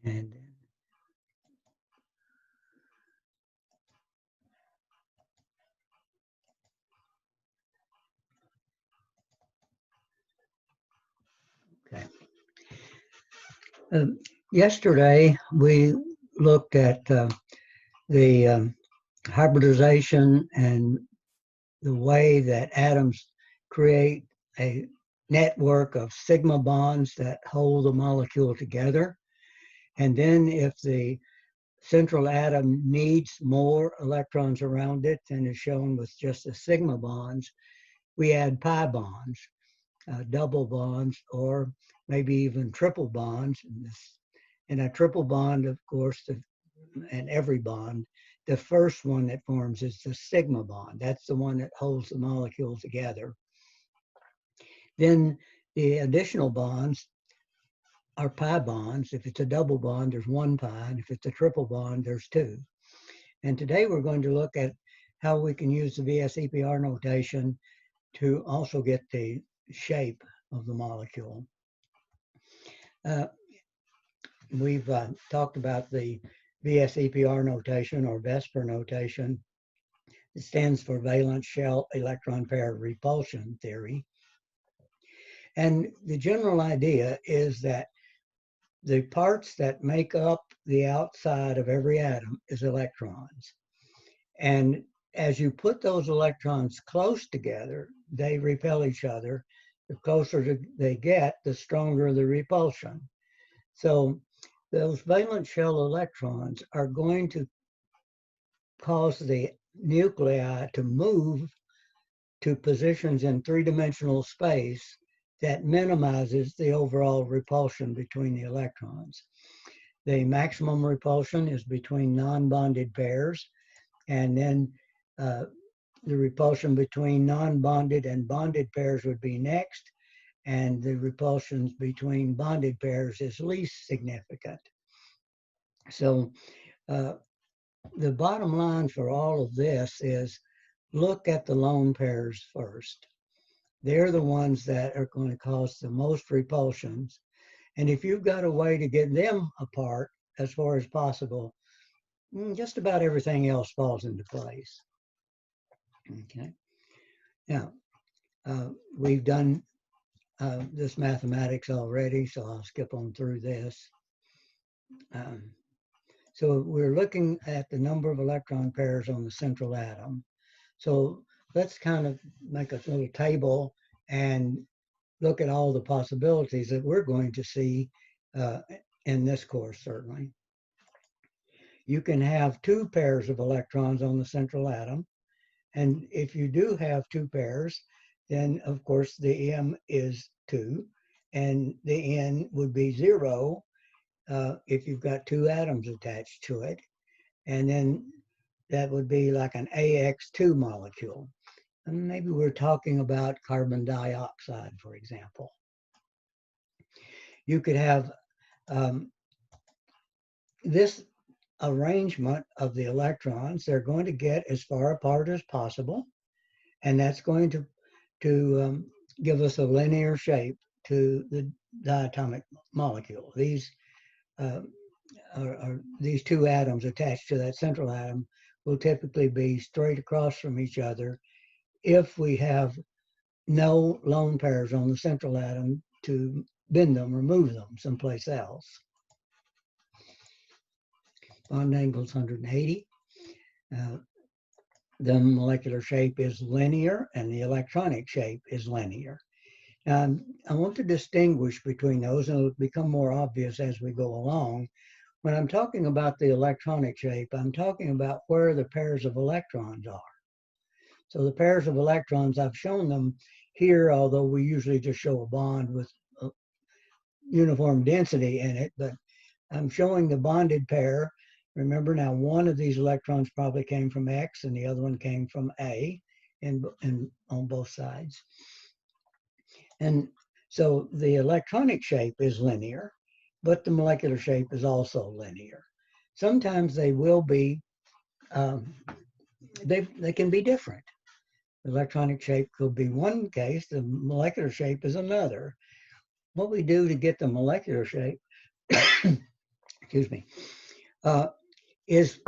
And okay. Yesterday we looked at the hybridization and the way that atoms create a network of sigma bonds that hold the molecule together. And then if the central atom needs more electrons around it than is shown with just the sigma bonds, we add pi bonds, double bonds, or maybe even triple bonds. And a triple bond, of course, and every bond, the first one that forms is the sigma bond. That's the one that holds the molecule together. Then the additional bonds are pi bonds. If it's a double bond, there's one pi, and if it's a triple bond, there's two. And today we're going to look at how we can use the VS-EPR notation to also get the shape of the molecule. We've talked about the VS-EPR notation or VESPR notation. It stands for valence shell electron pair repulsion theory. And the general idea is that the parts that make up the outside of every atom is electrons. And as you put those electrons close together, they repel each other. The closer they get, the stronger the repulsion. So those valence shell electrons are going to cause the nuclei to move to positions in three-dimensional space that minimizes the overall repulsion between the electrons. The maximum repulsion is between non-bonded pairs, and then the repulsion between non-bonded and bonded pairs would be next, and the repulsions between bonded pairs is least significant. So the bottom line for all of this is look at the lone pairs first. They're the ones that are going to cause the most repulsions. And if you've got a way to get them apart as far as possible, just about everything else falls into place. Okay. Now, we've done this mathematics already, so I'll skip on through this. So we're looking at the number of electron pairs on the central atom. So let's kind of make a little table and look at all the possibilities that we're going to see in this course, certainly. You can have two pairs of electrons on the central atom. And if you do have two pairs, then of course the M is 2, and the N would be 0 if you've got two atoms attached to it. And then that would be like an AX2 molecule. And maybe we're talking about carbon dioxide, for example. You could have this arrangement of the electrons. They're going to get as far apart as possible, and that's going to give us a linear shape to the diatomic molecule. These these two atoms attached to that central atom will typically be straight across from each other if we have no lone pairs on the central atom to bend them or move them someplace else. Bond angle is 180. The molecular shape is linear and the electronic shape is linear. And I want to distinguish between those, and it'll become more obvious as we go along. When I'm talking about the electronic shape, I'm talking about where the pairs of electrons are. So the pairs of electrons, I've shown them here, although we usually just show a bond with a uniform density in it, but I'm showing the bonded pair. Remember now, one of these electrons probably came from X and the other one came from A and on both sides. And so the electronic shape is linear, but the molecular shape is also linear. Sometimes they will be, they can be different. The electronic shape could be one case, the molecular shape is another. What we do to get the molecular shape excuse me, is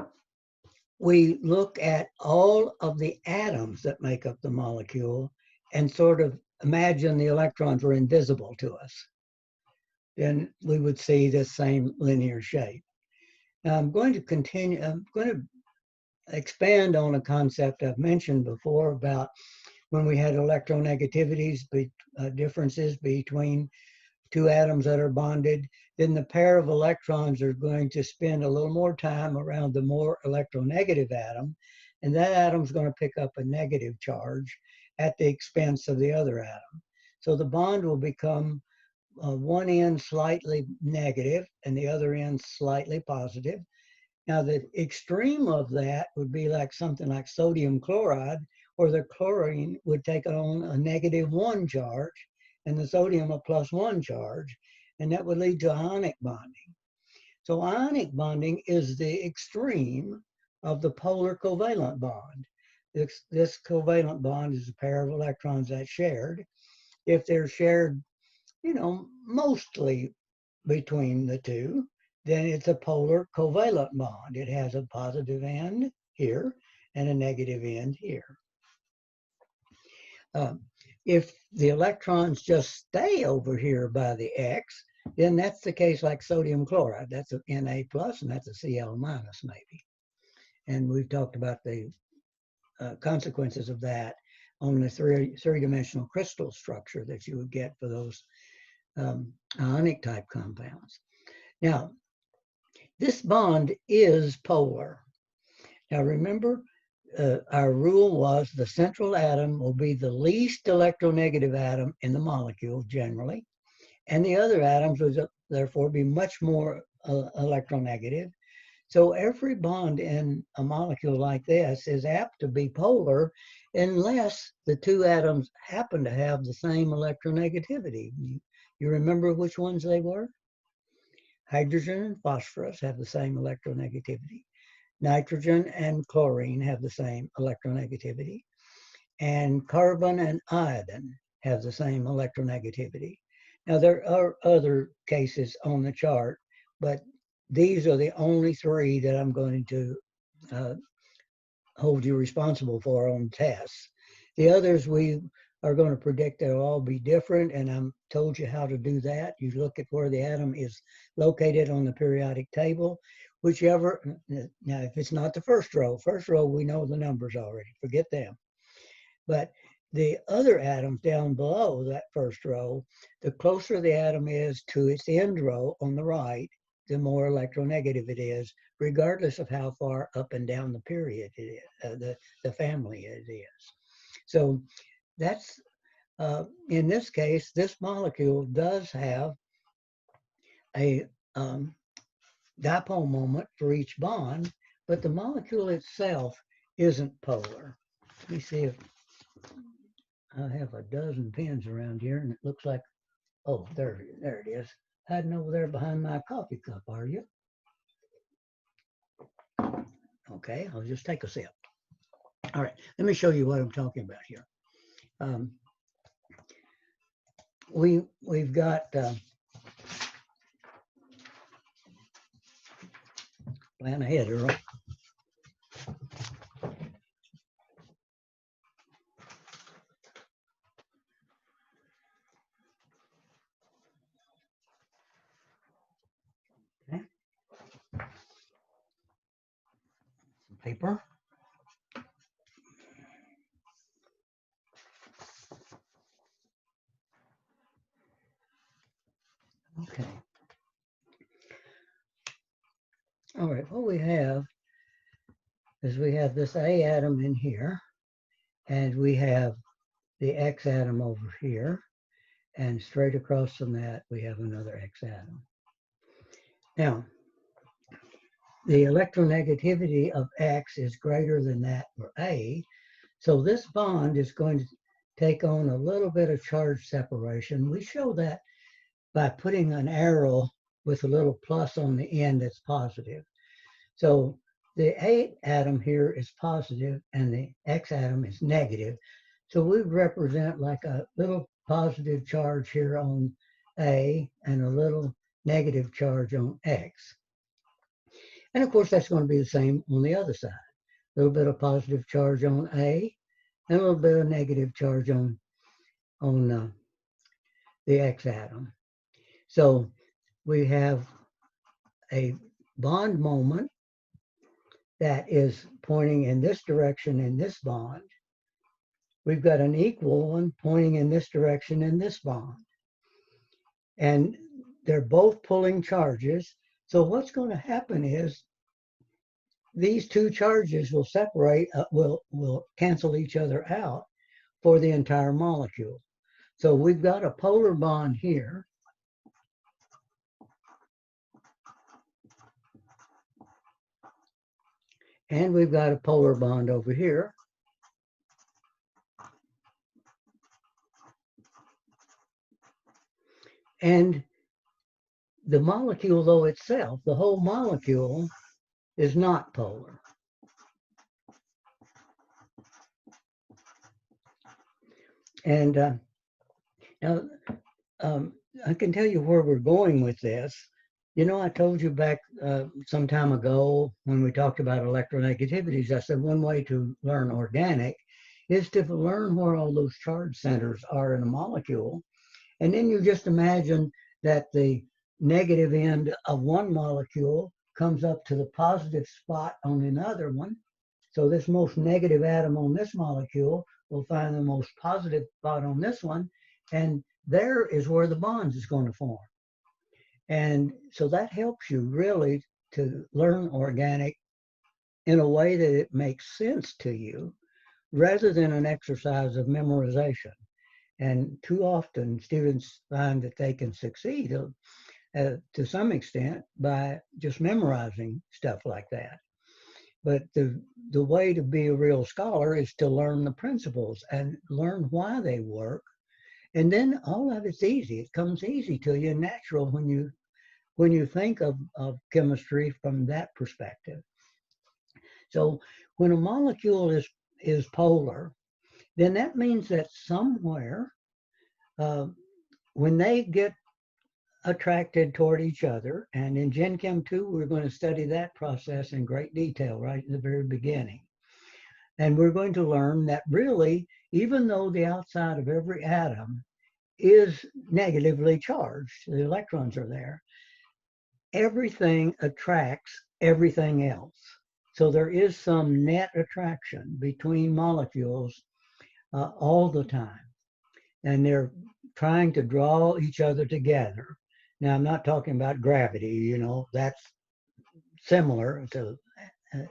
we look at all of the atoms that make up the molecule and sort of imagine the electrons are invisible to us. Then we would see this same linear shape. Now I'm going to expand on a concept I've mentioned before about when we had electronegativities, differences between two atoms that are bonded, then the pair of electrons are going to spend a little more time around the more electronegative atom, and that atom's going to pick up a negative charge at the expense of the other atom. So the bond will become one end slightly negative and the other end slightly positive. Now the extreme of that would be like something like sodium chloride, where the chlorine would take on a -1 charge and the sodium a +1 charge, and that would lead to ionic bonding. So ionic bonding is the extreme of the polar covalent bond. This covalent bond is a pair of electrons that's shared. If they're shared, mostly between the two, then it's a polar covalent bond. It has a positive end here and a negative end here. If the electrons just stay over here by the X, then that's the case like sodium chloride. That's a Na plus and that's a Cl minus maybe. And we've talked about the consequences of that on the three-dimensional crystal structure that you would get for those ionic type compounds. Now, this bond is polar. Now remember, our rule was the central atom will be the least electronegative atom in the molecule generally, and the other atoms would therefore be much more electronegative. So every bond in a molecule like this is apt to be polar unless the two atoms happen to have the same electronegativity. You remember which ones they were? Hydrogen and phosphorus have the same electronegativity. Nitrogen and chlorine have the same electronegativity. And carbon and iodine have the same electronegativity. Now, there are other cases on the chart, but these are the only three that I'm going to hold you responsible for on tests. The others we are going to predict they'll all be different, and I've told you how to do that. You look at where the atom is located on the periodic table, whichever, now if it's not the first row we know the numbers already, forget them. But the other atoms down below that first row, the closer the atom is to its end row on the right, the more electronegative it is, regardless of how far up and down the period it is, the family it is. So that's, in this case, this molecule does have a dipole moment for each bond, but the molecule itself isn't polar. Let me see if I have a dozen pens around here, and it looks like, oh, there it is. Hiding over there behind my coffee cup, are you? Okay, I'll just take a sip. All right, let me show you what I'm talking about here. We've got plan ahead, Earl. Okay. Some paper. Okay. All right, what we have is we have this A atom in here, and we have the X atom over here, and straight across from that, we have another X atom. Now, the electronegativity of X is greater than that for A, so this bond is going to take on a little bit of charge separation. We show that by putting an arrow with a little plus on the end that's positive. So the A atom here is positive and the X atom is negative. So we represent like a little positive charge here on A and a little negative charge on X. And of course, that's going to be the same on the other side. A little bit of positive charge on A and a little bit of negative charge on the X atom. So we have a bond moment that is pointing in this direction in this bond. We've got an equal one pointing in this direction in this bond. And they're both pulling charges. So what's going to happen is these two charges will separate, will cancel each other out for the entire molecule. So we've got a polar bond here. And we've got a polar bond over here. And the molecule, though itself, the whole molecule is not polar. And now I can tell you where we're going with this. You know, I told you back some time ago when we talked about electronegativities, I said one way to learn organic is to learn where all those charge centers are in a molecule. And then you just imagine that the negative end of one molecule comes up to the positive spot on another one. So this most negative atom on this molecule will find the most positive spot on this one. And there is where the bonds is going to form. And so that helps you really to learn organic in a way that it makes sense to you rather than an exercise of memorization. And too often students find that they can succeed to some extent by just memorizing stuff like that. But the way to be a real scholar is to learn the principles and learn why they work. And then all of it's easy. It comes easy to you, natural when you think of chemistry from that perspective. So when a molecule is polar, then that means that somewhere when they get attracted toward each other, and in Gen Chem 2, we're going to study that process in great detail right in the very beginning. And we're going to learn that really, even though the outside of every atom is negatively charged, the electrons are there, everything attracts everything else. So there is some net attraction between molecules all the time. And they're trying to draw each other together. Now, I'm not talking about gravity, you know, that's similar to,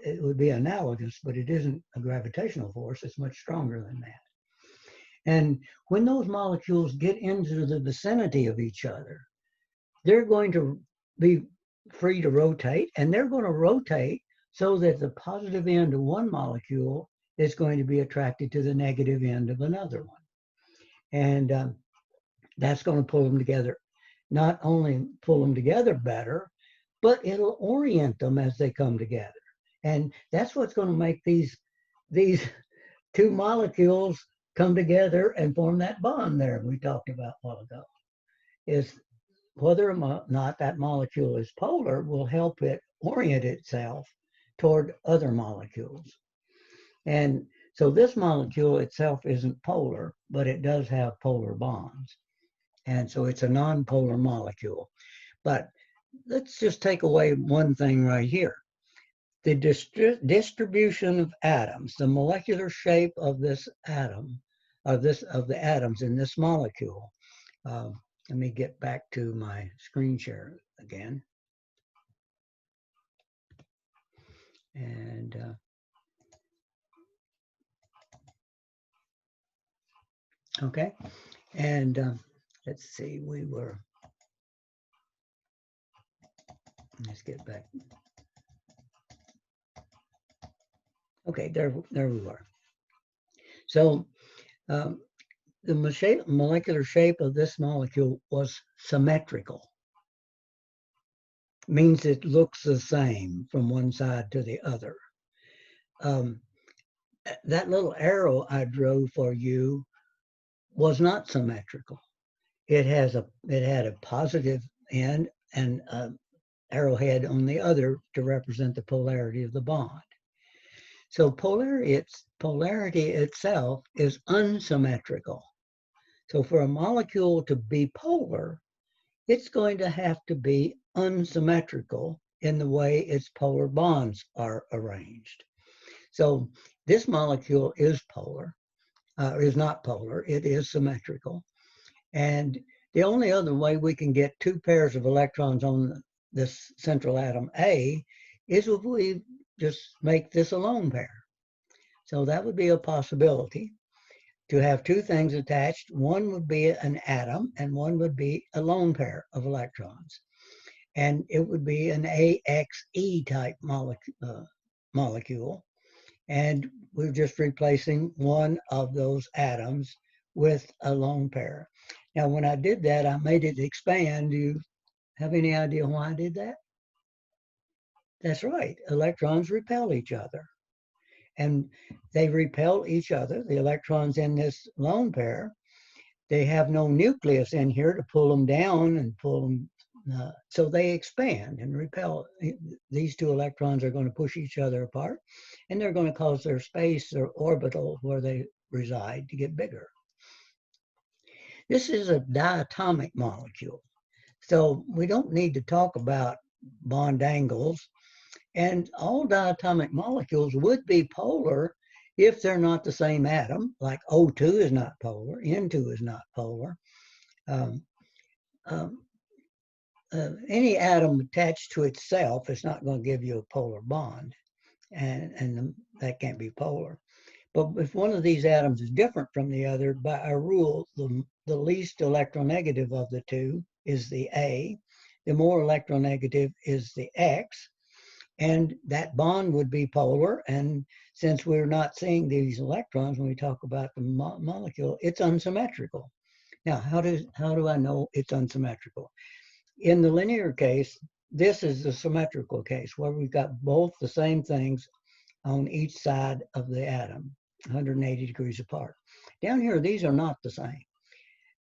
it would be analogous, but it isn't a gravitational force. It's much stronger than that. And when those molecules get into the vicinity of each other, they're going to be free to rotate, and they're going to rotate so that the positive end of one molecule is going to be attracted to the negative end of another one. And that's going to pull them together. Not only pull them together better, but it'll orient them as they come together. And that's what's going to make these two molecules come together and form that bond there we talked about a while ago. Is whether or not that molecule is polar will help it orient itself toward other molecules. And so this molecule itself isn't polar, but it does have polar bonds. And so it's a non-polar molecule. But let's just take away one thing right here. The distribution of atoms, the molecular shape of this atom, of the atoms in this molecule. Let me get back to my screen share again. And okay, and let's see, let's get back. Okay, there we were. So the molecular shape of this molecule was symmetrical. Means it looks the same from one side to the other. That little arrow I drew for you was not symmetrical. It had a positive end and arrowhead on the other to represent the polarity of the bond. So polarity itself is unsymmetrical. So for a molecule to be polar, it's going to have to be unsymmetrical in the way its polar bonds are arranged. So this molecule is polar, is not polar, it is symmetrical. And the only other way we can get two pairs of electrons on this central atom A is if we just make this a lone pair. So that would be a possibility to have two things attached. One would be an atom and one would be a lone pair of electrons. And it would be an AXE type molecule. And we're just replacing one of those atoms with a lone pair. Now, when I did that, I made it expand. Do you have any idea why I did that? That's right. Electrons repel each other. And they repel each other, the electrons in this lone pair. They have no nucleus in here to pull them down and pull them. So they expand and repel. These two electrons are going to push each other apart, and they're going to cause their space or orbital where they reside to get bigger. This is a diatomic molecule. So we don't need to talk about bond angles. And all diatomic molecules would be polar if they're not the same atom, like O2 is not polar, N2 is not polar. Any atom attached to itself is not going to give you a polar bond, and that can't be polar. But if one of these atoms is different from the other, by a rule, the least electronegative of the two is the A, the more electronegative is the X, and that bond would be polar. And since we're not seeing these electrons when we talk about the molecule, it's unsymmetrical. Now, how do I know it's unsymmetrical? In the linear case, this is the symmetrical case where we've got both the same things on each side of the atom, 180 degrees apart. Down here, these are not the same.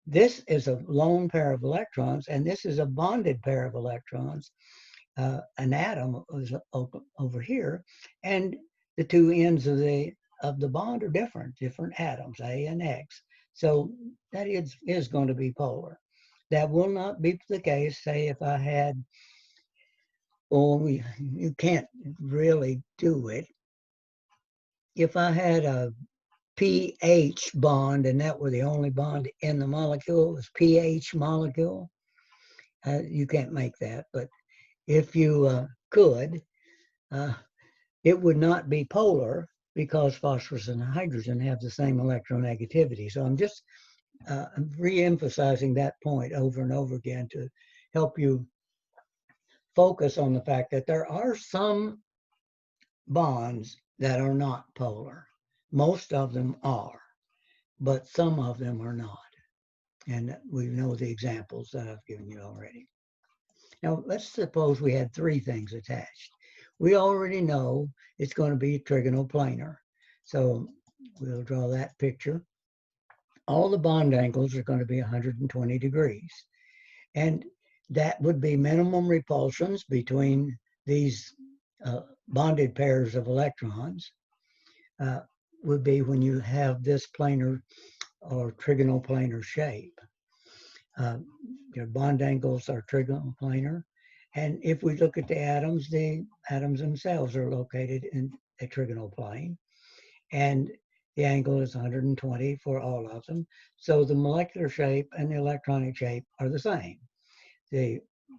This is a lone pair of electrons, and this is a bonded pair of electrons. An atom is over here, and the two ends of the bond are different atoms, A and X. So that is going to be polar. That will not be the case, say, if I had, you can't really do it. If I had a pH bond and that were the only bond in the molecule, was pH molecule, you can't make that. But if you could, it would not be polar because phosphorus and hydrogen have the same electronegativity. So I'm just re-emphasizing that point over and over again to help you focus on the fact that there are some bonds that are not polar. Most of them are, but some of them are not. And we know the examples that I've given you already. Now, let's suppose we had three things attached. We already know it's going to be trigonal planar. So we'll draw that picture. All the bond angles are going to be 120 degrees. And that would be minimum repulsions between these bonded pairs of electrons would be when you have this planar or trigonal planar shape. Your bond angles are trigonal planar. And if we look at the atoms themselves are located in a trigonal plane. And the angle is 120 for all of them. So the molecular shape and the electronic shape are the same.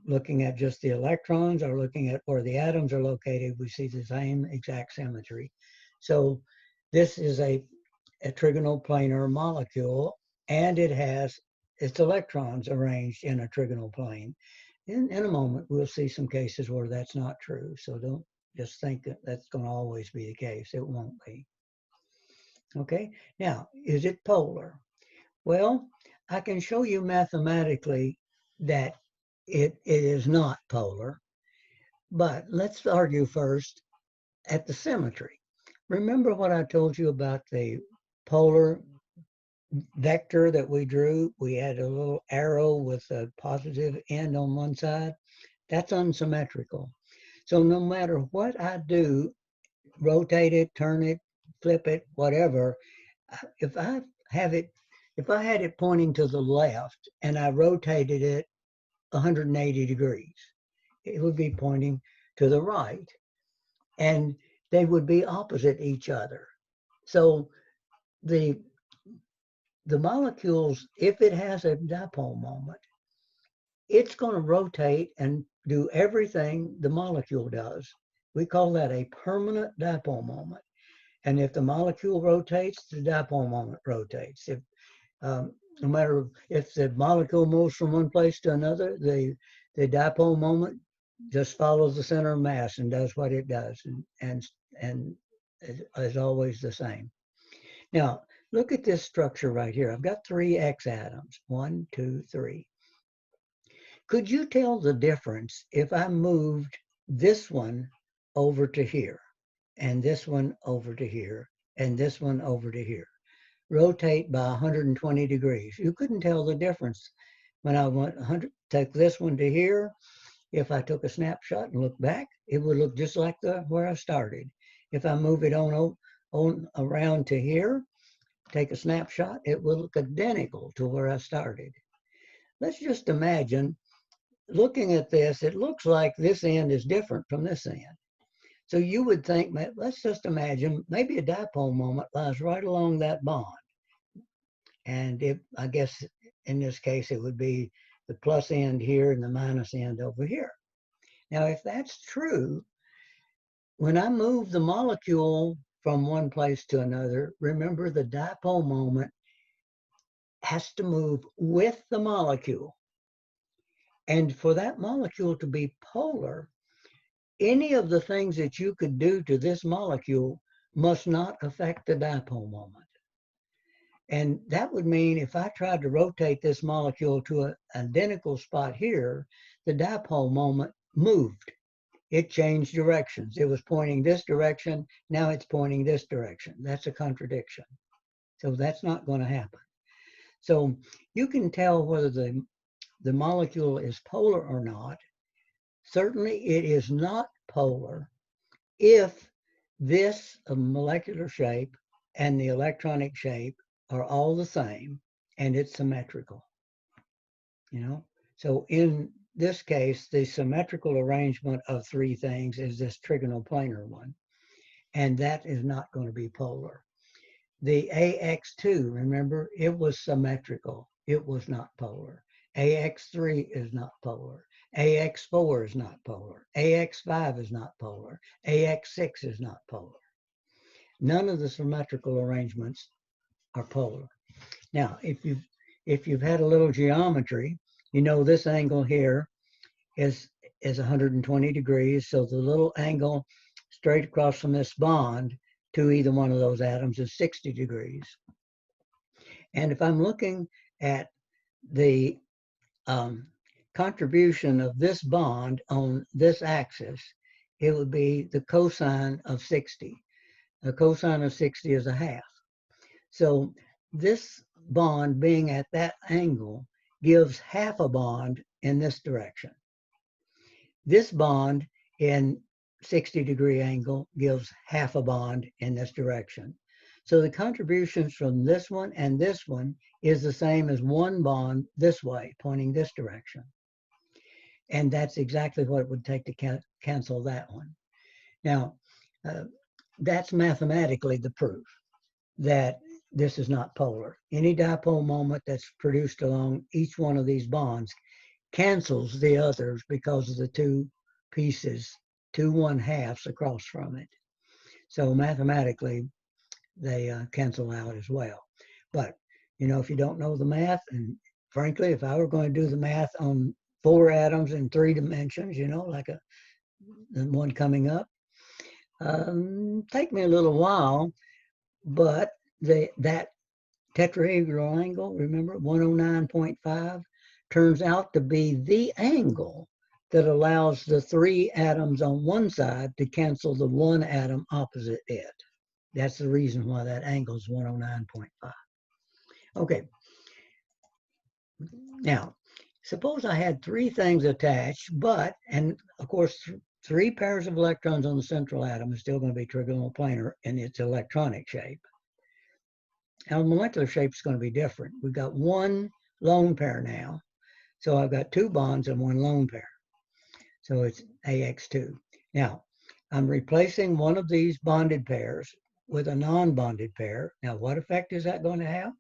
Looking at just the electrons or looking at where the atoms are located, we see the same exact symmetry. So this is a trigonal planar molecule, and it has its electrons arranged in a trigonal plane. In a moment, we'll see some cases where that's not true. So don't just think that that's going to always be the case. It won't be. Okay, now, is it polar? Well, I can show you mathematically that it is not polar, but let's argue first at the symmetry. Remember what I told you about the polar vector that we drew? We had a little arrow with a positive end on one side. That's unsymmetrical. So no matter what I do, rotate it, turn it, flip it, whatever, if I have it, if I had it pointing to the left and I rotated it 180 degrees, it would be pointing to the right, and they would be opposite each other. So the molecules, if it has a dipole moment, it's going to rotate and do everything the molecule does. We call that a permanent dipole moment. And if the molecule rotates, the dipole moment rotates. If no matter if the molecule moves from one place to another, the dipole moment just follows the center of mass and does what it does, and is always the same. Now, look at this structure right here. I've got 3 X atoms, 1, 2, 3. Could you tell the difference if I moved this one over to here, and this one over to here, and this one over to here? Rotate by 120 degrees. You couldn't tell the difference when I went 100, take this one to here. If I took a snapshot and looked back, it would look just like where I started. If I move it on around to here, take a snapshot, it will look identical to where I started. Let's just imagine, looking at this, it looks like this end is different from this end. So you would think, let's just imagine maybe a dipole moment lies right along that bond. And I guess in this case, it would be the plus end here and the minus end over here. Now, if that's true, when I move the molecule from one place to another, remember the dipole moment has to move with the molecule. And for that molecule to be polar, any of the things that you could do to this molecule must not affect the dipole moment. And that would mean if I tried to rotate this molecule to an identical spot here, the dipole moment moved. It changed directions. It was pointing this direction. Now it's pointing this direction. That's a contradiction. So that's not going to happen. So you can tell whether the molecule is polar or not. Certainly it is not polar if this molecular shape and the electronic shape are all the same and it's symmetrical. So in this case, the symmetrical arrangement of 3 things is this trigonoplanar one, and that is not going to be polar. The AX2, remember, it was symmetrical. It was not polar. AX3 is not polar. AX4 is not polar. AX5 is not polar. AX6 is not polar. None of the symmetrical arrangements are polar. Now, if you've had a little geometry, you know this angle here is 120 degrees. So the little angle straight across from this bond to either one of those atoms is 60 degrees. And if I'm looking at the contribution of this bond on this axis, it would be the cosine of 60. The cosine of 60 is a half. So this bond being at that angle gives half a bond in this direction. This bond in 60-degree angle gives half a bond in this direction. So the contributions from this one and this one is the same as one bond this way, pointing this direction. And that's exactly what it would take to cancel that one. Now, that's mathematically the proof that this is not polar. Any dipole moment that's produced along each one of these bonds cancels the others because of the 2 pieces, 2 1/2s across from it. So mathematically, they cancel out as well. But, if you don't know the math, and frankly, if I were going to do the math on 4 atoms in 3 dimensions, like the one coming up, take me a little while, but that tetrahedral angle, remember, 109.5, turns out to be the angle that allows the 3 atoms on one side to cancel the 1 atom opposite it. That's the reason why that angle is 109.5. Okay. Now, suppose I had three things attached, and of course, three pairs of electrons on the central atom is still going to be trigonal planar in its electronic shape. Now, the molecular shape is going to be different. We've got one lone pair now. So I've got two bonds and one lone pair. So it's AX2. Now, I'm replacing one of these bonded pairs with a non-bonded pair. Now, what effect is that going to have?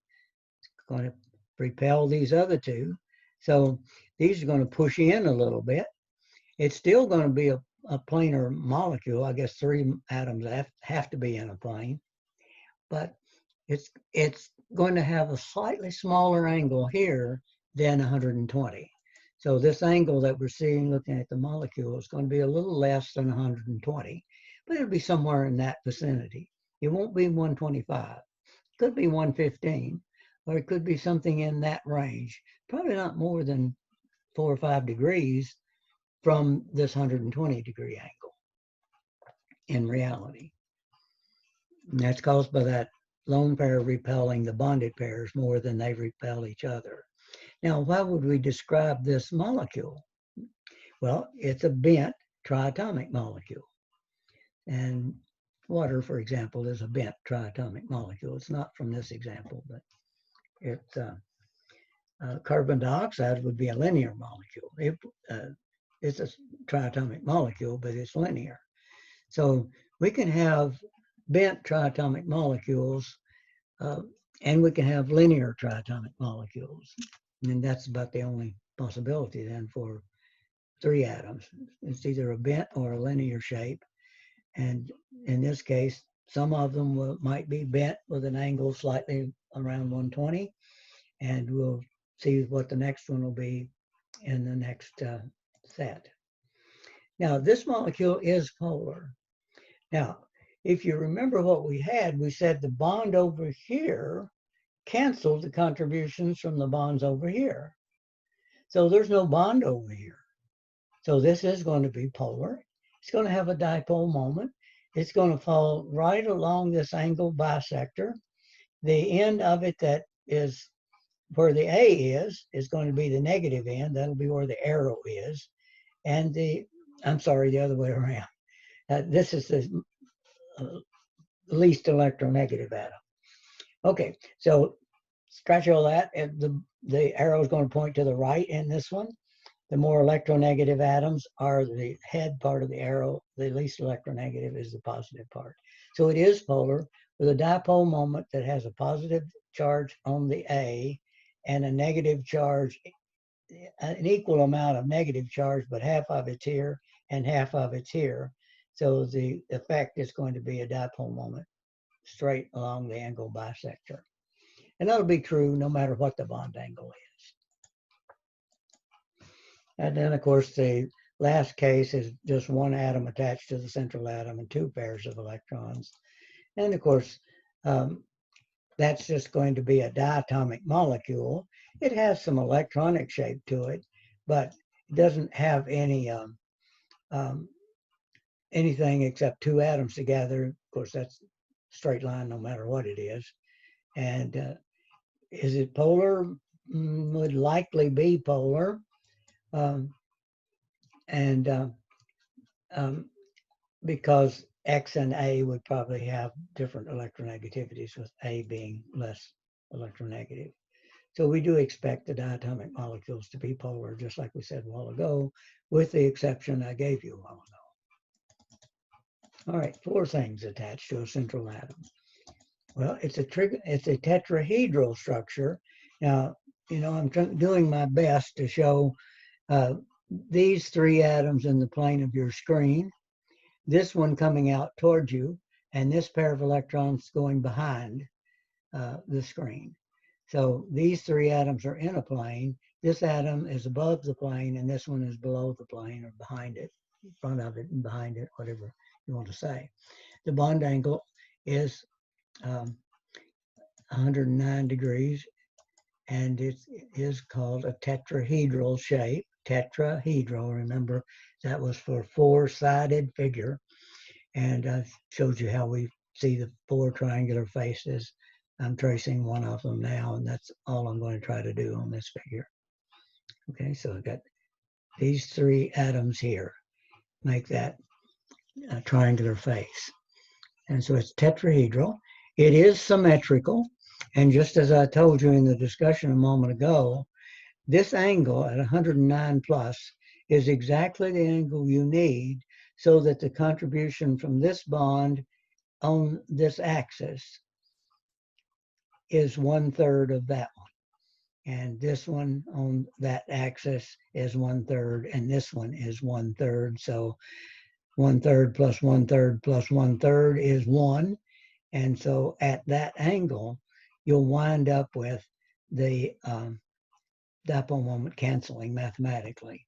It's going to repel these other two. So these are going to push in a little bit. It's still going to be a planar molecule. I guess three atoms have to be in a plane. But it's going to have a slightly smaller angle here than 120. So this angle that we're seeing looking at the molecule is going to be a little less than 120, but it'll be somewhere in that vicinity. It won't be 125. It could be 115, or it could be something in that range. Probably not more than 4 or 5 degrees from this 120 degree angle in reality. And that's caused by that lone pair repelling the bonded pairs more than they repel each other. Now, how would we describe this molecule? Well, it's a bent triatomic molecule. And water, for example, is a bent triatomic molecule. It's not from this example, but it's carbon dioxide would be a linear molecule. It's a triatomic molecule, but it's linear. So we can have bent triatomic molecules, and we can have linear triatomic molecules. And that's about the only possibility then for three atoms. It's either a bent or a linear shape. And in this case, some of them might be bent with an angle slightly around 120. And we'll see what the next one will be in the next set. Now, this molecule is polar. Now, if you remember what we had, we said the bond over here canceled the contributions from the bonds over here. So there's no bond over here. So this is going to be polar. It's going to have a dipole moment. It's going to fall right along this angle bisector. The end of it that is where the A is going to be the negative end. That'll be where the arrow is. And the other way around. This is the least electronegative atom. Okay, so scratch all that, and the arrow is going to point to the right in this one. The more electronegative atoms are the head part of the arrow. The least electronegative is the positive part. So it is polar with a dipole moment that has a positive charge on the A and a negative charge, an equal amount of negative charge, but half of it's here and half of it's here. So the effect is going to be a dipole moment straight along the angle bisector. And that'll be true no matter what the bond angle is. And then, of course, the last case is just one atom attached to the central atom and two pairs of electrons. And, of course, that's just going to be a diatomic molecule. It has some electronic shape to it, but it doesn't have any anything except two atoms together. Of course, that's straight line no matter what it is. And is it polar? Would likely be polar. Because X and A would probably have different electronegativities, with A being less electronegative. So we do expect the diatomic molecules to be polar, just like we said a while ago, with the exception I gave you a while ago. All right, four things attached to a central atom. Well, it's a tetrahedral structure. Now, I'm doing my best to show these three atoms in the plane of your screen, this one coming out towards you, and this pair of electrons going behind the screen. So these three atoms are in a plane. This atom is above the plane, and this one is below the plane or behind it, in front of it and behind it, whatever you want to say. The bond angle is 109 degrees, and it is called a tetrahedral shape. Tetrahedral, remember, that was for four-sided figure. And I showed you how we see the four triangular faces. I'm tracing one of them now, and that's all I'm going to try to do on this figure. Okay, so I've got these three atoms here, make that triangular face. And so it's tetrahedral. It is symmetrical. And just as I told you in the discussion a moment ago, this angle at 109 plus is exactly the angle you need so that the contribution from this bond on this axis is 1/3 of that one. And this one on that axis is 1/3, and this one is 1/3. So 1/3 plus 1/3 plus 1/3 is 1. And so at that angle, you'll wind up with the dipole moment canceling mathematically.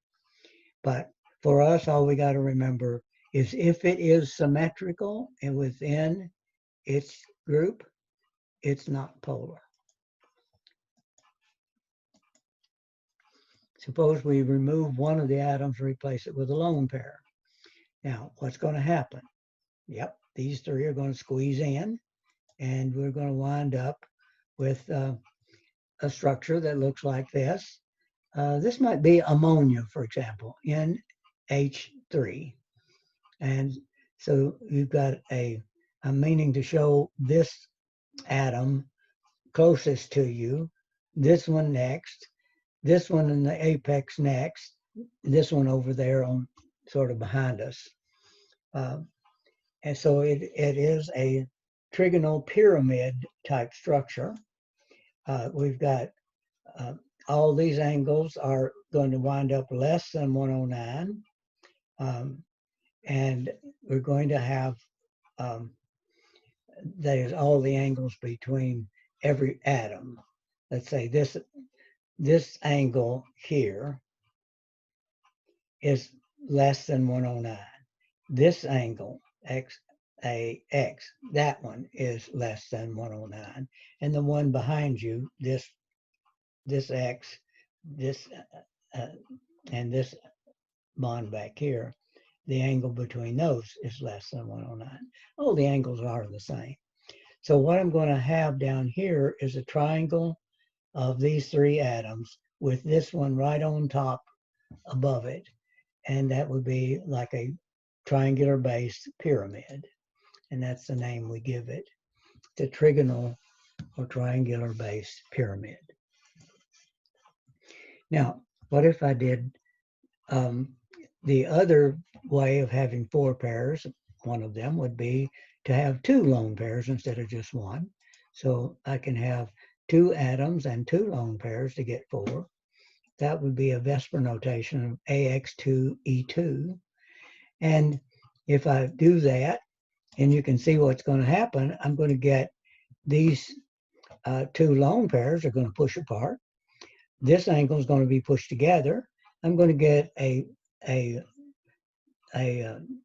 But for us, all we got to remember is if it is symmetrical and within its group, it's not polar. Suppose we remove one of the atoms, replace it with a lone pair. Now, what's going to happen? Yep, these three are going to squeeze in, and we're going to wind up with a structure that looks like this. This might be ammonia, for example, NH3. And so you've got I'm meaning to show this atom closest to you, this one next, this one in the apex next, this one over there on sort of behind us. And so it is a trigonal pyramid type structure. We've got all these angles are going to wind up less than 109. And we're going to have there's all the angles between every atom. Let's say this angle here is less than 109. This angle, XAX, that one is less than 109. And the one behind you, this X, this, and this bond back here, the angle between those is less than 109. All the angles are the same. So what I'm going to have down here is a triangle of these three atoms with this one right on top above it. And that would be like a triangular base pyramid. And that's the name we give it, the trigonal or triangular base pyramid. Now, what if I did the other way of having four pairs? One of them would be to have two lone pairs instead of just one. So I can have two atoms and two lone pairs to get four. That would be a VSEPR notation of AX2E2. And if I do that, and you can see what's going to happen, I'm going to get these two lone pairs are going to push apart. This angle is going to be pushed together. I'm going to get a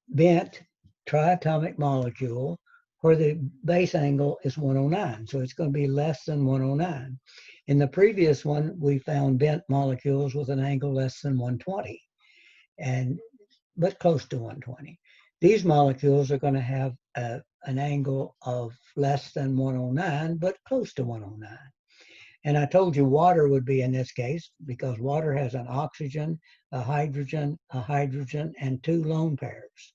bent triatomic molecule where the base angle is 109. So it's going to be less than 109. In the previous one, we found bent molecules with an angle less than 120, but close to 120. These molecules are going to have an angle of less than 109, but close to 109. And I told you water would be in this case because water has an oxygen, a hydrogen, and two lone pairs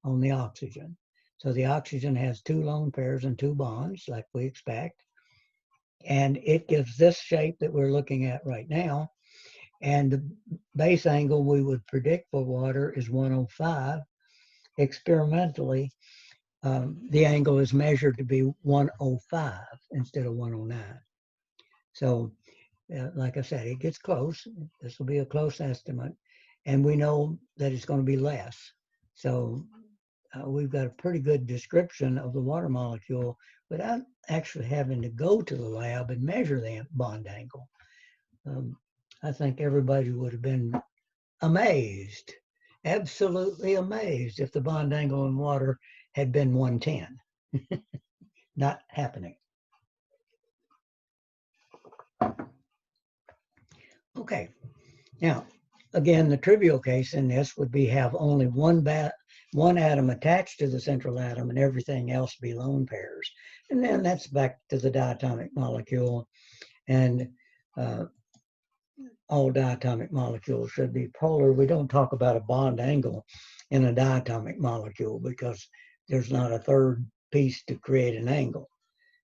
on the oxygen. So the oxygen has two lone pairs and two bonds like we expect. And it gives this shape that we're looking at right now. And the base angle we would predict for water is 105. Experimentally, the angle is measured to be 105 instead of 109. So, like I said, it gets close. This will be a close estimate. And we know that it's going to be less. So we've got a pretty good description of the water molecule without actually having to go to the lab and measure the bond angle. I think everybody would have been amazed, absolutely amazed, if the bond angle in water had been 110. Not happening. Okay, now, again, the trivial case in this would be have only one atom attached to the central atom and everything else be lone pairs. And then that's back to the diatomic molecule. And all diatomic molecules should be polar. We don't talk about a bond angle in a diatomic molecule because there's not a third piece to create an angle.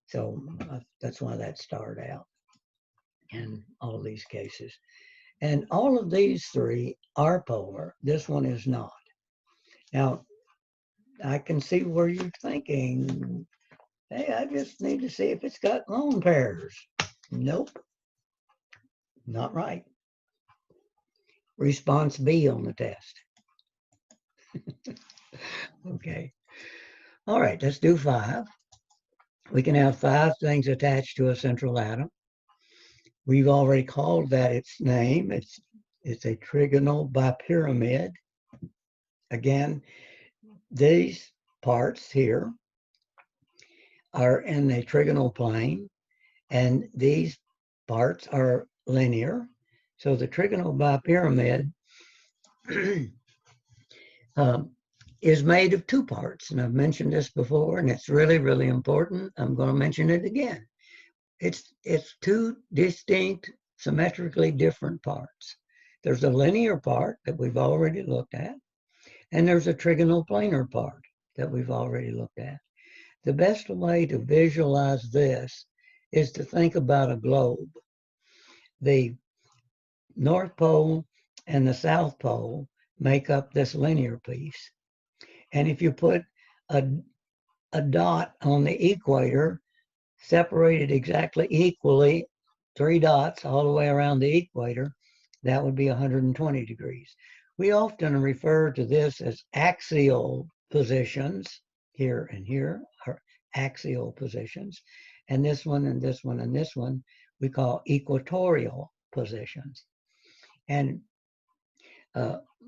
So that's why that started out in all of these cases. And all of these three are polar. This one is not. Now, I can see where you're thinking, hey, I just need to see if it's got lone pairs. Nope, not right. Response B on the test. Okay. All right, let's do 5. We can have 5 things attached to a central atom. We've already called that its name. It's a trigonal bipyramid. Again, these parts here are in the trigonal plane, and these parts are linear. So the trigonal bipyramid is made of 2 parts. And I've mentioned this before, and it's really, really important. I'm going to mention it again. It's 2 distinct, symmetrically different parts. There's a linear part that we've already looked at, and there's a trigonal planar part that we've already looked at. The best way to visualize this is to think about a globe. The North Pole and the South Pole make up this linear piece. And if you put a dot on the equator, separated exactly equally, 3 dots all the way around the equator, that would be 120 degrees. We often refer to this as axial positions. Here and here are axial positions. And this one and this one and this one we call equatorial positions. And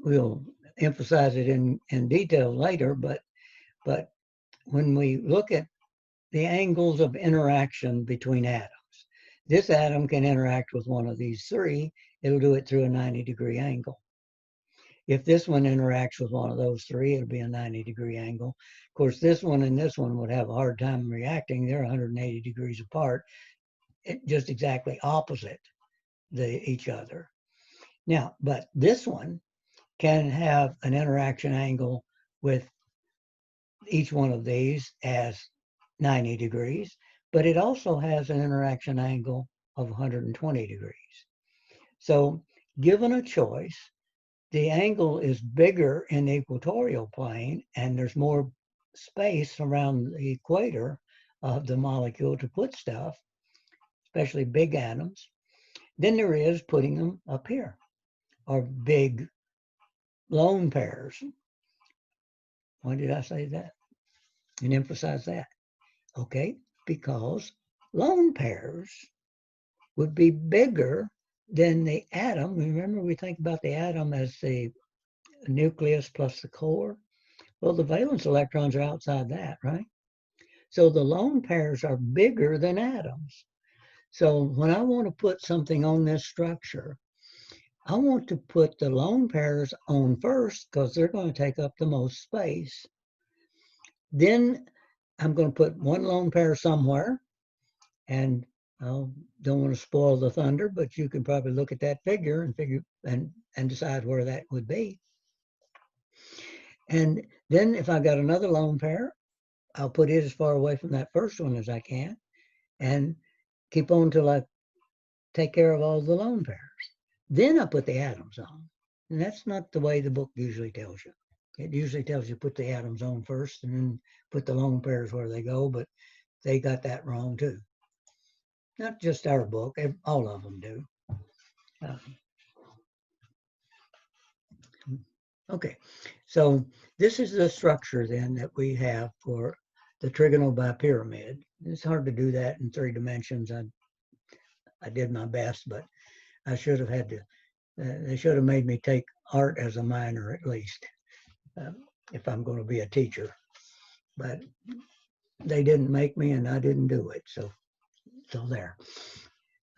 we'll emphasize it in detail later, but when we look at the angles of interaction between atoms, this atom can interact with one of these 3. It'll do it through a 90-degree angle. If this one interacts with one of those 3, it'll be a 90-degree angle. Of course, this one and this one would have a hard time reacting. They're 180 degrees apart, just exactly opposite each other. Now, but this one can have an interaction angle with each one of these as 90 degrees, but it also has an interaction angle of 120 degrees. So given a choice, the angle is bigger in the equatorial plane, and there's more space around the equator of the molecule to put stuff, especially big atoms, than there is putting them up here, or big lone pairs. Why did I say that and emphasize that? Okay, because lone pairs would be bigger than the atom. Remember, we think about the atom as the nucleus plus the core. Well, the valence electrons are outside that, right? So the lone pairs are bigger than atoms. So when I want to put something on this structure, I want to put the lone pairs on first because they're going to take up the most space. Then I'm going to put one lone pair somewhere, and I don't want to spoil the thunder, but you can probably look at that figure and decide where that would be. And then if I got another lone pair, I'll put it as far away from that first one as I can and keep on till I take care of all the lone pairs. Then I put the atoms on. And that's not the way the book usually tells you. It usually tells you put the atoms on first and then put the lone pairs where they go, but they got that wrong too. Not just our book, all of them do. Okay, so this is the structure then that we have for the trigonal bipyramid. It's hard to do that in 3 dimensions. I did my best, but I should have had to, they should have made me take art as a minor at least, if I'm going to be a teacher. But they didn't make me and I didn't do it, so there.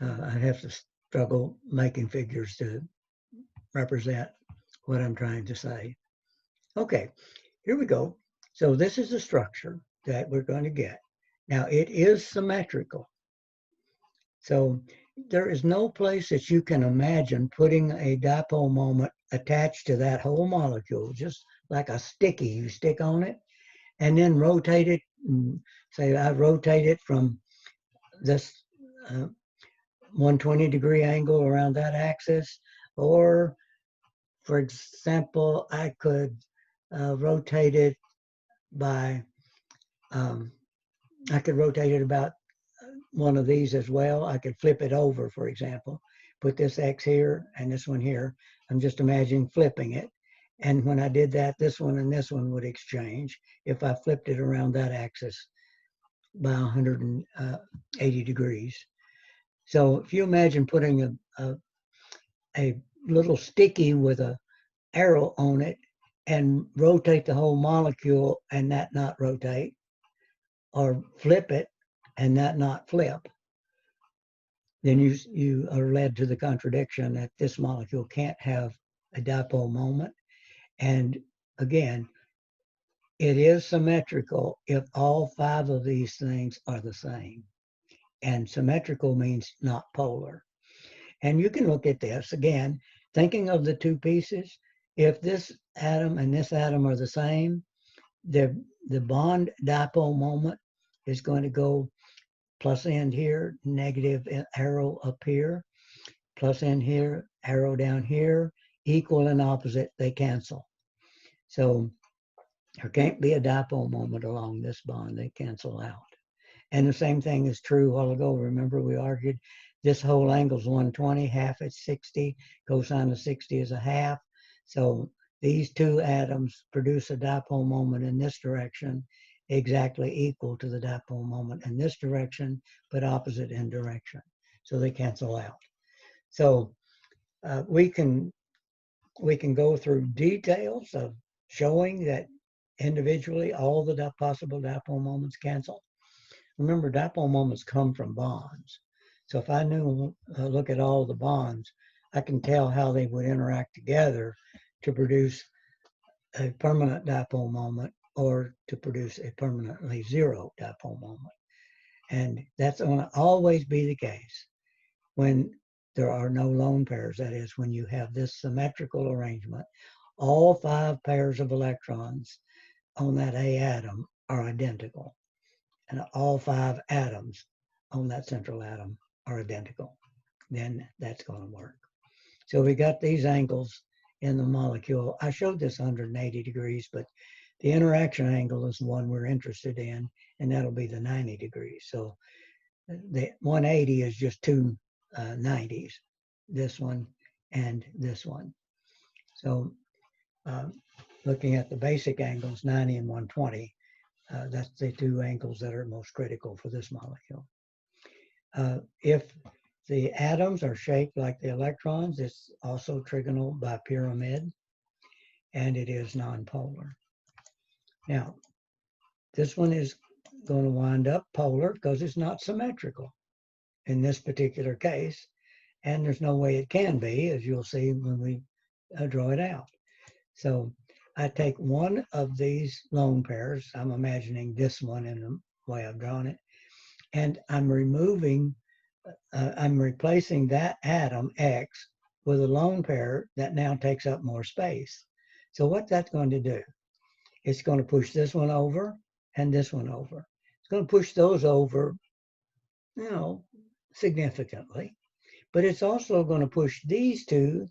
I have to struggle making figures to represent what I'm trying to say. Okay, here we go. So this is the structure that we're going to get. Now it is symmetrical. So there is no place that you can imagine putting a dipole moment attached to that whole molecule, just like a sticky you stick on it, and then rotate it. And say I rotate it from this 120-degree angle around that axis, or for example, I could rotate it by, I could rotate it about one of these as well. I could flip it over, for example, put this X here and this one here. I'm just imagining flipping it. And when I did that, this one and this one would exchange if I flipped it around that axis by 180 degrees. So if you imagine putting a little sticky with a arrow on it and rotate the whole molecule and that not rotate, or flip it and that not flip, then you are led to the contradiction that this molecule can't have a dipole moment. And again, it is symmetrical if all 5 of these things are the same. And symmetrical means not polar. And you can look at this again, thinking of the 2 pieces. If this atom and this atom are the same, the bond dipole moment is going to go plus end here, negative arrow up here, plus end here, arrow down here, equal and opposite, they cancel. So there can't be a dipole moment along this bond, they cancel out. And the same thing is true a while ago. Remember, we argued this whole angle is 120, half it's 60, cosine of 60 is a half. So these 2 atoms produce a dipole moment in this direction, exactly equal to the dipole moment in this direction, but opposite in direction. So they cancel out. So we can go through details of showing that individually all the possible dipole moments cancel. Remember, dipole moments come from bonds. So if I knew, look at all the bonds, I can tell how they would interact together to produce a permanent dipole moment or to produce a permanently zero dipole moment. And that's going to always be the case when there are no lone pairs. That is, when you have this symmetrical arrangement, all 5 pairs of electrons on that A atom are identical. And all 5 atoms on that central atom are identical. Then that's going to work. So we got these angles in the molecule. I showed this 180 degrees, but the interaction angle is the one we're interested in, and that'll be the 90 degrees. So the 180 is just 2 90s, this one and this one. So looking at the basic angles, 90 and 120, that's the 2 angles that are most critical for this molecule. If the atoms are shaped like the electrons, it's also trigonal bipyramid, and it is nonpolar. Now, this one is going to wind up polar because it's not symmetrical in this particular case, and there's no way it can be, as you'll see when we draw it out. So I take one of these lone pairs, I'm imagining this one in the way I've drawn it, and I'm replacing that atom X with a lone pair that now takes up more space. So what that's going to do, it's going to push this one over and this one over. It's going to push those over, significantly, but it's also going to push these 2.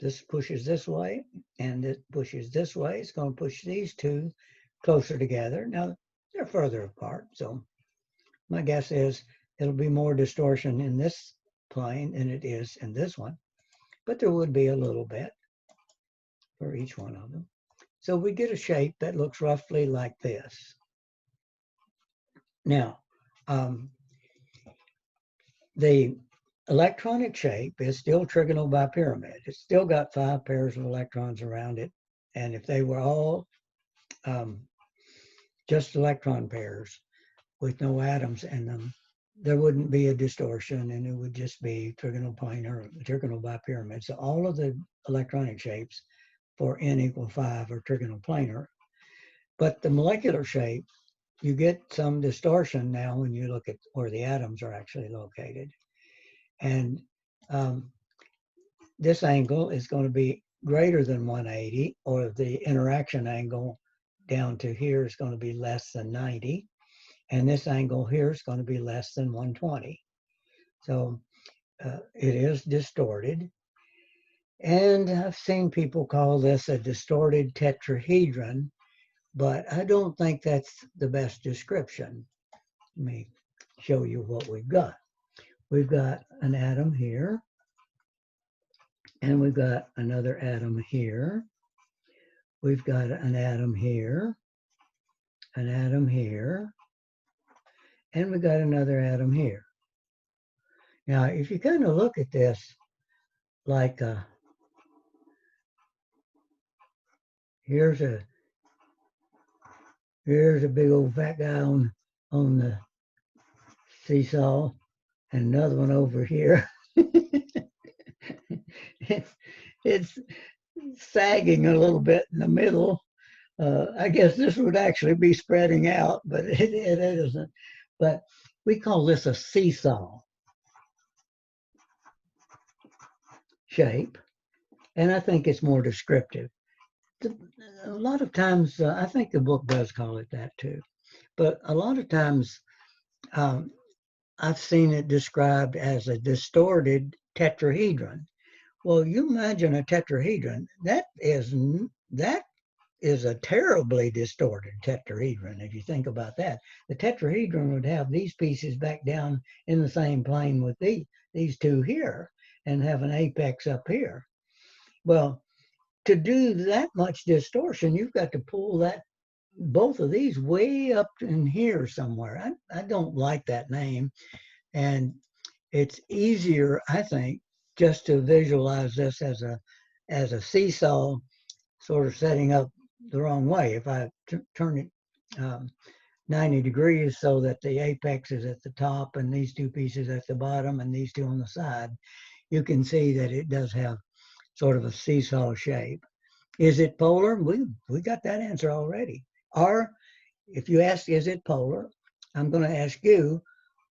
This pushes this way and it pushes this way. It's going to push these 2 closer together. Now they're further apart, so my guess is it'll be more distortion in this plane than it is in this one, but there would be a little bit for each one of them. So we get a shape that looks roughly like this. Now, the electronic shape is still trigonal bipyramid. It's still got 5 pairs of electrons around it. And if they were all just electron pairs with no atoms in them, there wouldn't be a distortion, and it would just be trigonal planar, trigonal bipyramid. So all of the electronic shapes for n equal 5 are trigonal planar. But the molecular shape, you get some distortion now when you look at where the atoms are actually located. And this angle is going to be greater than 180, or the interaction angle down to here is going to be less than 90. And this angle here is going to be less than 120. So it is distorted. And I've seen people call this a distorted tetrahedron, but I don't think that's the best description. Let me show you what we've got. We've got an atom here, and we've got another atom here. We've got an atom here, an atom here, and we've got another atom here. Now, if you kind of look at this, like here's a big old fat guy on the seesaw, and another one over here. it's sagging a little bit in the middle. I guess this would actually be spreading out, but it isn't. But we call this a seesaw shape, and I think it's more descriptive. A lot of times, I think the book does call it that too, but a lot of times I've seen it described as a distorted tetrahedron. Well, you imagine a tetrahedron, that is a terribly distorted tetrahedron if you think about that. The tetrahedron would have these pieces back down in the same plane with these two here and have an apex up here. Well, to do that much distortion, you've got to pull both of these way up in here somewhere. I don't like that name. And it's easier, I think, just to visualize this as a seesaw sort of setting up the wrong way. If I turn it 90 degrees so that the apex is at the top and these two pieces at the bottom and these two on the side, you can see that it does have sort of a seesaw shape. Is it polar? We got that answer already. Or if you ask, is it polar? I'm going to ask you,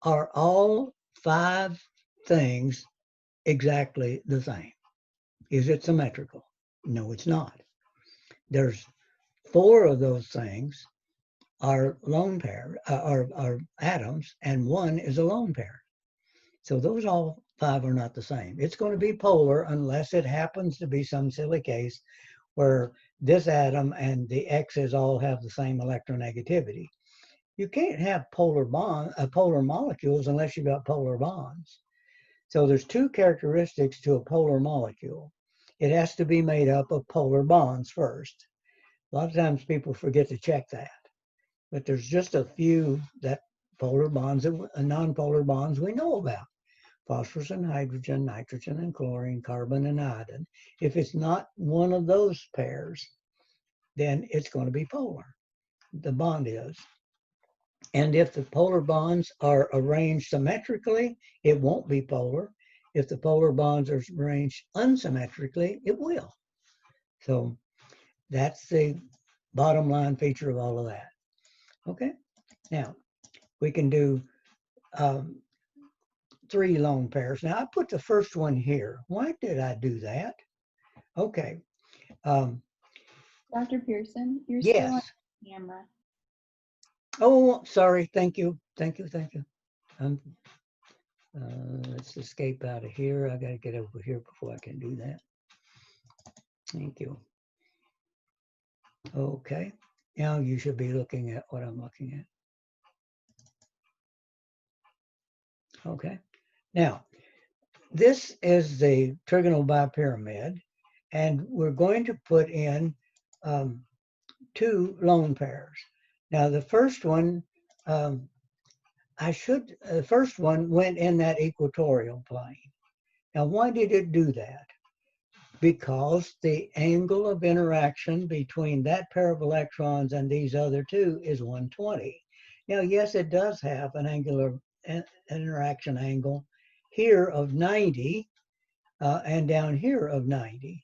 are all 5 things exactly the same? Is it symmetrical? No, it's not. There's 4 of those things are lone pair, are atoms, and 1 is a lone pair. So those all 5 are not the same. It's going to be polar unless it happens to be some silly case where this atom and the X's all have the same electronegativity. You can't have polar molecules unless you've got polar bonds. So there's 2 characteristics to a polar molecule. It has to be made up of polar bonds first. A lot of times people forget to check that, but there's just a few that polar bonds and non-polar bonds we know about. Phosphorus and hydrogen, nitrogen and chlorine, carbon and iodine. If it's not one of those pairs, then it's going to be polar. The bond is. And if the polar bonds are arranged symmetrically, it won't be polar. If the polar bonds are arranged unsymmetrically, it will. So that's the bottom line feature of all of that. Okay, now we can do 3 lone pairs. Now I put the first one here. Why did I do that? Okay. Dr. Pearson, you're yes. still on camera. Oh, sorry. Thank you. Let's escape out of here. I got to get over here before I can do that. Thank you. Okay. Now you should be looking at what I'm looking at. Okay. Now, this is the trigonal bipyramid, and we're going to put in 2 lone pairs. Now, the first one, the first one went in that equatorial plane. Now, why did it do that? Because the angle of interaction between that pair of electrons and these other 2 is 120. Now, yes, it does have an angular interaction angle here of 90 and down here of 90.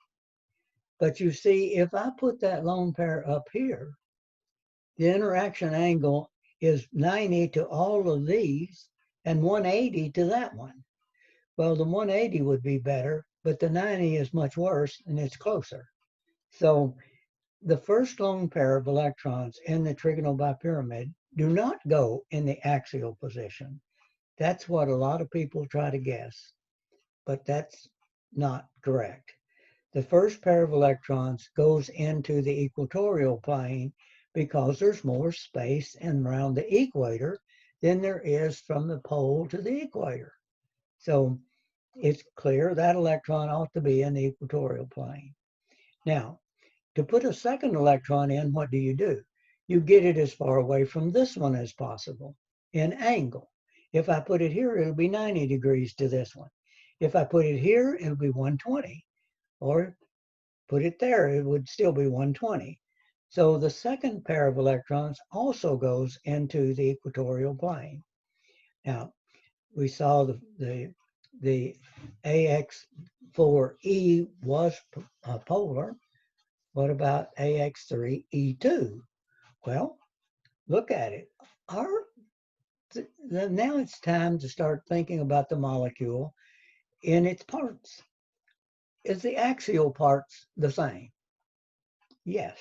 But you see, if I put that lone pair up here, the interaction angle is 90 to all of these and 180 to that one. Well, the 180 would be better, but the 90 is much worse and it's closer. So the first lone pair of electrons in the trigonal bipyramid do not go in the axial position. That's what a lot of people try to guess, but that's not correct. The first pair of electrons goes into the equatorial plane because there's more space around the equator than there is from the pole to the equator. So it's clear that electron ought to be in the equatorial plane. Now, to put a second electron in, what do? You get it as far away from this one as possible in angle. If I put it here, it'll be 90 degrees to this one. If I put it here, it'll be 120. Or put it there, it would still be 120. So the second pair of electrons also goes into the equatorial plane. Now, we saw the AX4E was polar. What about AX3E2? Well, look at it. Now it's time to start thinking about the molecule in its parts. Is the axial parts the same? Yes.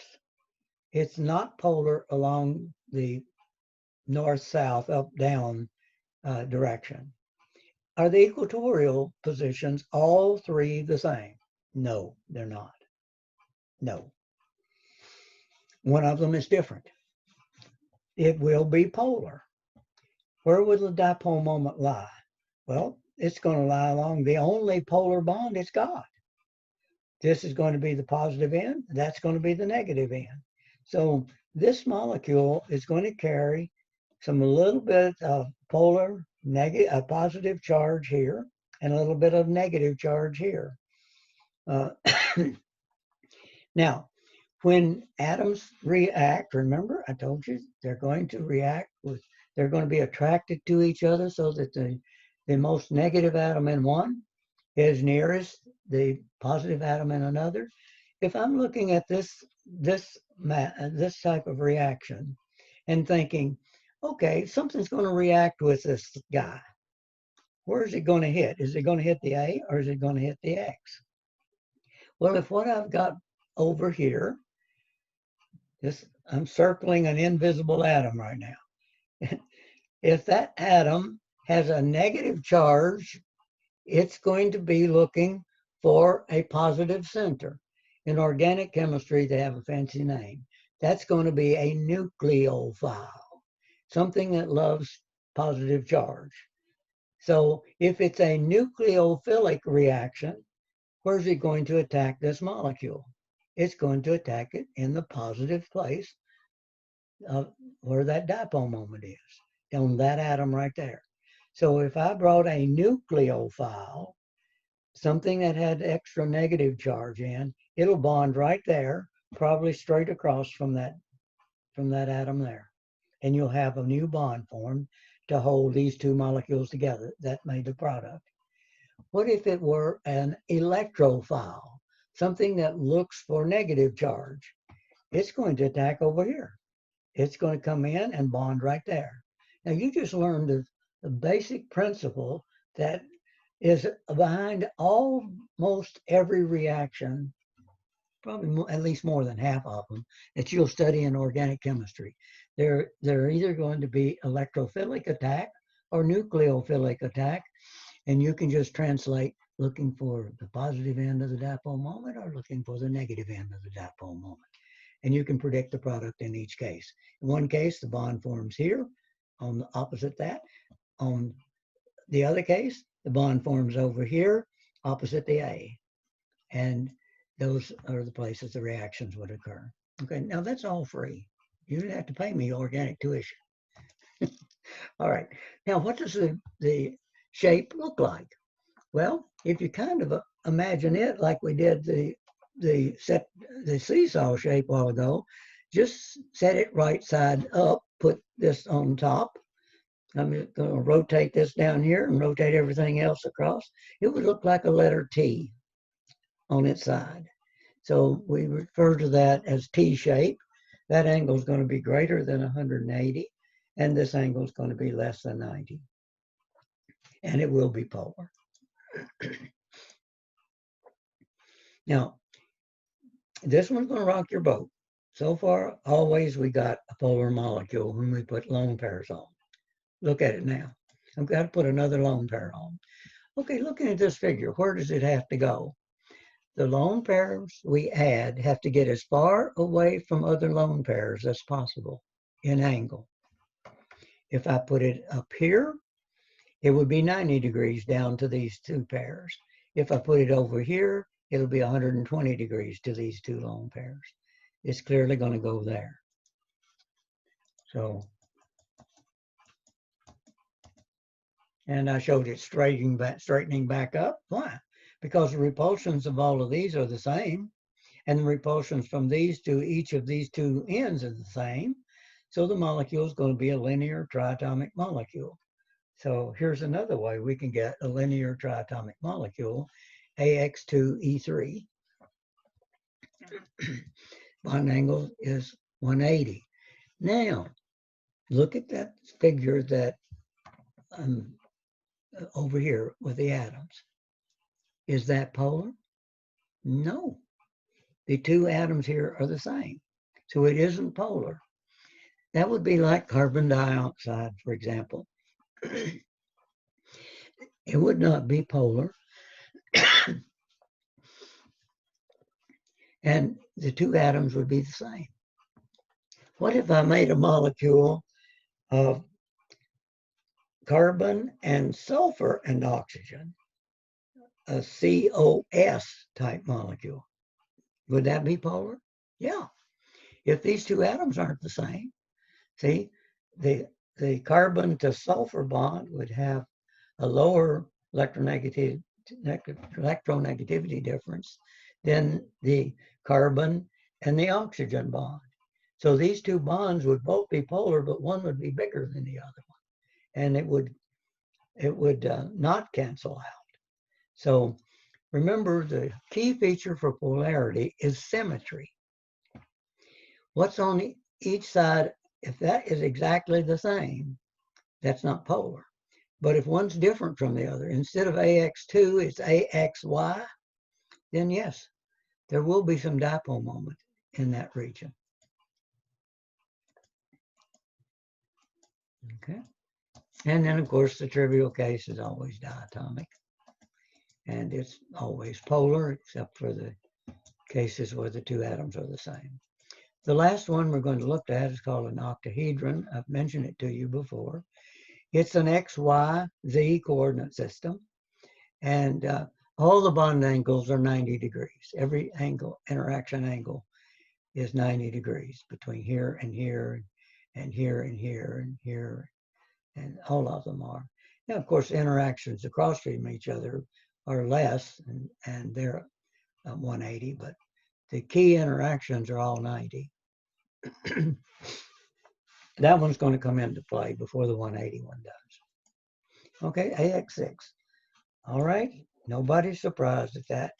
It's not polar along the north-south, up-down direction. Are the equatorial positions all three the same? No, they're not. No. One of them is different. It will be polar. Where will the dipole moment lie? Well, it's going to lie along the only polar bond it's got. This is going to be the positive end. That's going to be the negative end. So this molecule is going to carry a little bit of polar a positive charge here and a little bit of negative charge here. Now, when atoms react, remember I told you they're going to react they're going to be attracted to each other so that the most negative atom in one is nearest the positive atom in another. If I'm looking at this type of reaction and thinking, okay, something's going to react with this guy. Where is it going to hit? Is it going to hit the A or is it going to hit the X? Well, if what I've got over here, I'm circling an invisible atom right now. If that atom has a negative charge, it's going to be looking for a positive center. In organic chemistry, they have a fancy name. That's going to be a nucleophile, something that loves positive charge. So if it's a nucleophilic reaction, where's it going to attack this molecule? It's going to attack it in the positive place where that dipole moment is, on that atom right there. So if I brought a nucleophile, something that had extra negative charge in, it'll bond right there, probably straight across from that atom there. And you'll have a new bond formed to hold these two molecules together that made the product. What if it were an electrophile, something that looks for negative charge? It's going to attack over here. It's going to come in and bond right there. Now you just learned the basic principle that is behind almost every reaction, probably at least more than half of them, that you'll study in organic chemistry. They're either going to be electrophilic attack or nucleophilic attack, and you can just translate looking for the positive end of the dipole moment or looking for the negative end of the dipole moment. And you can predict the product in each case. In one case, the bond forms here, on the opposite that. On the other case, the bond forms over here, opposite the A. And those are the places the reactions would occur. Okay, now that's all free. You didn't have to pay me organic tuition. All right, now what does the shape look like? Well, if you kind of imagine it like we did the seesaw shape a while ago, just set it right side up, put this on top. I'm just going to rotate this down here and rotate everything else across. It would look like a letter T on its side. So we refer to that as T shape. That angle is going to be greater than 180, and this angle is going to be less than 90. And it will be polar. Now, this one's going to rock your boat. So far, always we got a polar molecule when we put lone pairs on. Look at it now. I've got to put another lone pair on. Okay, looking at this figure, where does it have to go? The lone pairs we add have to get as far away from other lone pairs as possible in angle. If I put it up here, it would be 90 degrees down to these two pairs. If I put it over here, it'll be 120 degrees to these two lone pairs. It's clearly going to go there. So, and I showed it straightening back up. Why? Because the repulsions of all of these are the same, and the repulsions from these to each of these two ends are the same. So the molecule is going to be a linear triatomic molecule. So here's another way we can get a linear triatomic molecule, AX2E3. Bond angle is 180. Now, look at that figure that over here with the atoms. Is that polar? No. The two atoms here are the same. So it isn't polar. That would be like carbon dioxide, for example. It would not be polar. And the two atoms would be the same. What if I made a molecule of carbon and sulfur and oxygen, a COS type molecule? Would that be polar? Yeah. If these two atoms aren't the same, see, the carbon to sulfur bond would have a lower electronegativity difference than the carbon and the oxygen bond. So these two bonds would both be polar, but one would be bigger than the other one, and it would not cancel out. So remember, the key feature for polarity is symmetry. What's on each side, if that is exactly the same, that's not polar. But if one's different from the other, instead of AX2, it's AXY, then yes, there will be some dipole moment in that region. Okay. And then, of course, the trivial case is always diatomic. And it's always polar, except for the cases where the two atoms are the same. The last one we're going to look at is called an octahedron. I've mentioned it to you before. It's an X, Y, Z coordinate system. And all the bond angles are 90 degrees. Every angle, interaction angle, is 90 degrees between here and here and here and here and here, and all of them are. Now, of course, interactions across from each other are less, and they're 180, but the key interactions are all 90. That one's going to come into play before the 181 does. Okay, AX6. All right, nobody's surprised that that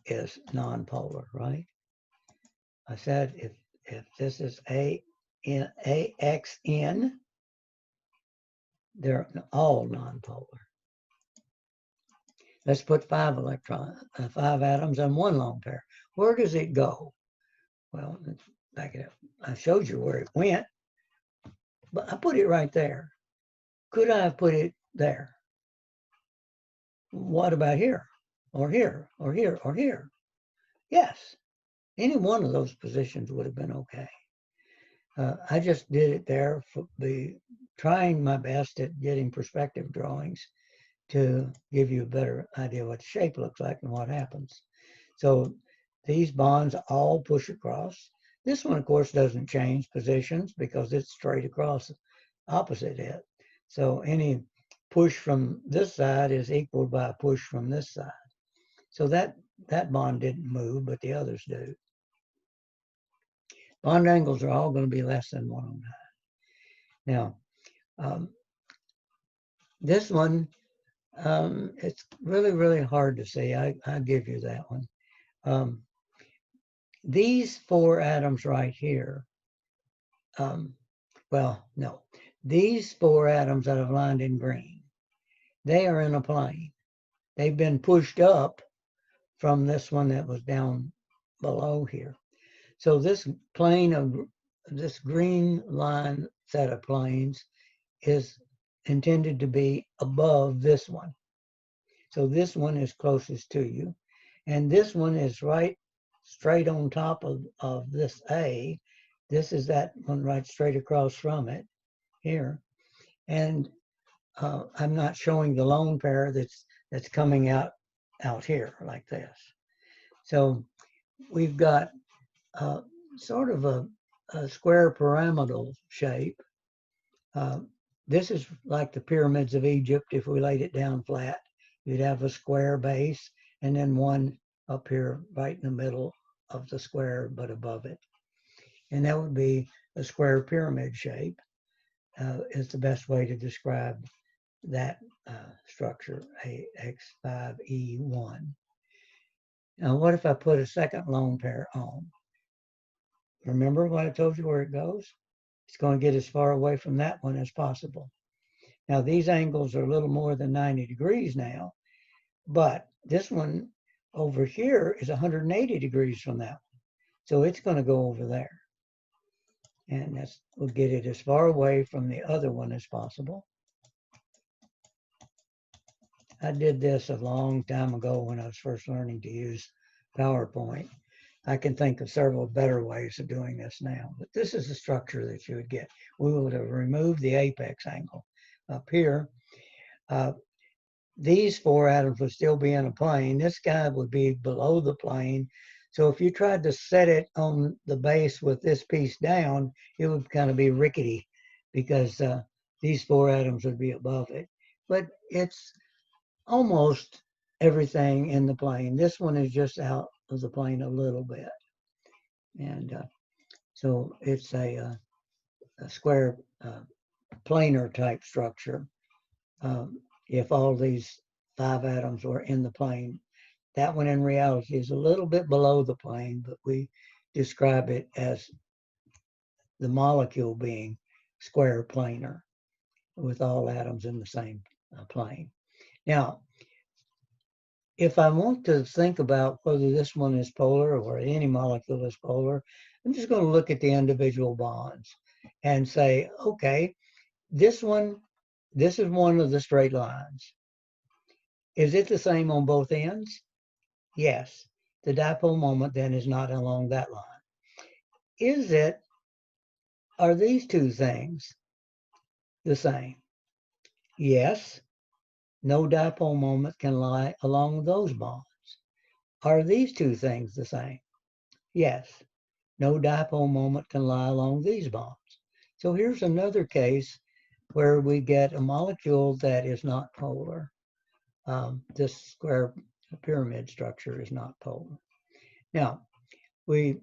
is nonpolar, right? I said if this is AXN, they're all nonpolar. Let's put 5 atoms on one lone pair. Where does it go? Well, let's back it up. I showed you where it went, but I put it right there. Could I have put it there? What about here? Or here? Or here? Or here? Yes. Any one of those positions would have been okay. I just did it there for trying my best at getting perspective drawings to give you a better idea what the shape looks like and what happens. So these bonds all push across. This one, of course, doesn't change positions because it's straight across opposite it. So any push from this side is equal by a push from this side. So that bond didn't move, but the others do. Bond angles are all going to be less than 109. Now, this one, it's really, really hard to see. I'll give you that one. These 4 atoms right here, well, no. These 4 atoms that I've lined in green, they are in a plane. they've been pushed up from this one that was down below here. So this plane of this green line set of planes is intended to be above this one. So this one is closest to you. And this one is right straight on top of this A. This is that one right straight across from it here. And I'm not showing the lone pair that's coming out here like this. So we've got sort of a square pyramidal shape. This is like the pyramids of Egypt. If we laid it down flat, you'd have a square base and then one up here right in the middle of the square but above it. And that would be a square pyramid shape is the best way to describe that structure, AX5E1. Now, what if I put a second lone pair on? Remember what I told you where it goes? It's going to get as far away from that one as possible. Now, these angles are a little more than 90 degrees now, but this one over here is 180 degrees from that one. So it's going to go over there. And we'll get it as far away from the other one as possible. I did this a long time ago when I was first learning to use PowerPoint. I can think of several better ways of doing this now, but this is the structure that you would get. We would have removed the apex angle up here. These four atoms would still be in a plane. This guy would be below the plane. So if you tried to set it on the base with this piece down, it would kind of be rickety because these four atoms would be above it. But it's almost everything in the plane. This one is just out of the plane a little bit. And so it's a square planar type structure. If all these 5 atoms were in the plane, that one in reality is a little bit below the plane, but we describe it as the molecule being square planar with all atoms in the same plane. Now, if I want to think about whether this one is polar or any molecule is polar, I'm just going to look at the individual bonds and say, okay, this is one of the straight lines. Is it the same on both ends? Yes. The dipole moment then is not along that line. Are these two things the same? Yes. No dipole moment can lie along those bonds. Are these two things the same? Yes. No dipole moment can lie along these bonds. So here's another case where we get a molecule that is not polar. This square pyramid structure is not polar. Now, we've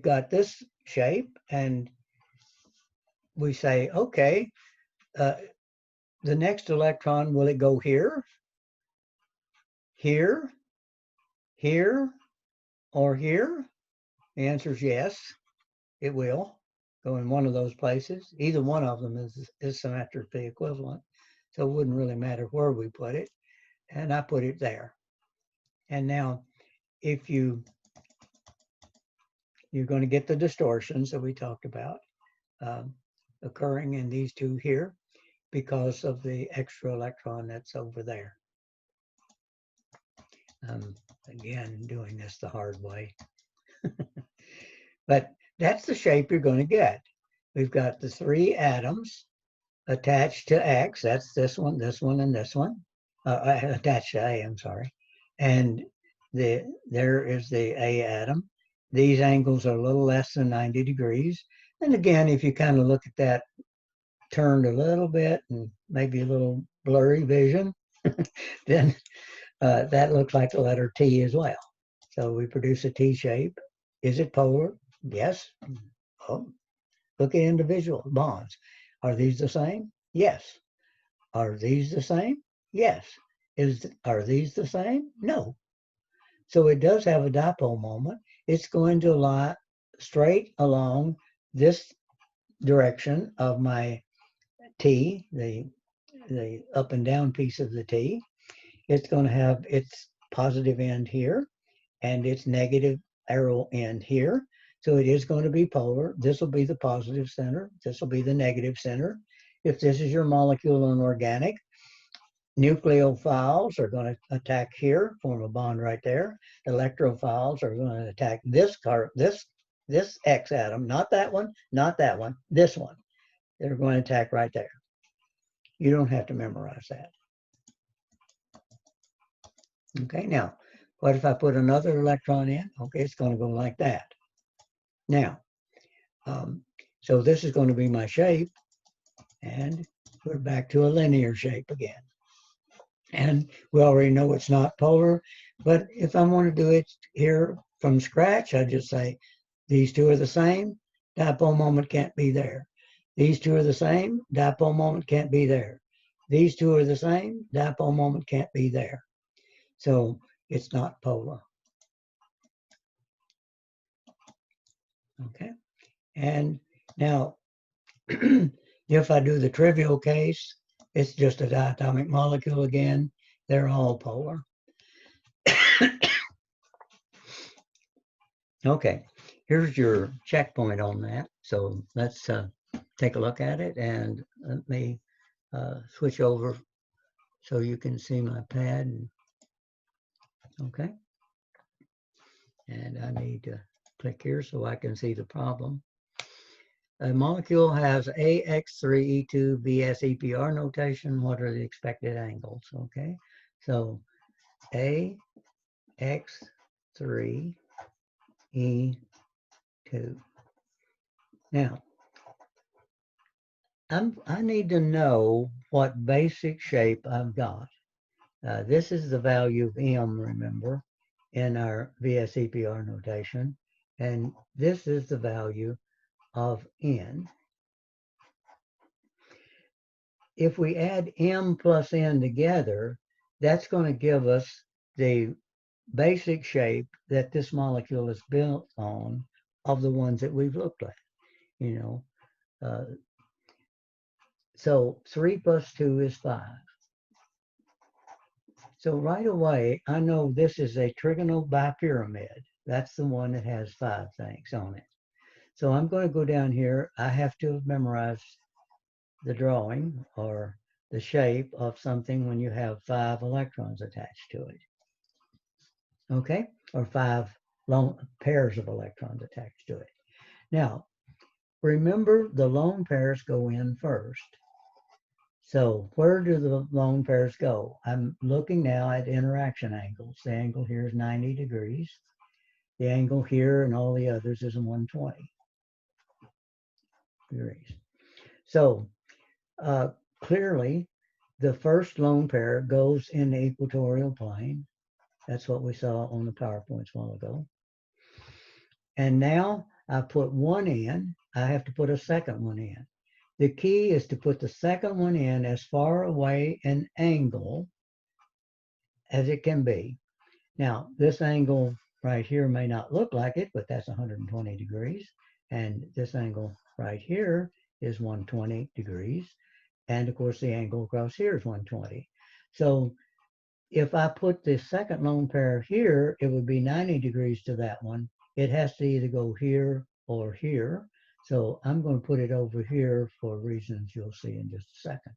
got this shape and we say, okay, the next electron, will it go here, here, here, or here? The answer is yes, it will go in one of those places. Either one of them is symmetrically equivalent, so it wouldn't really matter where we put it. And I put it there. And now, if you're going to get the distortions that we talked about occurring in these two here because of the extra electron that's over there. Again, doing this the hard way. But that's the shape you're going to get. We've got the 3 atoms attached to X. That's this one, and this one. Attached to A, I'm sorry. And there is the A atom. These angles are a little less than 90 degrees. And again, if you kind of look at that turned a little bit and maybe a little blurry vision, then that looks like the letter T as well. So we produce a T shape. Is it polar? Yes. Oh, look at individual bonds. Are these the same? Yes. Are these the same? Yes. Are these the same? No. So it does have a dipole moment. It's going to lie straight along this direction of my T, the up and down piece of the T. it's going to have its positive end here and its negative arrow end here. So it is going to be polar. This will be the positive center. This will be the negative center. If this is your molecule in organic, nucleophiles are going to attack here, form a bond right there. Electrophiles are going to attack this X atom, not that one, not that one, this one. They're going to attack right there. You don't have to memorize that. Okay, now, what if I put another electron in? Okay, it's going to go like that. Now, so this is going to be my shape, and we're back to a linear shape again. And we already know it's not polar, but if I want to do it here from scratch, I just say these two are the same, dipole moment can't be there. These two are the same, dipole moment can't be there. These two are the same, dipole moment can't be there. So it's not polar. Okay, and now if I do the trivial case, it's just a diatomic molecule again. They're all polar. Okay, here's your checkpoint on that. So let's take a look at it, and let me switch over so you can see my pad. Okay, and I need to click here so I can see the problem. A molecule has AX3E2 VSEPR notation. What are the expected angles? Okay, so AX3E2. Now, I need to know what basic shape I've got. This is the value of M, remember, in our VSEPR notation, and this is the value of N. If we add M plus N together, that's going to give us the basic shape that this molecule is built on of the ones that we've looked at, you know. So 3 plus 2 is 5. So right away, I know this is a trigonal bipyramid. That's the one that has 5 things on it. So I'm going to go down here. I have to memorize the drawing or the shape of something when you have 5 electrons attached to it. Okay? Or 5 lone pairs of electrons attached to it. Now, remember the lone pairs go in first. So where do the lone pairs go? I'm looking now at interaction angles. The angle here is 90 degrees. The angle here and all the others is 120 degrees. So clearly, the first lone pair goes in the equatorial plane. That's what we saw on the PowerPoints a while ago. And now I put one in. I have to put a second one in. The key is to put the second one in as far away an angle as it can be. Now, this angle right here may not look like it, but that's 120 degrees. And this angle right here is 120 degrees. And of course, the angle across here is 120. So if I put the second lone pair here, it would be 90 degrees to that one. It has to either go here or here. So I'm going to put it over here for reasons you'll see in just a second.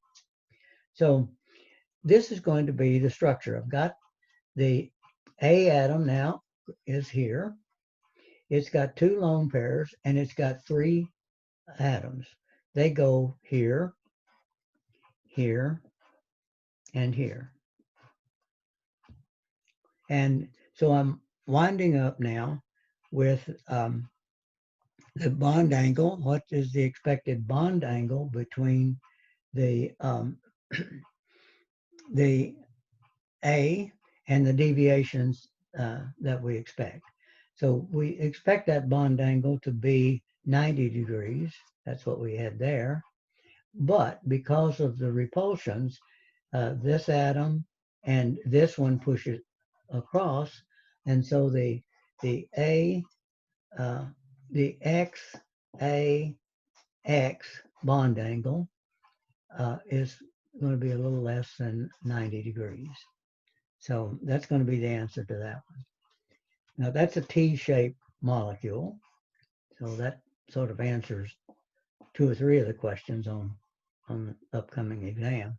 So this is going to be the structure. I've got the A atom now is here. It's got 2 lone pairs and it's got 3 atoms. They go here, here, and here. And so I'm winding up now with the bond angle. What is the expected bond angle between the the A and the deviations that we expect? So we expect that bond angle to be 90 degrees. That's what we had there. But because of the repulsions, this atom and this one pushes across, and so the XAX bond angle is going to be a little less than 90 degrees. So that's going to be the answer to that one. Now that's a T-shaped molecule. So that sort of answers 2 or 3 of the questions on the upcoming exam,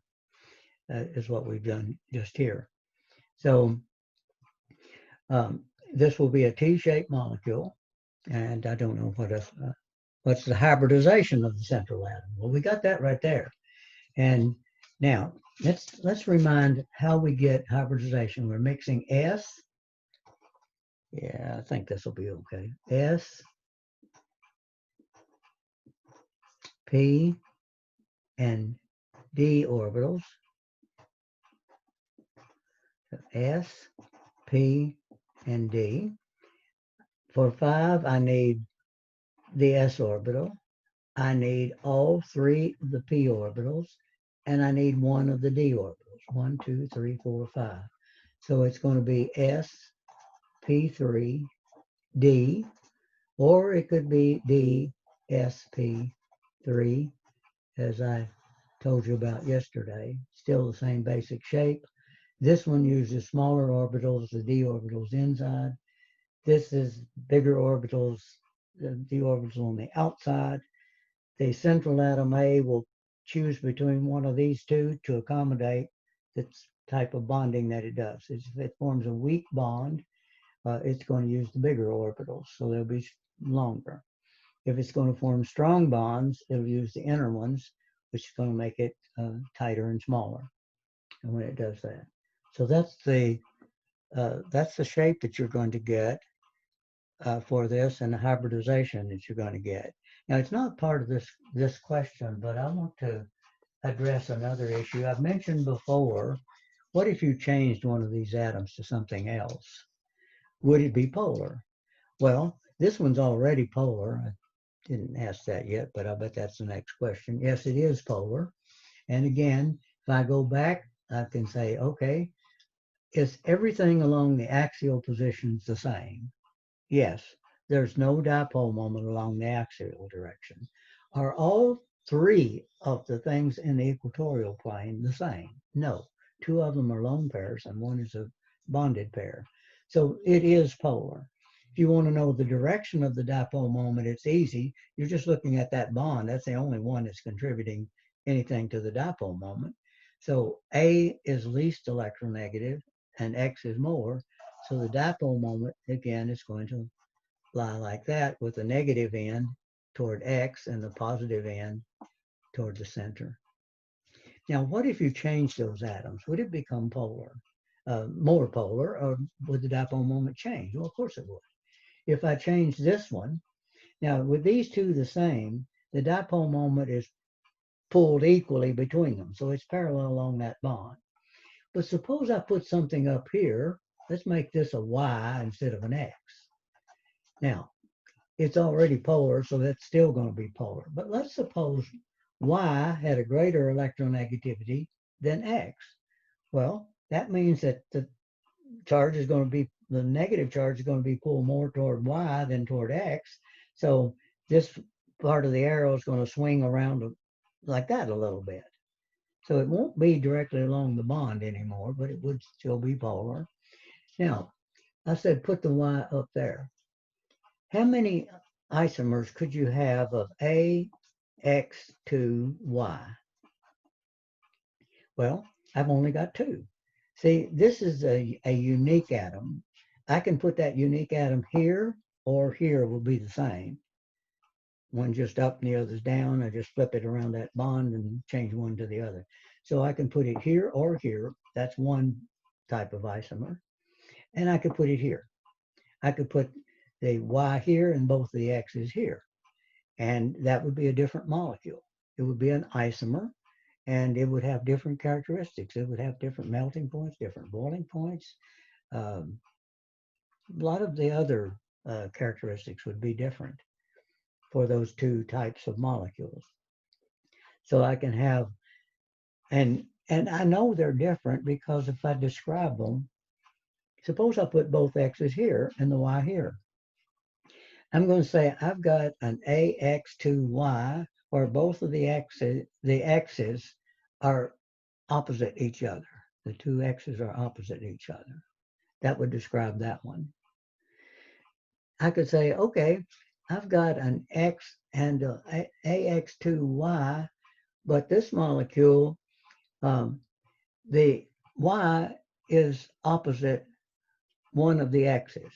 is what we've done just here. So this will be a T-shaped molecule, and I don't know what's the hybridization of the central atom. Well, we got that right there. And now let's remind how we get hybridization. We're mixing S. Yeah, I think this will be okay. S, P, and D orbitals. S, P, and D. For 5, I need the S orbital. I need all 3 of the P orbitals, and I need 1 of the D orbitals. 1, 2, 3, 4, 5. So it's going to be S, P3, D, or it could be D, S, P3, as I told you about yesterday. Still the same basic shape. This one uses smaller orbitals, the d orbitals inside. This is bigger orbitals, the d orbitals on the outside. The central atom A will choose between one of these two to accommodate the type of bonding that it does. If it forms a weak bond, it's going to use the bigger orbitals, so they'll be longer. If it's going to form strong bonds, it'll use the inner ones, which is going to make it tighter and smaller. And when it does that, so that's the shape that you're going to get for this, and the hybridization that you're going to get. Now, it's not part of this question, but I want to address another issue I've mentioned before. What if you changed one of these atoms to something else? Would it be polar? Well, this one's already polar. I didn't ask that yet, but I bet that's the next question. Yes, it is polar. And again, if I go back, I can say, okay, is everything along the axial positions the same? Yes, there's no dipole moment along the axial direction. Are all 3 of the things in the equatorial plane the same? No. 2 of them are lone pairs and 1 is a bonded pair. So it is polar. If you want to know the direction of the dipole moment, it's easy. You're just looking at that bond. That's the only one that's contributing anything to the dipole moment. So A is least electronegative and X is more. So the dipole moment, again, is going to lie like that, with the negative end toward X and the positive end toward the center. Now, what if you change those atoms? Would it become polar, more polar, or would the dipole moment change? Well, of course it would. If I change this one, now with these two the same, the dipole moment is pulled equally between them, so it's parallel along that bond. But suppose I put something up here. Let's make this a Y instead of an X. Now, it's already polar, so that's still going to be polar. But let's suppose Y had a greater electronegativity than X. Well, that means that the charge is going to be, the negative charge is going to be pulled more toward Y than toward X. So this part of the arrow is going to swing around like that a little bit. So it won't be directly along the bond anymore, but it would still be polar. Now, I said put the Y up there. How many isomers could you have of A, X, 2, Y? Well, I've only got 2. See, this is a unique atom. I can put that unique atom here, or here will be the same. One just up and the other's down. I just flip it around that bond and change one to the other. So I can put it here or here. That's one type of isomer. And I could put it here. I could put the Y here and both the X's here. And that would be a different molecule. It would be an isomer, and it would have different characteristics. It would have different melting points, different boiling points. A lot of the other characteristics would be different for those 2 types of molecules. So I can have, and I know they're different because if I describe them, suppose I put both X's here and the Y here. I'm going to say I've got an AX2Y where both of the X's are opposite each other. The two X's are opposite each other. That would describe that one. I could say, okay, I've got an X and a AX2Y, but this molecule, the Y is opposite one of the X's.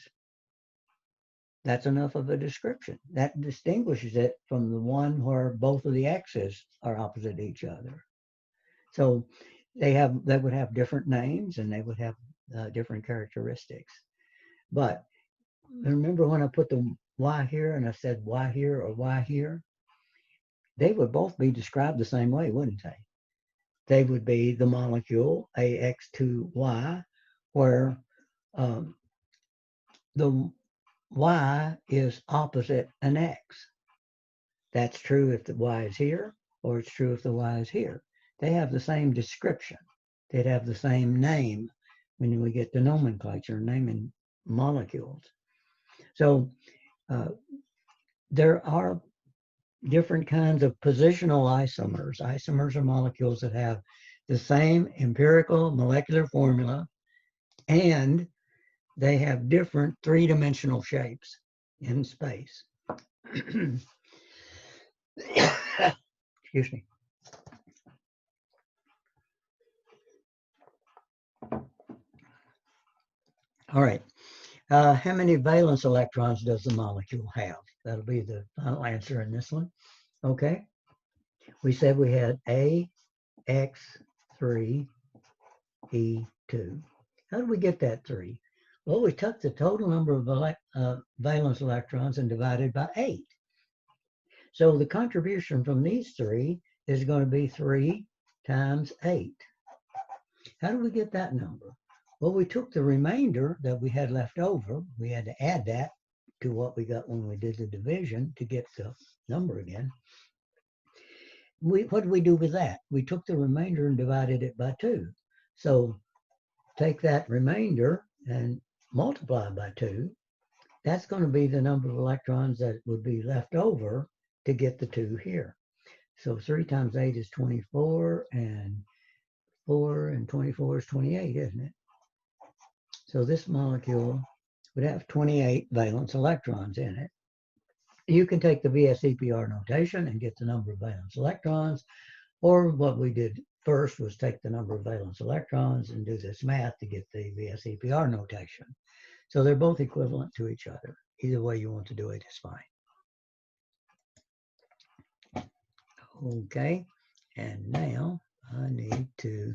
That's enough of a description. That distinguishes it from the one where both of the X's are opposite each other. So they would have different names and they would have different characteristics. But remember when I put the Y here and I said Y here or Y here? They would both be described the same way, wouldn't they? They would be the molecule AX2Y, where the Y is opposite an X. That's true if the Y is here, or it's true if the Y is here. They have the same description. They'd have the same name when we get to nomenclature, naming molecules. So there are different kinds of positional isomers. Isomers are molecules that have the same empirical molecular formula, and they have different three-dimensional shapes in space. Excuse me. All right. How many valence electrons does the molecule have? That'll be the final answer in this one. Okay. We said we had AX3E2. How did we get that 3? Well, we took the total number of valence electrons and divided by 8. So the contribution from these 3 is going to be 3 times 8. How do we get that number? Well, we took the remainder that we had left over. We had to add that to what we got when we did the division to get the number again. What did we do with that? We took the remainder and divided it by 2. So take that remainder and multiply by 2. That's going to be the number of electrons that would be left over to get the 2 here. So 3 times 8 is 24, and 4 and 24 is 28, isn't it? So this molecule would have 28 valence electrons in it. You can take the VSEPR notation and get the number of valence electrons, or what we did first was take the number of valence electrons and do this math to get the VSEPR notation. So they're both equivalent to each other. Either way you want to do it is fine. Okay, and now I need to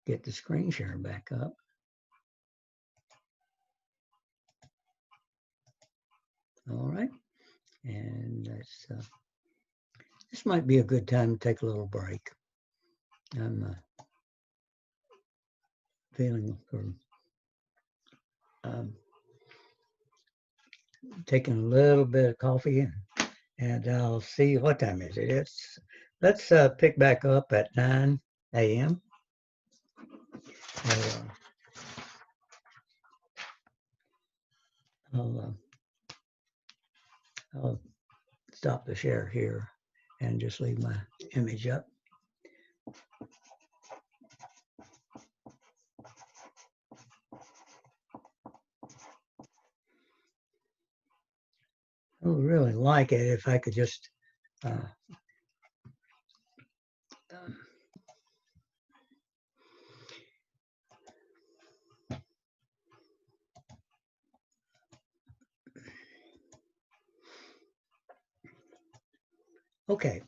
get the screen share back up. All right, and this might be a good time to take a little break. I'm feeling for taking a little bit of coffee, and I'll see what time is it. Let's pick back up at 9 a.m. I'll stop the share here and just leave my image up. I would really like it if I could just okay.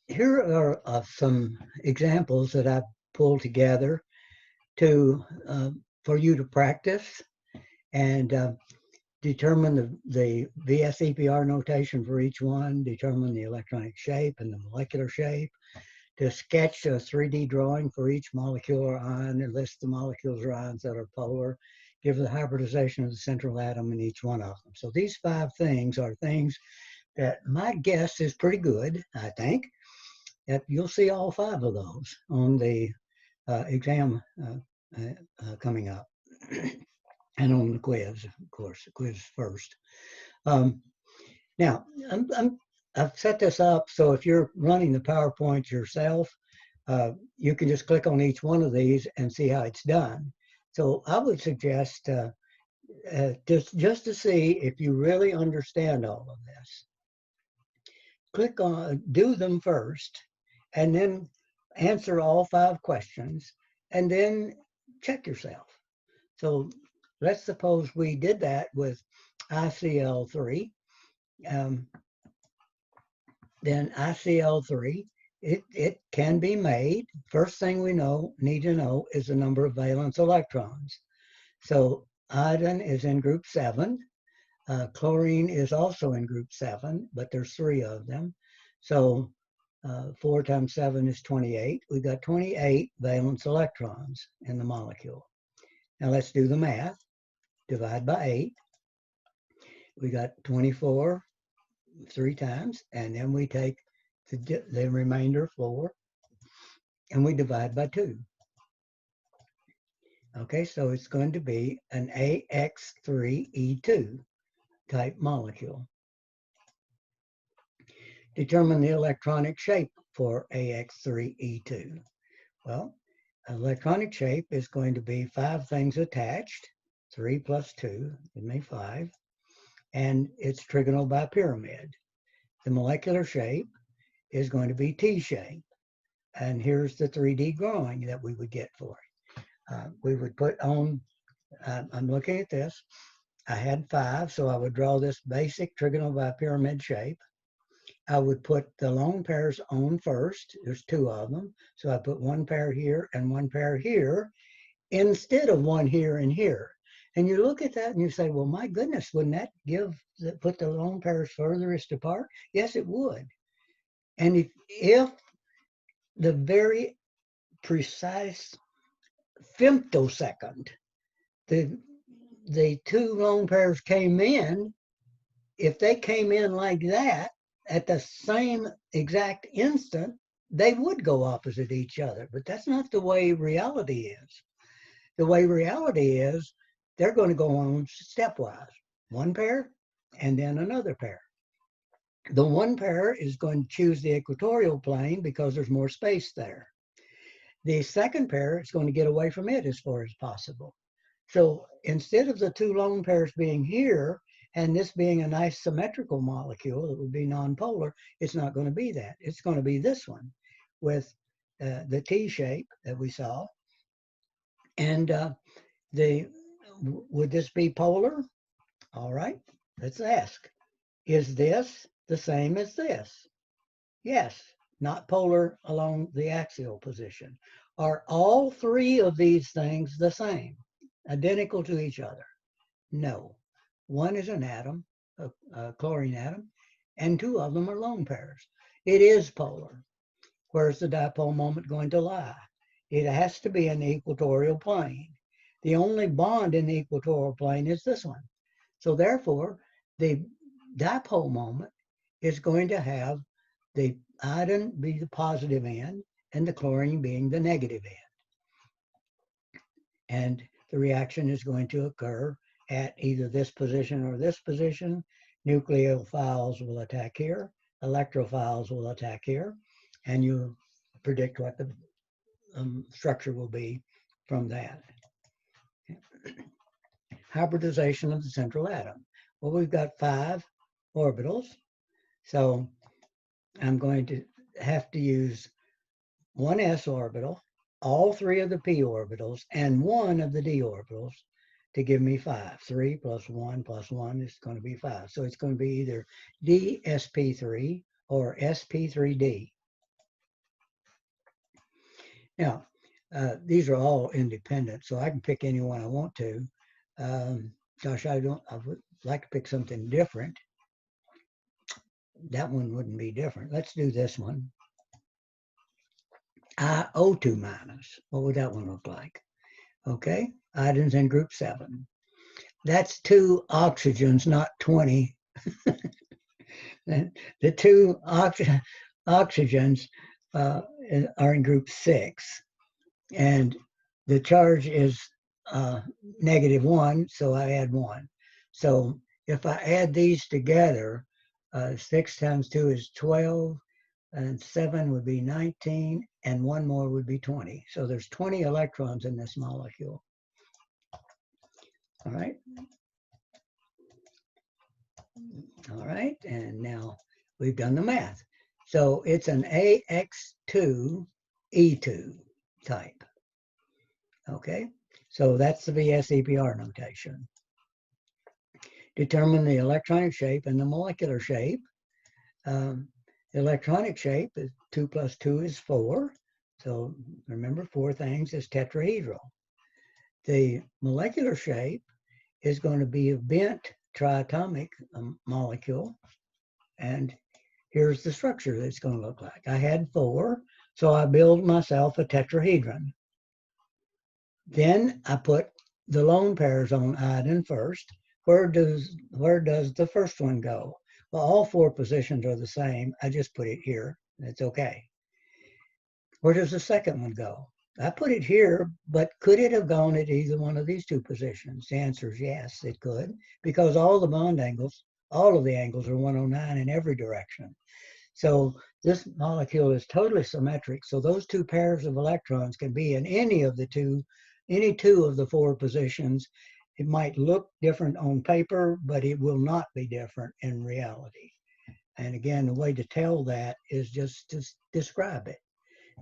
Here are some examples that I've pulled together to for you to practice and determine the VSEPR notation for each one, determine the electronic shape and the molecular shape, to sketch a 3D drawing for each molecular ion and list the molecules or ions that are polar, give the hybridization of the central atom in each one of them. So these 5 things are things that my guess is pretty good, I think, that you'll see all 5 of those on the exam coming up. And on the quiz, of course, the quiz first. Now, I've set this up so if you're running the PowerPoint yourself, you can just click on each one of these and see how it's done. So I would suggest just to see if you really understand all of this, click on, do them first, and then answer all 5 questions, and then check yourself. So let's suppose we did that with ICL3. Then ICL3, it can be made. First thing we need to know is the number of valence electrons. So iodine is in group 7. Chlorine is also in group 7, but there's 3 of them. So 4 times 7 is 28. We've got 28 valence electrons in the molecule. Now let's do the math. Divide by 8. We got 24 3 times, and then we take the remainder 4, and we divide by 2. Okay, so it's going to be an AX3E2 type molecule. Determine the electronic shape for AX3E2. Well, electronic shape is going to be 5 things attached, 3 plus 2, give me 5, and it's trigonal bipyramid. The molecular shape is going to be T-shape, and here's the 3D drawing that we would get for it. We would put on, I'm looking at this, I had 5, so I would draw this basic trigonal bipyramid shape. I would put the lone pairs on first. There's 2 of them. So I put 1 pair here and 1 pair here instead of 1 here and here. And you look at that and you say, well, my goodness, wouldn't that put the lone pairs furthest apart? Yes, it would. And if the very precise femtosecond the 2 lone pairs came in, if they came in like that, at the same exact instant, they would go opposite each other. But that's not the way reality is. The way reality is, they're going to go on stepwise. 1 pair and then another pair. The 1 pair is going to choose the equatorial plane because there's more space there. The second pair is going to get away from it as far as possible. So instead of the 2 lone pairs being here, and this being a nice symmetrical molecule, it would be nonpolar, it's not going to be that. It's going to be this one with the T shape that we saw. And would this be polar? All right, let's ask. Is this the same as this? Yes, not polar along the axial position. Are all 3 of these things the same, identical to each other? No. 1 is an atom, a chlorine atom, and 2 of them are lone pairs. It is polar. Where's the dipole moment going to lie? It has to be in the equatorial plane. The only bond in the equatorial plane is this one. So therefore, the dipole moment is going to have the iodine be the positive end and the chlorine being the negative end. And the reaction is going to occur at either this position or this position. Nucleophiles will attack here, electrophiles will attack here, and you predict what the structure will be from that. Hybridization of the central atom. Well, we've got 5 orbitals, so I'm going to have to use 1 s orbital, all 3 of the p orbitals, and 1 of the d orbitals to give me 5. 3 plus 1 plus 1 is going to be 5. So it's going to be either dsp3 or sp3d. Now, these are all independent, so I can pick any one I want to. Gosh, I would like to pick something different. That one wouldn't be different. Let's do this one. iO2 minus. What would that one look like? Okay, iodine's in group 7. That's 2 oxygens, not 20. The 2 oxygens are in group 6. And the charge is -1, so I add 1. So if I add these together, 6 times 2 is 12. and 7 would be 19, and one more would be 20. So there's 20 electrons in this molecule. All right. All right, and now we've done the math. So it's an AX2E2 type. Okay, so that's the VS-EPR notation. Determine the electronic shape and the molecular shape. The electronic shape is 2 plus 2 is 4. So remember, 4 things is tetrahedral. The molecular shape is going to be a bent triatomic molecule. And here's the structure that it's going to look like. I had 4, so I build myself a tetrahedron. Then I put the lone pairs on iodine first. Where does the first one go? Well, all 4 positions are the same. I just put it here. It's okay. Where does the second one go? I put it here, but could it have gone at either one of these 2 positions? The answer is yes, it could, because all the bond angles, all of the angles are 109 in every direction. So this molecule is totally symmetric. So those 2 pairs of electrons can be in any of the 2 of the 4 positions. It might look different on paper, but it will not be different in reality. And again, the way to tell that is just to describe it.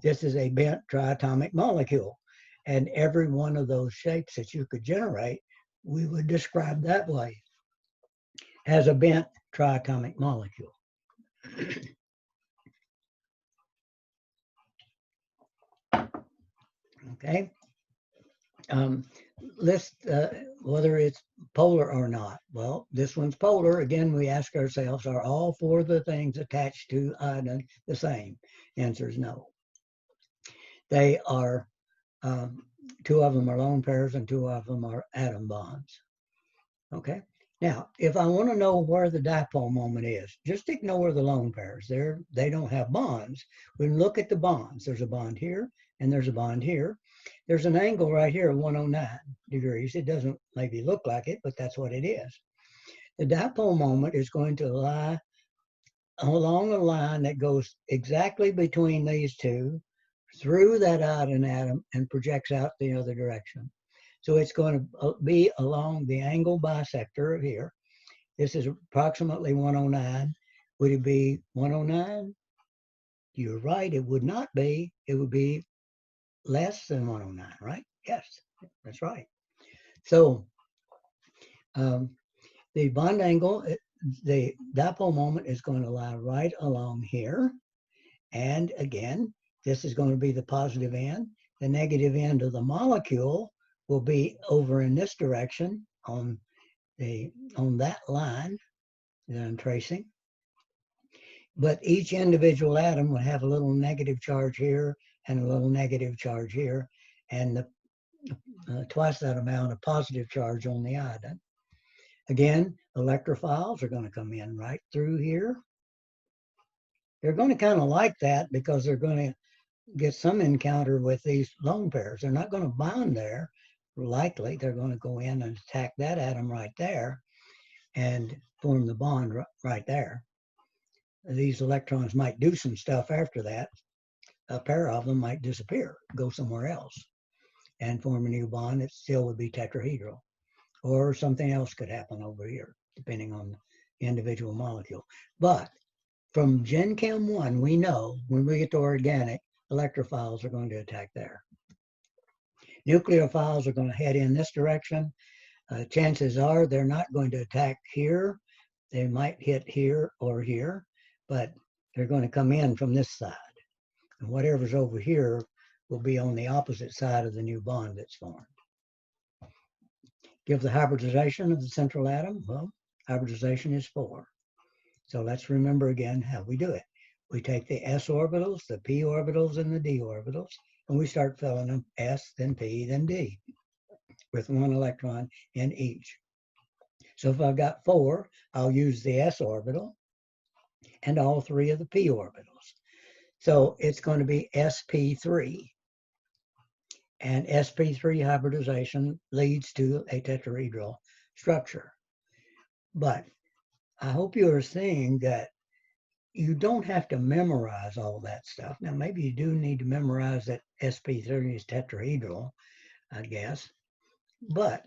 This is a bent triatomic molecule. And every one of those shapes that you could generate, we would describe that way as a bent triatomic molecule. Okay. List whether it's polar or not. Well, this one's polar. Again, we ask ourselves, are all 4 of the things attached to iodine the same? Answer is no. They are, 2 of them are lone pairs and 2 of them are atom bonds. Okay. Now, if I want to know where the dipole moment is, just ignore the lone pairs. They don't have bonds. We can look at the bonds. There's a bond here and there's a bond here. There's an angle right here of 109 degrees. It doesn't maybe look like it, but that's what it is. The dipole moment is going to lie along a line that goes exactly between these 2, through that iodine atom, and projects out the other direction. So it's going to be along the angle bisector here. This is approximately 109. Would it be 109? You're right, it would not be. It would be less than 109, right? Yes, that's right. So the bond angle, the dipole moment is going to lie right along here. And again, this is going to be the positive end. The negative end of the molecule will be over in this direction on that line that I'm tracing. But each individual atom will have a little negative charge here and a little negative charge here, and twice that amount of positive charge on the iodine. Again, electrophiles are going to come in right through here. They're going to kind of like that because they're going to get some encounter with these lone pairs. They're not going to bond there. Likely, they're going to go in and attack that atom right there and form the bond right there. These electrons might do some stuff after that. A pair of them might disappear, go somewhere else, and form a new bond. It still would be tetrahedral. Or something else could happen over here, depending on the individual molecule. But from Gen Chem 1, we know when we get to organic, electrophiles are going to attack there. Nucleophiles are going to head in this direction. Chances are they're not going to attack here. They might hit here or here, but they're going to come in from this side. And whatever's over here will be on the opposite side of the new bond that's formed. Give the hybridization of the central atom. Well, hybridization is 4. So let's remember again how we do it. We take the s orbitals, the p orbitals, and the d orbitals, and we start filling them s, then p, then d, with 1 electron in each. So if I've got 4, I'll use the s orbital and all 3 of the p orbitals. So it's going to be sp3. And sp3 hybridization leads to a tetrahedral structure. But I hope you are seeing that you don't have to memorize all that stuff. Now, maybe you do need to memorize that sp3 is tetrahedral, I guess, but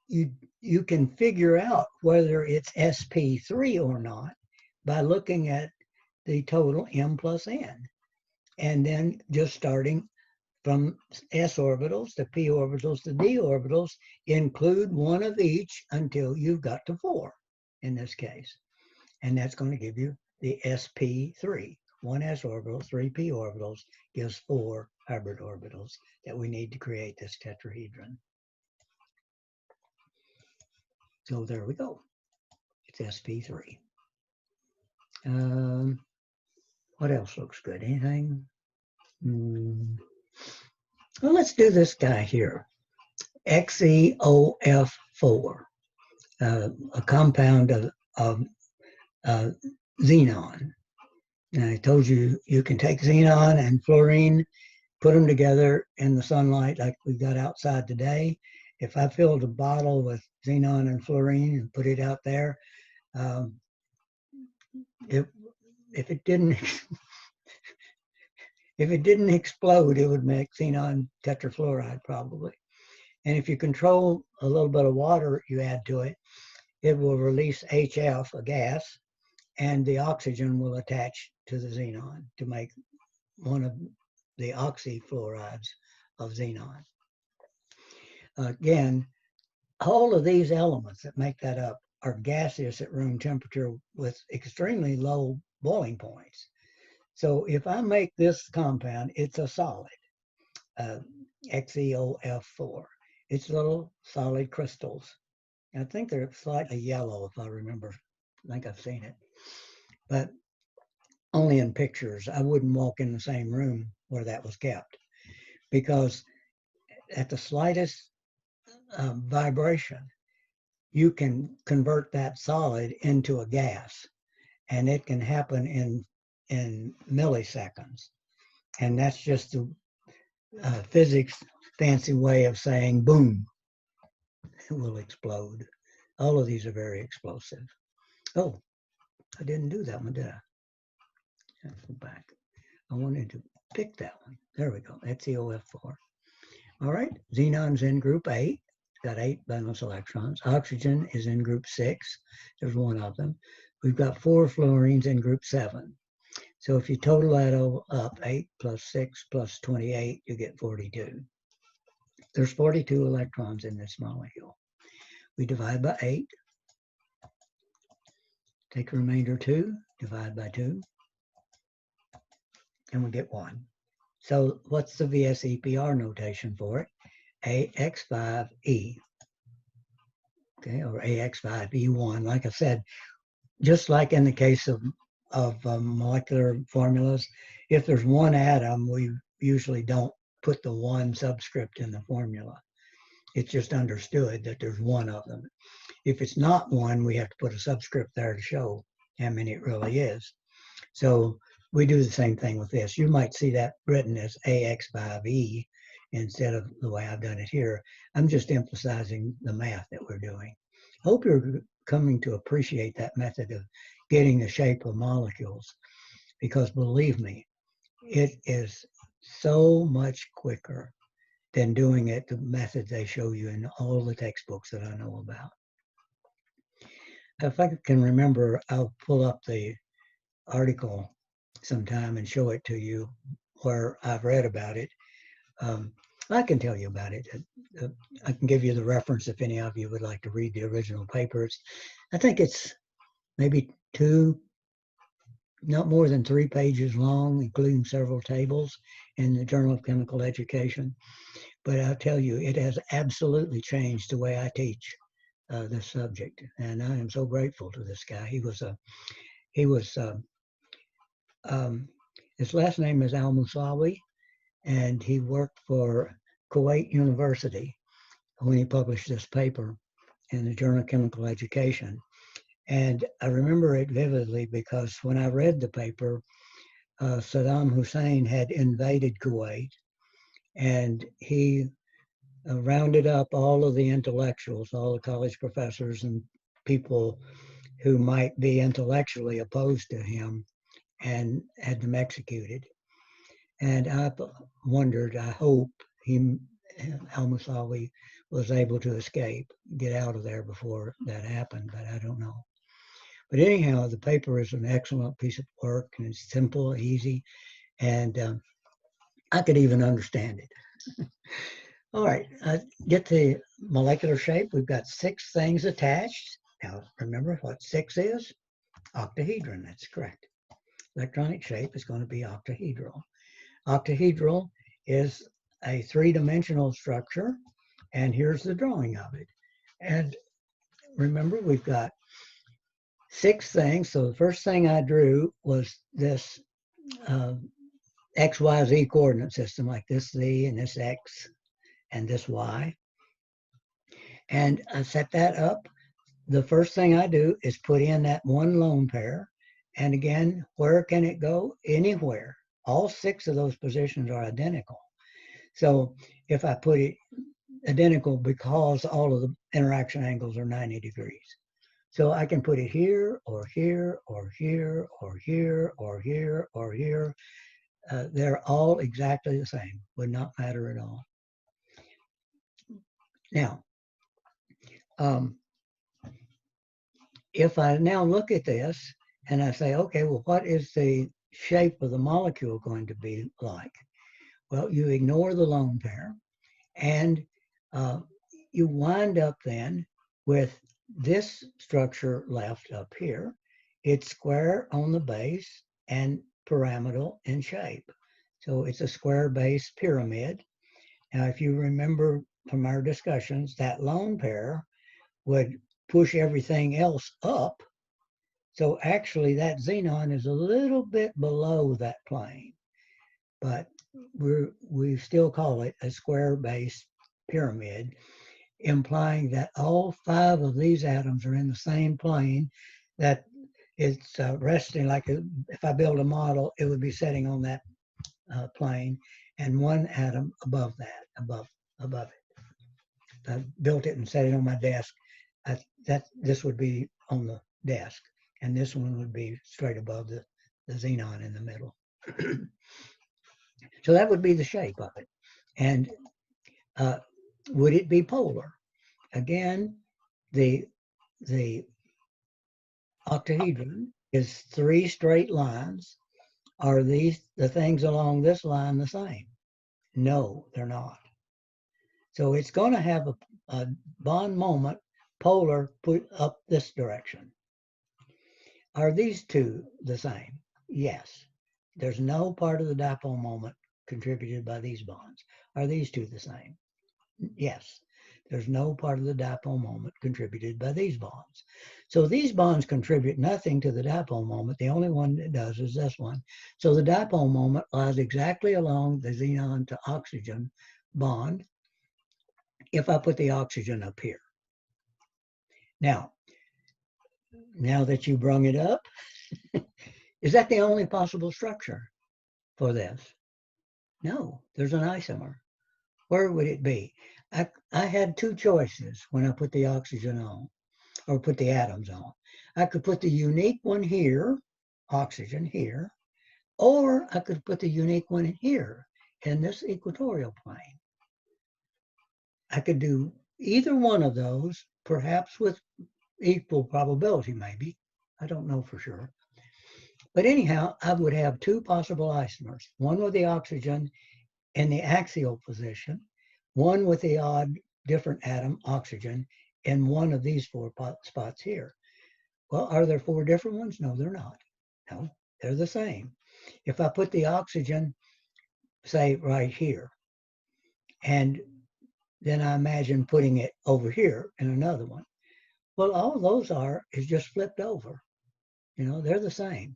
you can figure out whether it's sp3 or not by looking at the total m plus n, and then just starting from s orbitals to p orbitals to d orbitals, include one of each until you've got to 4 in this case. And that's going to give you the sp3. 1 s orbital, 3 p orbitals gives 4 hybrid orbitals that we need to create this tetrahedron. So there we go. It's sp3. What else looks good? Anything? Well, let's do this guy here. XeOF4, a compound of xenon. And I told you you can take xenon and fluorine, put them together in the sunlight like we got outside today. If I filled a bottle with xenon and fluorine and put it out there, if it didn't if it didn't explode, it would make xenon tetrafluoride probably. And if you control a little bit of water you add to it, it will release HF, a gas, and the oxygen will attach to the xenon to make one of the oxyfluorides of xenon. Again, all of these elements that make that up are gaseous at room temperature with extremely low boiling points. So if I make this compound, it's a solid, XeOF4. It's little solid crystals. I think they're slightly yellow, if I remember. I think I've seen it. But only in pictures. I wouldn't walk in the same room where that was kept, because at the slightest vibration, you can convert that solid into a gas, and it can happen in milliseconds. And that's just the physics fancy way of saying boom, it will explode. All of these are very explosive. Oh, I didn't do that one, did I? Let's go back. I wanted to pick that one. There we go. That's the OF4. All right, xenon's in group 8, got 8 valence electrons. Oxygen is in group 6. There's one of them. We've got 4 fluorines in group 7. So if you total that up, 8 plus 6 plus 28, you get 42. There's 42 electrons in this molecule. We divide by 8, take the remainder 2, divide by 2, and we get 1. So what's the VSEPR notation for it? AX5E, okay, or AX5E1. Like I said, just like in the case of molecular formulas, if there's one atom, we usually don't put the 1 subscript in the formula. It's just understood that there's one of them. If it's not 1, we have to put a subscript there to show how many it really is. So we do the same thing with this. You might see that written as AX5E instead of the way I've done it here. I'm just emphasizing the math that we're doing. Hope you're coming to appreciate that method of getting the shape of molecules, because believe me, it is so much quicker than doing it the method they show you in all the textbooks that I know about. If I can remember, I'll pull up the article sometime and show it to you where I've read about it. I can tell you about it. I can give you the reference if any of you would like to read the original papers. I think it's maybe 2, not more than 3 pages long, including several tables in the Journal of Chemical Education. But I'll tell you, it has absolutely changed the way I teach this subject. And I am so grateful to this guy. His last name is Al-Musawi, and he worked for Kuwait University when he published this paper in the Journal of Chemical Education. And I remember it vividly because when I read the paper, Saddam Hussein had invaded Kuwait, and he rounded up all of the intellectuals, all the college professors and people who might be intellectually opposed to him, and had them executed. And I wondered, I hope he, Al-Musawi, was able to escape, get out of there before that happened, but I don't know. But anyhow, the paper is an excellent piece of work, and it's simple, easy, and I could even understand it. All right, get the molecular shape. We've got 6 things attached. Now, remember what 6 is? Octahedron, that's correct. Electronic shape is going to be octahedral. Octahedral is a 3-dimensional structure, and here's the drawing of it. And remember, we've got 6 things. So the first thing I drew was this X, Y, Z coordinate system, like this Z and this X and this Y. And I set that up. The first thing I do is put in that one lone pair. And again, where can it go? Anywhere. All 6 of those positions are identical. So if I put it identical because all of the interaction angles are 90 degrees. So I can put it here or here or here or here or here or here. They're all exactly the same. Would not matter at all. Now, if I now look at this and I say, okay, well, what is the shape of the molecule going to be like? Well, you ignore the lone pair, and you wind up then with this structure left up here. It's square on the base and pyramidal in shape. So it's a square base pyramid. Now, if you remember from our discussions, that lone pair would push everything else up. So actually that xenon is a little bit below that plane, but we still call it a square base pyramid, implying that all 5 of these atoms are in the same plane, that it's resting like if I build a model, it would be sitting on that plane, and one atom above that, above it. I built it and set it on my desk. This would be on the desk, and this one would be straight above the xenon in the middle. So that would be the shape of it. And would it be polar? Again, the octahedron is 3 straight lines. Are the things along this line the same? No, they're not. So it's going to have a bond moment polar put up this direction. Are these 2 the same? Yes. There's no part of the dipole moment contributed by these bonds. Are these 2 the same? Yes. There's no part of the dipole moment contributed by these bonds. So these bonds contribute nothing to the dipole moment. The only one that does is this one. So the dipole moment lies exactly along the xenon to oxygen bond if I put the oxygen up here. Now that you brung it up, is that the only possible structure for this? No, there's an isomer. Where would it be? I had 2 choices when I put the oxygen on, or put the atoms on. I could put the unique one here, oxygen here, or I could put the unique one here in this equatorial plane. I could do either one of those, perhaps with equal probability, maybe. I don't know for sure. But anyhow, I would have 2 possible isomers, one with the oxygen in the axial position, one with the odd different atom, oxygen, in one of these 4 spots here. Well, are there 4 different ones? No, they're not. No, they're the same. If I put the oxygen, say, right here, and then I imagine putting it over here in another one, well, all those is just flipped over. You know, they're the same.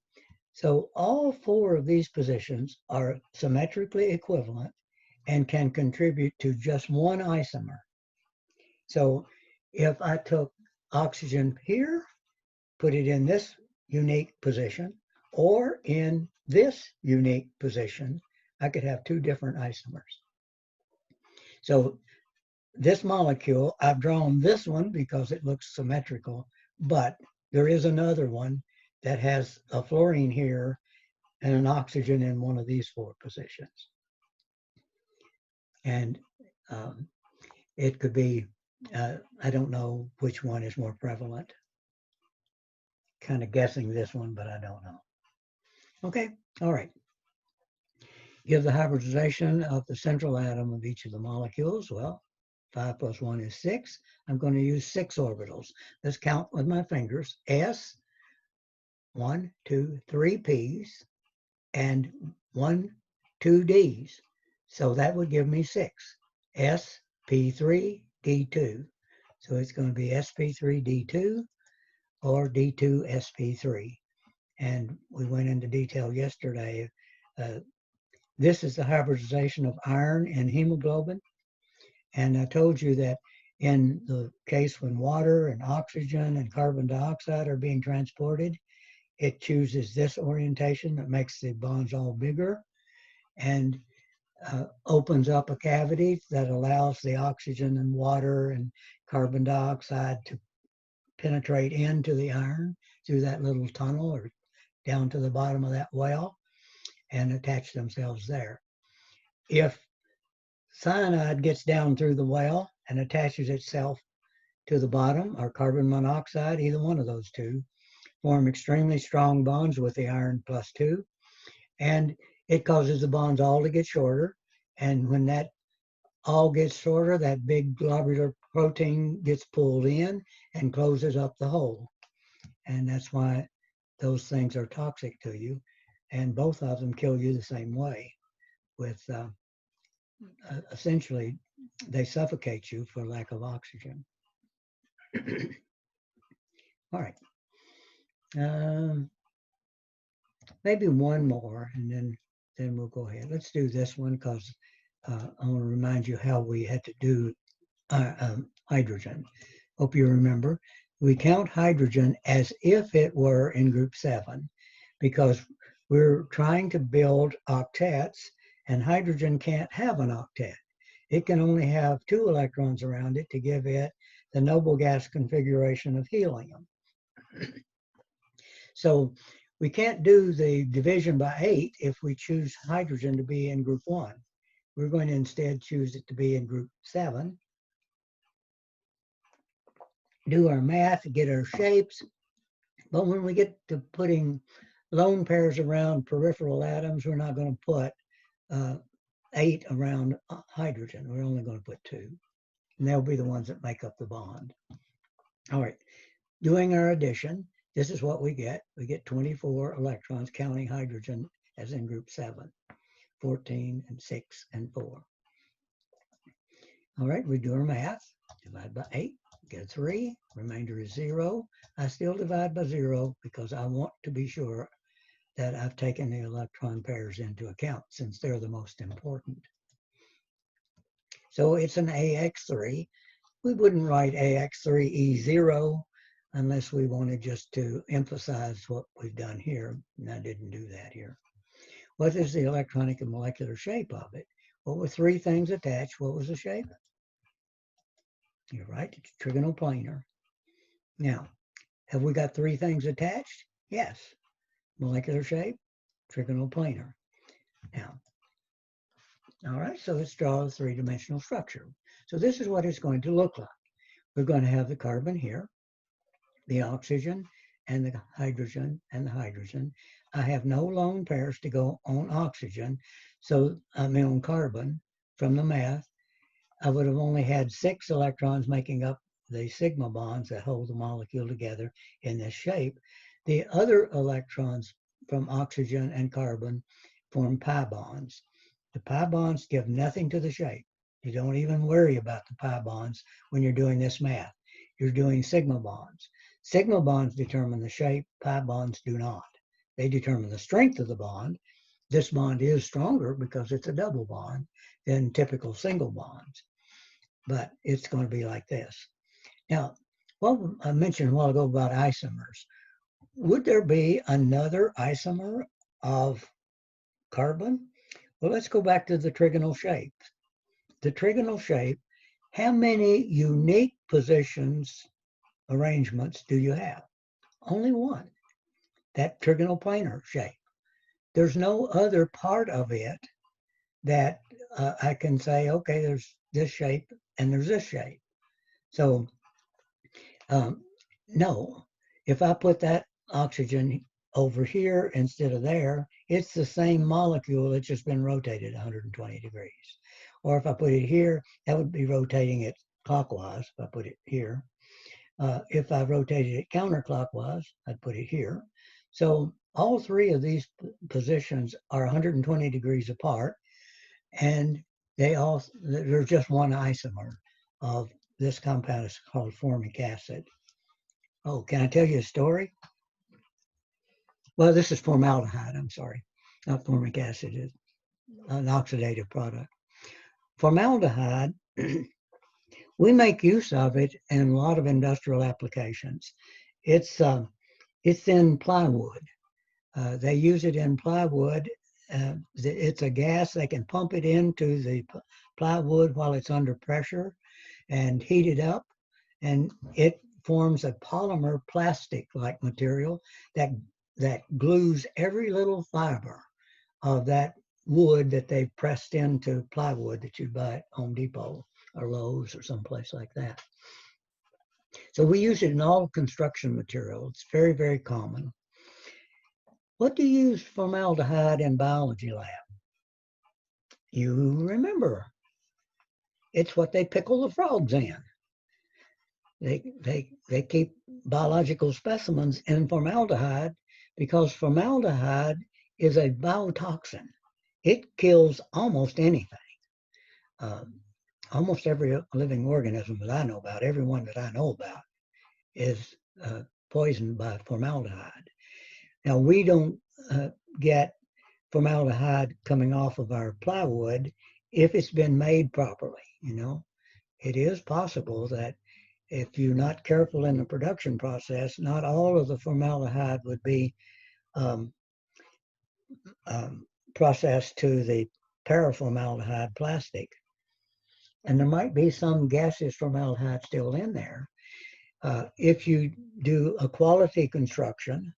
So all 4 of these positions are symmetrically equivalent and can contribute to just one isomer. So if I took oxygen here, put it in this unique position, or in this unique position, I could have 2 different isomers. So this molecule, I've drawn this one because it looks symmetrical, but there is another one that has a fluorine here and an oxygen in one of these 4 positions. And it could be, I don't know which one is more prevalent. Kind of guessing this one, but I don't know. Okay, all right. Give the hybridization of the central atom of each of the molecules. Well, 5 plus 1 is 6. I'm going to use 6 orbitals. Let's count with my fingers. S, 1, 2, 3 P's, and 1, 2 D's. So that would give me 6. sp3, D2. So it's going to be sp3, D2, or D2, sp3. And we went into detail yesterday. This is the hybridization of iron and hemoglobin. And I told you that in the case when water and oxygen and carbon dioxide are being transported, it chooses this orientation that makes the bonds all bigger and opens up a cavity that allows the oxygen and water and carbon dioxide to penetrate into the iron through that little tunnel or down to the bottom of that well and attach themselves there. If cyanide gets down through the well and attaches itself to the bottom, or carbon monoxide, either one of those two, form extremely strong bonds with the iron +2, and it causes the bonds all to get shorter. And when that all gets shorter, that big globular protein gets pulled in and closes up the hole. And that's why those things are toxic to you. And both of them kill you the same way with essentially, they suffocate you for lack of oxygen. All right. Maybe one more, and then we'll go ahead. Let's do this one because I want to remind you how we had to do hydrogen. Hope you remember. We count hydrogen as if it were in group 7 because we're trying to build octets, and hydrogen can't have an octet. It can only have 2 electrons around it to give it the noble gas configuration of helium. So we can't do the division by 8 if we choose hydrogen to be in group 1. We're going to instead choose it to be in group 7. Do our math, get our shapes. But when we get to putting lone pairs around peripheral atoms, we're not going to put 8 around hydrogen. We're only going to put 2. And they'll be the ones that make up the bond. All right, doing our addition, this is what we get. We get 24 electrons counting hydrogen as in group 7, 14 and 6 and 4. All right, we do our math. Divide by 8, get 3, remainder is 0. I still divide by 0 because I want to be sure that I've taken the electron pairs into account since they're the most important. So it's an AX3. We wouldn't write AX3E0 unless we wanted just to emphasize what we've done here, and I didn't do that here. What is the electronic and molecular shape of it? What were 3 things attached? What was the shape? You're right, it's trigonoplanar. Now, have we got 3 things attached? Yes. Molecular shape, trigonoplanar. Now, all right, so let's draw a 3-dimensional structure. So this is what it's going to look like. We're going to have the carbon here, the oxygen, and the hydrogen, and the hydrogen. I have no lone pairs to go on oxygen, so I mean on carbon from the math. I would have only had 6 electrons making up the sigma bonds that hold the molecule together in this shape. The other electrons from oxygen and carbon form pi bonds. The pi bonds give nothing to the shape. You don't even worry about the pi bonds when you're doing this math. You're doing sigma bonds. Sigma bonds determine the shape, pi bonds do not. They determine the strength of the bond. This bond is stronger because it's a double bond than typical single bonds. But it's going to be like this. Now, what I mentioned a while ago about isomers, would there be another isomer of carbon? Well, let's go back to the trigonal shape. The trigonal shape, how many unique positions, arrangements do you have? Only one, that trigonal planar shape. there's no other part of it that I can say, okay, there's this shape and there's this shape. So no, if I put that oxygen over here instead of there, it's the same molecule, it's just been rotated 120 degrees. Or if I put it here, that would be rotating it clockwise if I put it here. If I rotated it counterclockwise, I'd put it here. So all three of these positions are 120 degrees apart, and there's just one isomer of this compound is called formic acid. Oh, can I tell you a story? Well, this is formaldehyde, I'm sorry. Not formic acid, it's an oxidative product. Formaldehyde, we make use of it in a lot of industrial applications. It's in plywood. They use it in plywood. It's a gas. They can pump it into the plywood while it's under pressure and heat it up, and it forms a polymer plastic-like material that glues every little fiber of that wood that they've pressed into plywood that you buy at Home Depot or Lowe's or someplace like that. So we use it in all construction material. It's very, very common. What do you use formaldehyde in biology lab? You remember. It's what they pickle the frogs in. They keep biological specimens in formaldehyde because formaldehyde is a biotoxin. It kills almost anything. Almost every living organism that I know about, every one that I know about, is poisoned by formaldehyde. Now, we don't get formaldehyde coming off of our plywood if it's been made properly, you know. It is possible that if you're not careful in the production process, not all of the formaldehyde would be processed to the paraformaldehyde plastic. And there might be some gaseous formaldehyde still in there. If you do a quality construction,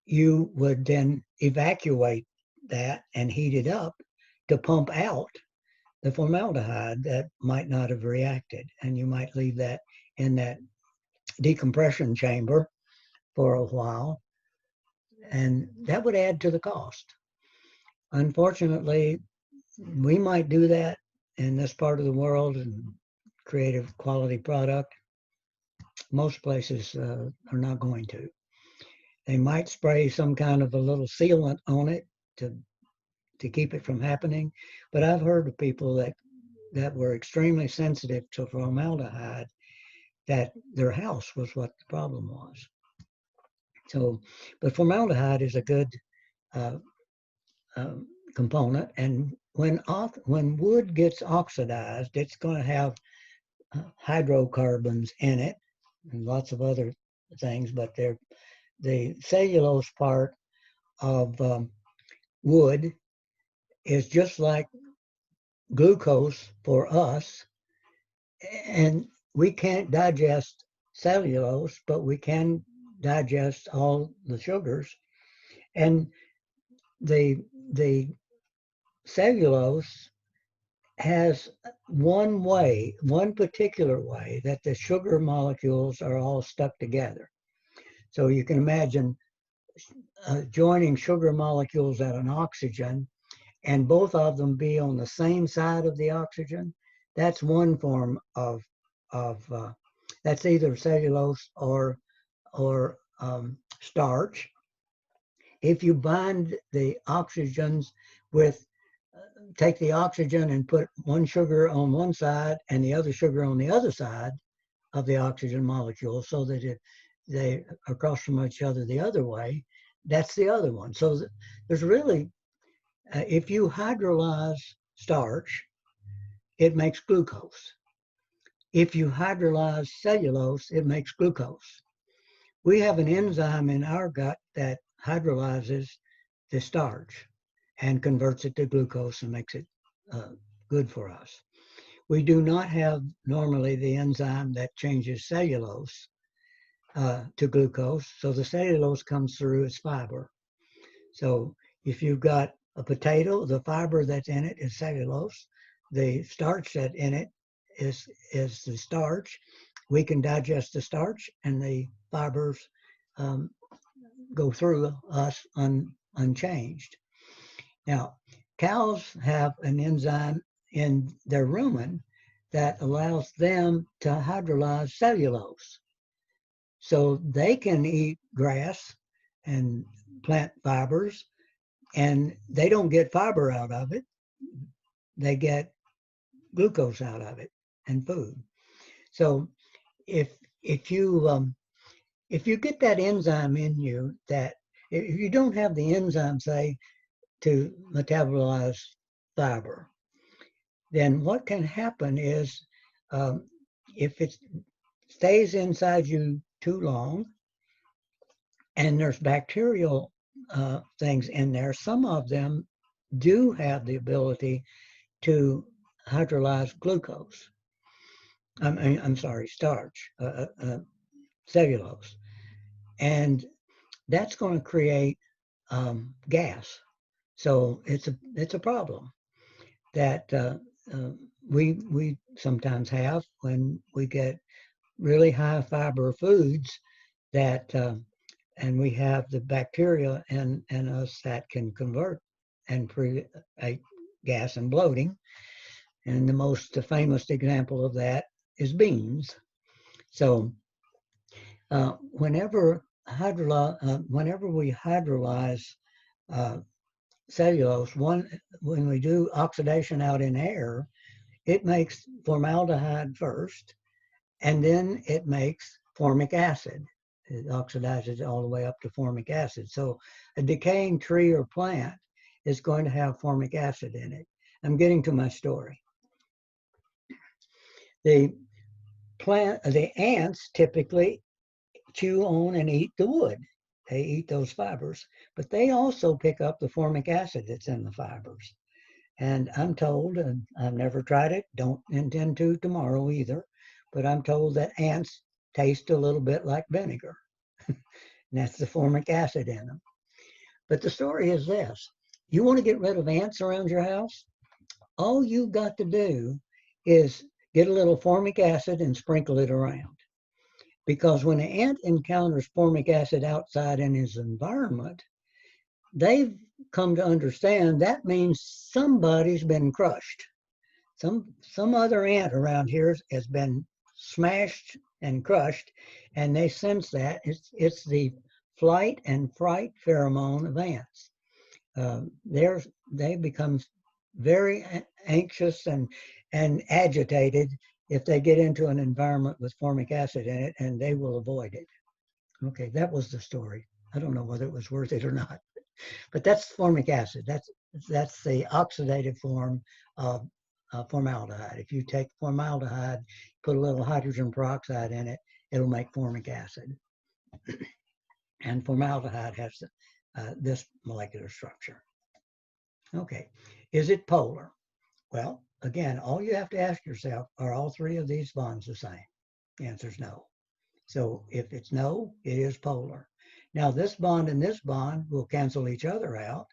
you would then evacuate that and heat it up to pump out the formaldehyde that might not have reacted. And you might leave that in that decompression chamber for a while, and that would add to the cost. Unfortunately, we might do that in this part of the world and create a quality product. Most places are not going to. They might spray some kind of a little sealant on it to keep it from happening. But I've heard of people that were extremely sensitive to formaldehyde, that their house was what the problem was. So, but formaldehyde is a good component. And when wood gets oxidized, it's going to have hydrocarbons in it and lots of other things, but the cellulose part of wood is just like glucose for us, and we can't digest cellulose, but we can digest all the sugars. And the cellulose has one particular way that the sugar molecules are all stuck together. So you can imagine joining sugar molecules at an oxygen and both of them be on the same side of the oxygen. That's one form of that's either cellulose or starch. If you bind the oxygens with, take the oxygen and put one sugar on one side and the other sugar on the other side of the oxygen molecule so that they are across from each other the other way, that's the other one. So there's really, if you hydrolyze starch, it makes glucose. If you hydrolyze cellulose, it makes glucose. We have an enzyme in our gut that hydrolyzes the starch and converts it to glucose and makes it good for us. We do not have normally the enzyme that changes cellulose to glucose, so the cellulose comes through as fiber. So If you've got a potato, the fiber that's in it is cellulose. The starch that's in it is the starch. We can digest the starch, and the fibers um, go through us unchanged. Now, cows have an enzyme in their rumen that allows them to hydrolyze cellulose. So they can eat grass and plant fibers, and they don't get fiber out of it. They get glucose out of it and food. So if if you if you get that enzyme in you, that if you don't have the enzyme, say, to metabolize fiber, then what can happen is um, if it stays inside you too long and there's bacterial things in there, some of them do have the ability to hydrolyze glucose. I'm sorry, starch, cellulose. And that's going to create gas. So it's a problem that we sometimes have when we get really high fiber foods that and we have the bacteria in us that can convert and create gas and bloating. And the most famous example of that is beans. So whenever we hydrolyze uh, cellulose, when we do oxidation out in air, it makes formaldehyde first, and then it makes formic acid. It oxidizes all the way up to formic acid. So a decaying tree or plant is going to have formic acid in it. I'm getting to my story. The ants typically chew on and eat the wood. They eat those fibers, but they also pick up the formic acid that's in the fibers. And I'm told, and I've never tried it, don't intend to tomorrow either, but I'm told that ants taste a little bit like vinegar. And that's the formic acid in them. But the story is this: you want to get rid of ants around your house? All you've got to do is get a little formic acid and sprinkle it around. Because when an ant encounters formic acid outside in his environment, they've come to understand that means somebody's been crushed. Some other ant around here has been smashed and crushed, and they sense that. It's the flight and fright pheromone of ants. They become very anxious and agitated if they get into an environment with formic acid in it, and they will avoid it. Okay, that was the story. I don't know whether it was worth it or not, but that's formic acid. That's the oxidative form of formaldehyde. If you take formaldehyde, put a little hydrogen peroxide in it, it'll make formic acid. And formaldehyde has this molecular structure. Okay, is it polar? Well, again, all you have to ask yourself, are all three of these bonds the same? The answer is no. So if it's no, it is polar. Now this bond and this bond will cancel each other out.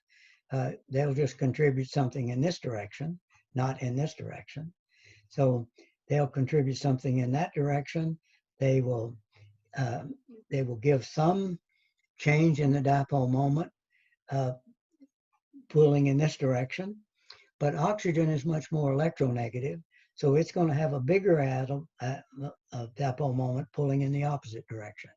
They'll just contribute something in this direction, not in this direction. So they'll contribute something in that direction. They will give some change in the dipole moment, pulling in this direction. But oxygen is much more electronegative, so it's going to have a bigger atom of dipole moment pulling in the opposite direction.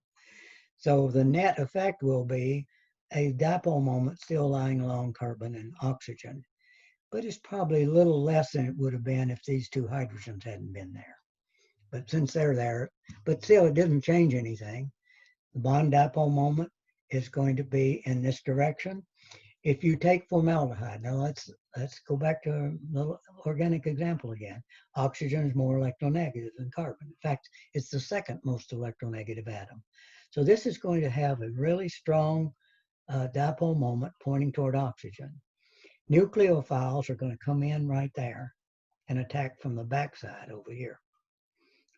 So the net effect will be a dipole moment still lying along carbon and oxygen, but it's probably a little less than it would have been if these two hydrogens hadn't been there. But since they're there, but still it doesn't change anything. The bond dipole moment is going to be in this direction. If you take formaldehyde, now let's go back to a little organic example again. Oxygen is more electronegative than carbon. In fact, it's the second most electronegative atom. So this is going to have a really strong dipole moment pointing toward oxygen. Nucleophiles are going to come in right there and attack from the backside over here,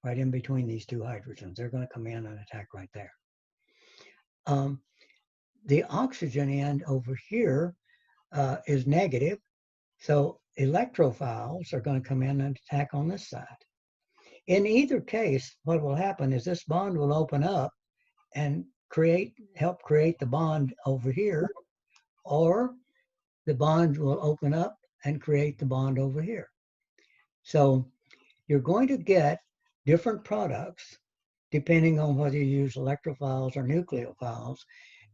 right in between these two hydrogens. They're going to come in and attack right there. The oxygen end over here is negative. So electrophiles are going to come in and attack on this side. In either case, what will happen is this bond will open up and help create the bond over here, or the bond will open up and create the bond over here. So you're going to get different products depending on whether you use electrophiles or nucleophiles.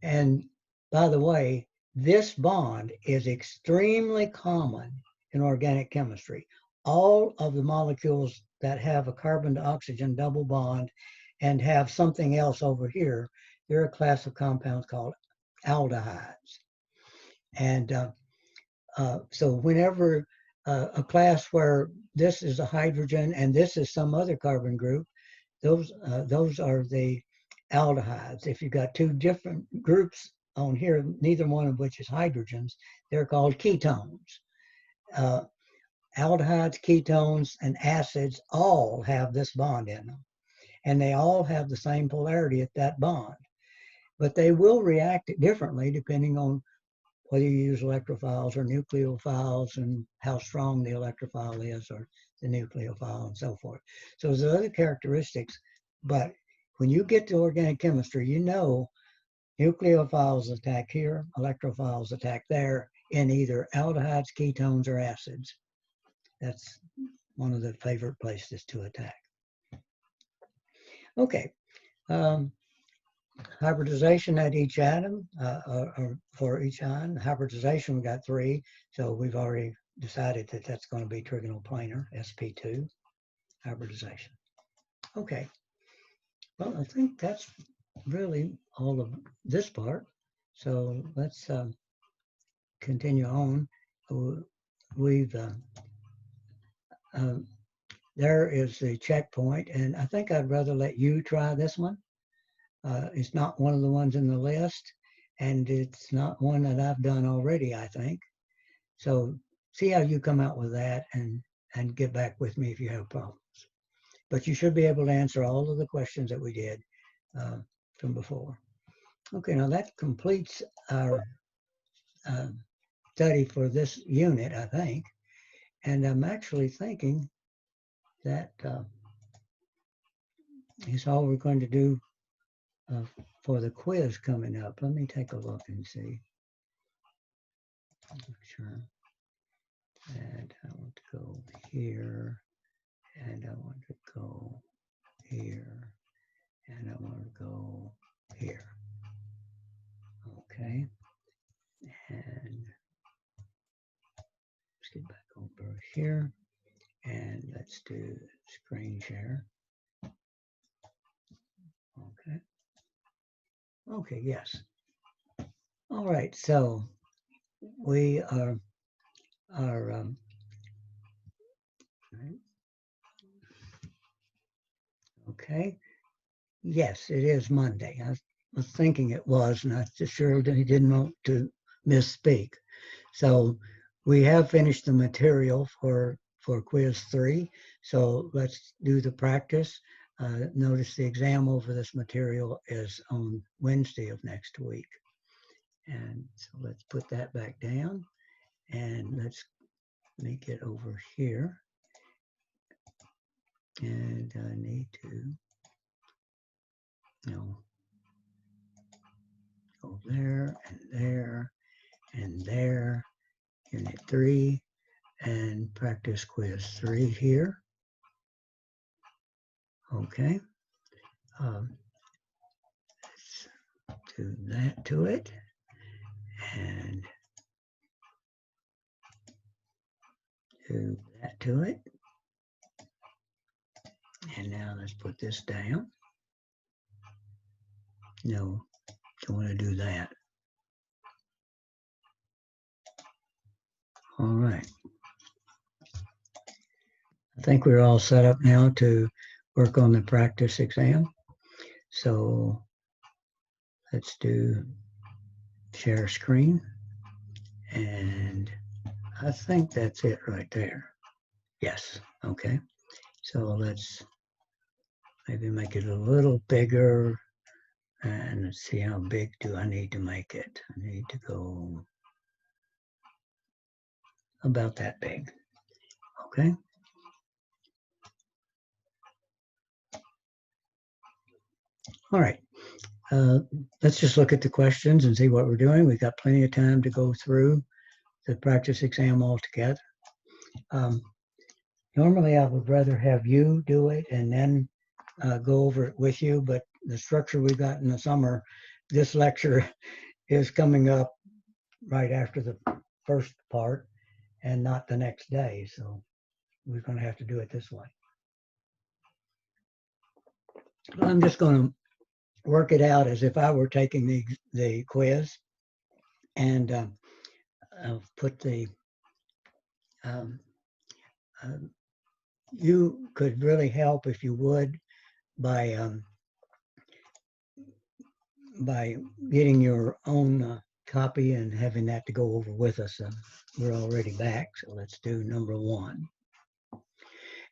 And by the way, this bond is extremely common in organic chemistry. All of the molecules that have a carbon to oxygen double bond and have something else over here, they're a class of compounds called aldehydes. And so whenever a class where this is a hydrogen and this is some other carbon group, those are the aldehydes. If you've got two different groups on here, neither one of which is hydrogens, they're called ketones. Aldehydes, ketones, and acids all have this bond in them. And they all have the same polarity at that bond. But they will react differently depending on whether you use electrophiles or nucleophiles and how strong the electrophile is or the nucleophile and so forth. So there's other characteristics, but when you get to organic chemistry, you know nucleophiles attack here, electrophiles attack there in either aldehydes, ketones, or acids. That's one of the favorite places to attack. Okay. Hybridization at each atom, or for each ion. Hybridization, we got 3, so we've already decided that that's going to be trigonal planar, sp2, hybridization. Okay, well, I think that's really all of this part. So let's continue on. There is the checkpoint, and I think I'd rather let you try this one. It's not one of the ones in the list, and it's not one that I've done already, I think. So see how you come out with that and get back with me if you have problems. But you should be able to answer all of the questions that we did from before. Okay, now that completes our study for this unit, I think. And I'm actually thinking that is all we're going to do for the quiz coming up. Let me take a look and see. Sure. And I want to go here, and I want to go here, and I want to go here. Okay. And let's get back over here, and let's do screen share. Okay. Okay, yes. All right, so we are okay. Yes, it is Monday. I was thinking it was, and I just sure didn't want to misspeak. So we have finished the material for quiz 3. So let's do the practice. Notice the exam over this material is on Wednesday of next week. And so let's put that back down, and let me get over here. And I need to, go there and there and there, unit 3, and practice quiz 3 here. Okay. Let's do that to it. And do that to it. And now let's put this down. No, don't want to do that. All right. I think we're all set up now to work on the practice exam. So let's do share screen. And I think that's it right there. Yes, okay. So let's maybe make it a little bigger, and let's see how big do I need to make it. I need to go about that big. Okay. All right. Let's just look at the questions and see what we're doing. We've got plenty of time to go through the practice exam altogether. Normally, I would rather have you do it and then go over it with you, but the structure we got in the summer, this lecture is coming up right after the first part and not the next day. So we're going to have to do it this way. I'm just going to work it out as if I were taking the quiz, and I'll put the you could really help if you would by getting your own copy and having that to go over with us. We're already back, so let's do number 1.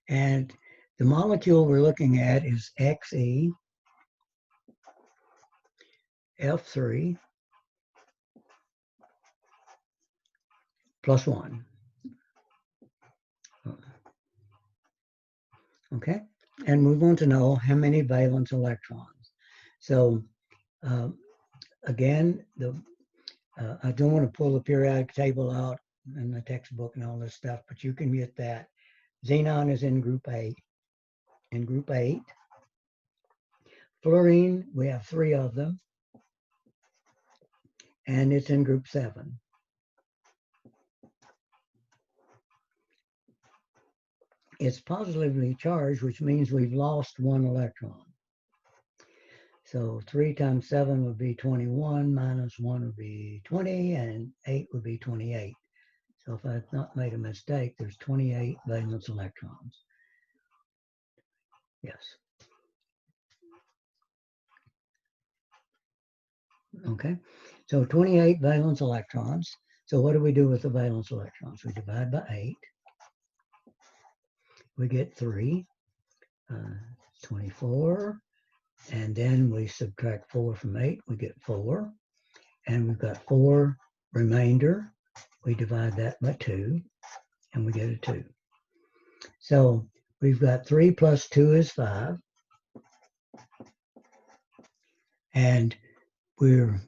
And the molecule we're looking at is Xe F3 plus 1. Okay, and we want to know how many valence electrons. So again, I don't want to pull the periodic table out in the textbook and all this stuff, but you can get that. Xenon is in group 8. In group 8, fluorine, we have 3 of them, and it's in group 7. It's positively charged, which means we've lost 1 electron. So 3 times 7 would be 21, minus 1 would be 20, and 8 would be 28. So if I've not made a mistake, there's 28 valence electrons. Yes. Okay, so 28 valence electrons. So what do we do with the valence electrons? We divide by 8. We get 3, 24. And then we subtract 4 from 8, we get 4. And we've got 4 remainder. We divide that by 2, and we get a 2. So we've got 3 plus 2 is 5. And we're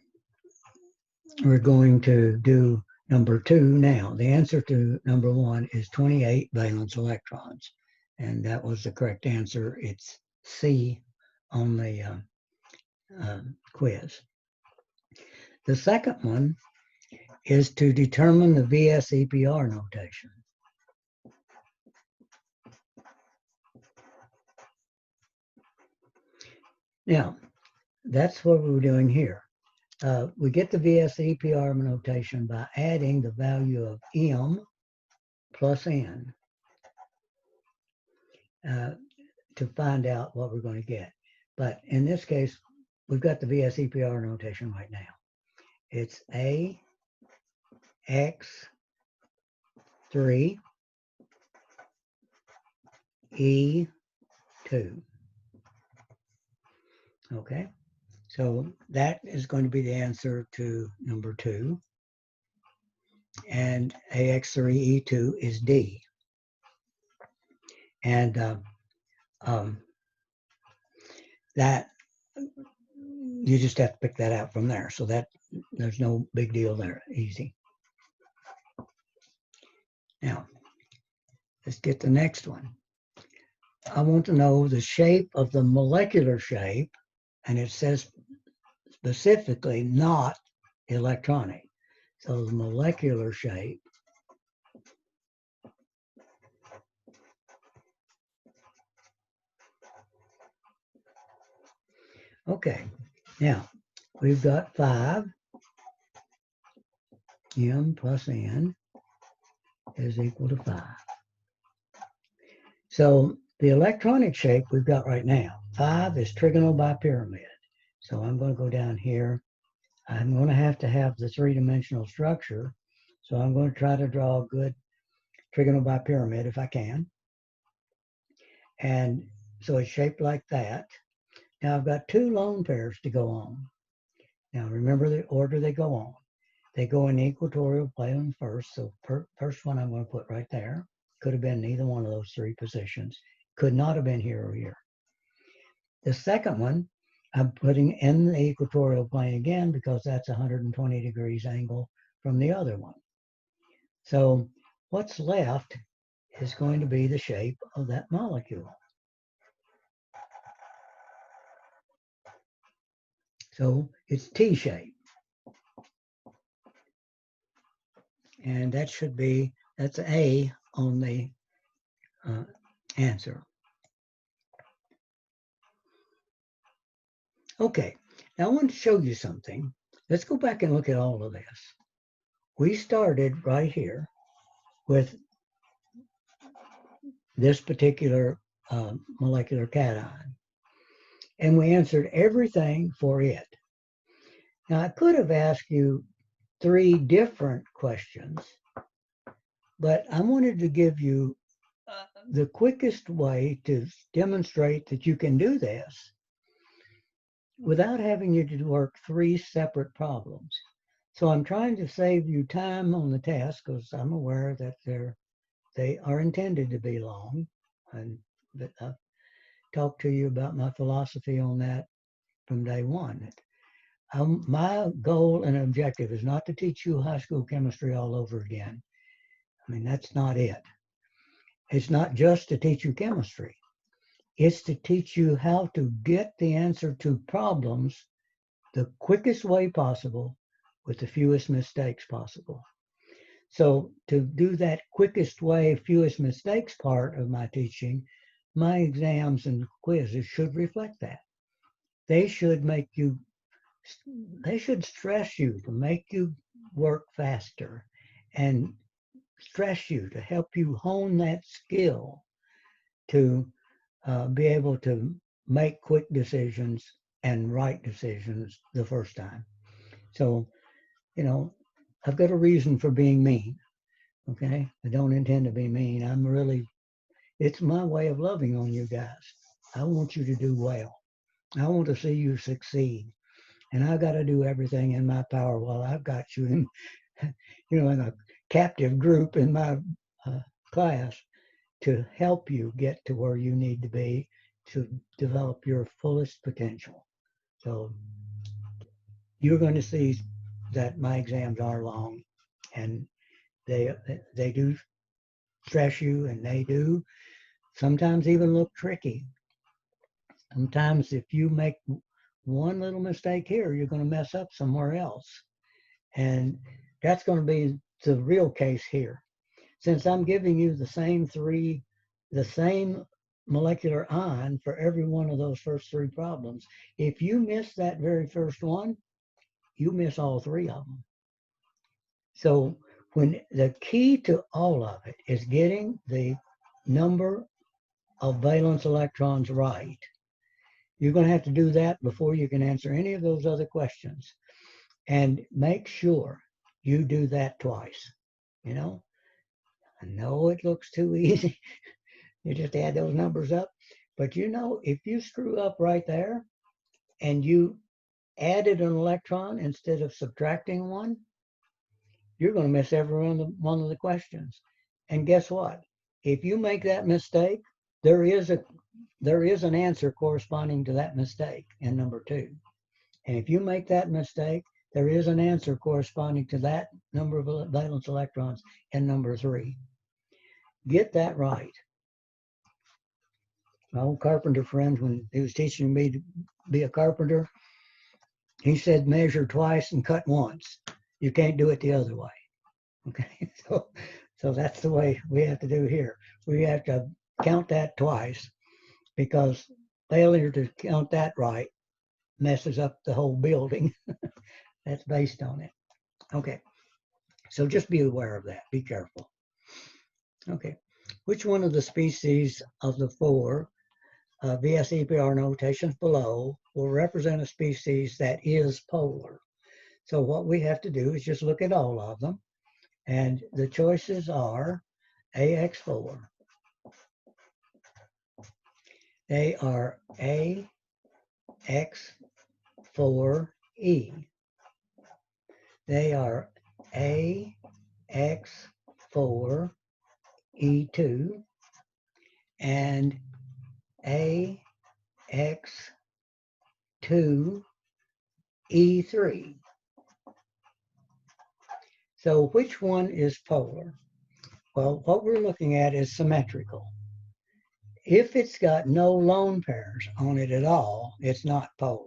going to do number 2 now. The answer to number 1 is 28 valence electrons. And that was the correct answer. It's C on the quiz. The second one is to determine the VS-EPR notation. Now, that's what we're doing here. We get the VS-EPR notation by adding the value of M plus N to find out what we're going to get. But in this case, we've got the VS-EPR notation right now. It's AX3 E2. Okay, so that is going to be the answer to number 2. And AX3E2 is D. And that, you just have to pick that out from there. So that there's no big deal there, easy. Now, let's get the next one. I want to know the shape of the molecular shape, and it says specifically not electronic. So the molecular shape okay, now we've got 5. M plus N is equal to 5. So the electronic shape we've got right now, 5 is trigonal bipyramid. So I'm going to go down here. I'm going to have the 3-dimensional structure. So I'm going to try to draw a good trigonal bipyramid if I can. And so it's shaped like that. Now I've got 2 lone pairs to go on. Now remember the order they go on. They go in equatorial plane first. So first one I'm going to put right there. Could have been either one of those three positions. Could not have been here or here. The second one, I'm putting in the equatorial plane again because that's 120 degrees angle from the other one. So what's left is going to be the shape of that molecule. So it's T-shape. And that should be, that's A on the answer. Okay, now I want to show you something. Let's go back and look at all of this. We started right here with this particular molecular cation, and we answered everything for it. Now, I could have asked you 3 different questions, but I wanted to give you the quickest way to demonstrate that you can do this without having you to work 3 separate problems. So I'm trying to save you time on the test because I'm aware that they are intended to be long. And I've talked to you about my philosophy on that from day one. My goal and objective is not to teach you high school chemistry all over again. I mean, that's not it. It's not just to teach you chemistry. It's to teach you how to get the answer to problems the quickest way possible with the fewest mistakes possible. So to do that quickest way, fewest mistakes part of my teaching, my exams and quizzes should reflect that. They should make you, they should stress you to make you work faster and stress you to help you hone that skill to be able to make quick decisions and right decisions the first time. So, you know, I've got a reason for being mean. Okay. I don't intend to be mean. It's my way of loving on you guys. I want you to do well. I want to see you succeed. And I've got to do everything in my power while I've got you in, in a captive group in my class to help you get to where you need to be to develop your fullest potential. So you're going to see that my exams are long and they do stress you, and they do sometimes even look tricky. Sometimes if you make one little mistake here, you're going to mess up somewhere else. And that's going to be the real case here. Since I'm giving you the same molecular ion for every one of those first 3 problems, if you miss that very first one, you miss all 3 of them. So when the key to all of it is getting the number of valence electrons right, you're going to have to do that before you can answer any of those other questions. And make sure you do that twice. I know it looks too easy. You just add those numbers up. But if you screw up right there and you added an electron instead of subtracting one, you're going to miss every one of the questions. And guess what? If you make that mistake, there is an answer corresponding to that mistake in number 2. And if you make that mistake, there is an answer corresponding to that number of valence electrons in number 3. Get that right. My old carpenter friend, when he was teaching me to be a carpenter, he said measure twice and cut once. You can't do it the other way. Okay, so that's the way we have to do here. We have to count that twice, because failure to count that right messes up the whole building. That's based on it. Okay, so just be aware of that. Be careful. Okay, which one of the species of the 4 VS-EPR notations below will represent a species that is polar? So what we have to do is just look at all of them. And the choices are AX4. They are AX4E. They are AX4E2 and AX2E3. So which one is polar? Well, what we're looking at is symmetrical. If it's got no lone pairs on it at all, it's not polar.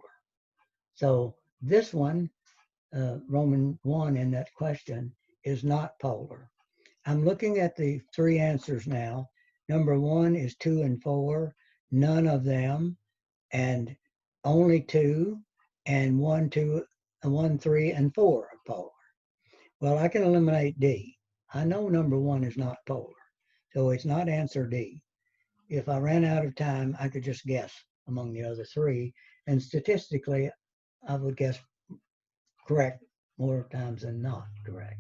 So this one, Roman 1 in that question, is not polar. I'm looking at the three answers now. Number 1 is 2 and 4, none of them, and only 2, and 1, 2, 1, 3, and 4 are polar. Well, I can eliminate D. I know number 1 is not polar, so it's not answer D. If I ran out of time, I could just guess among the other three, and statistically, I would guess correct more times than not correct.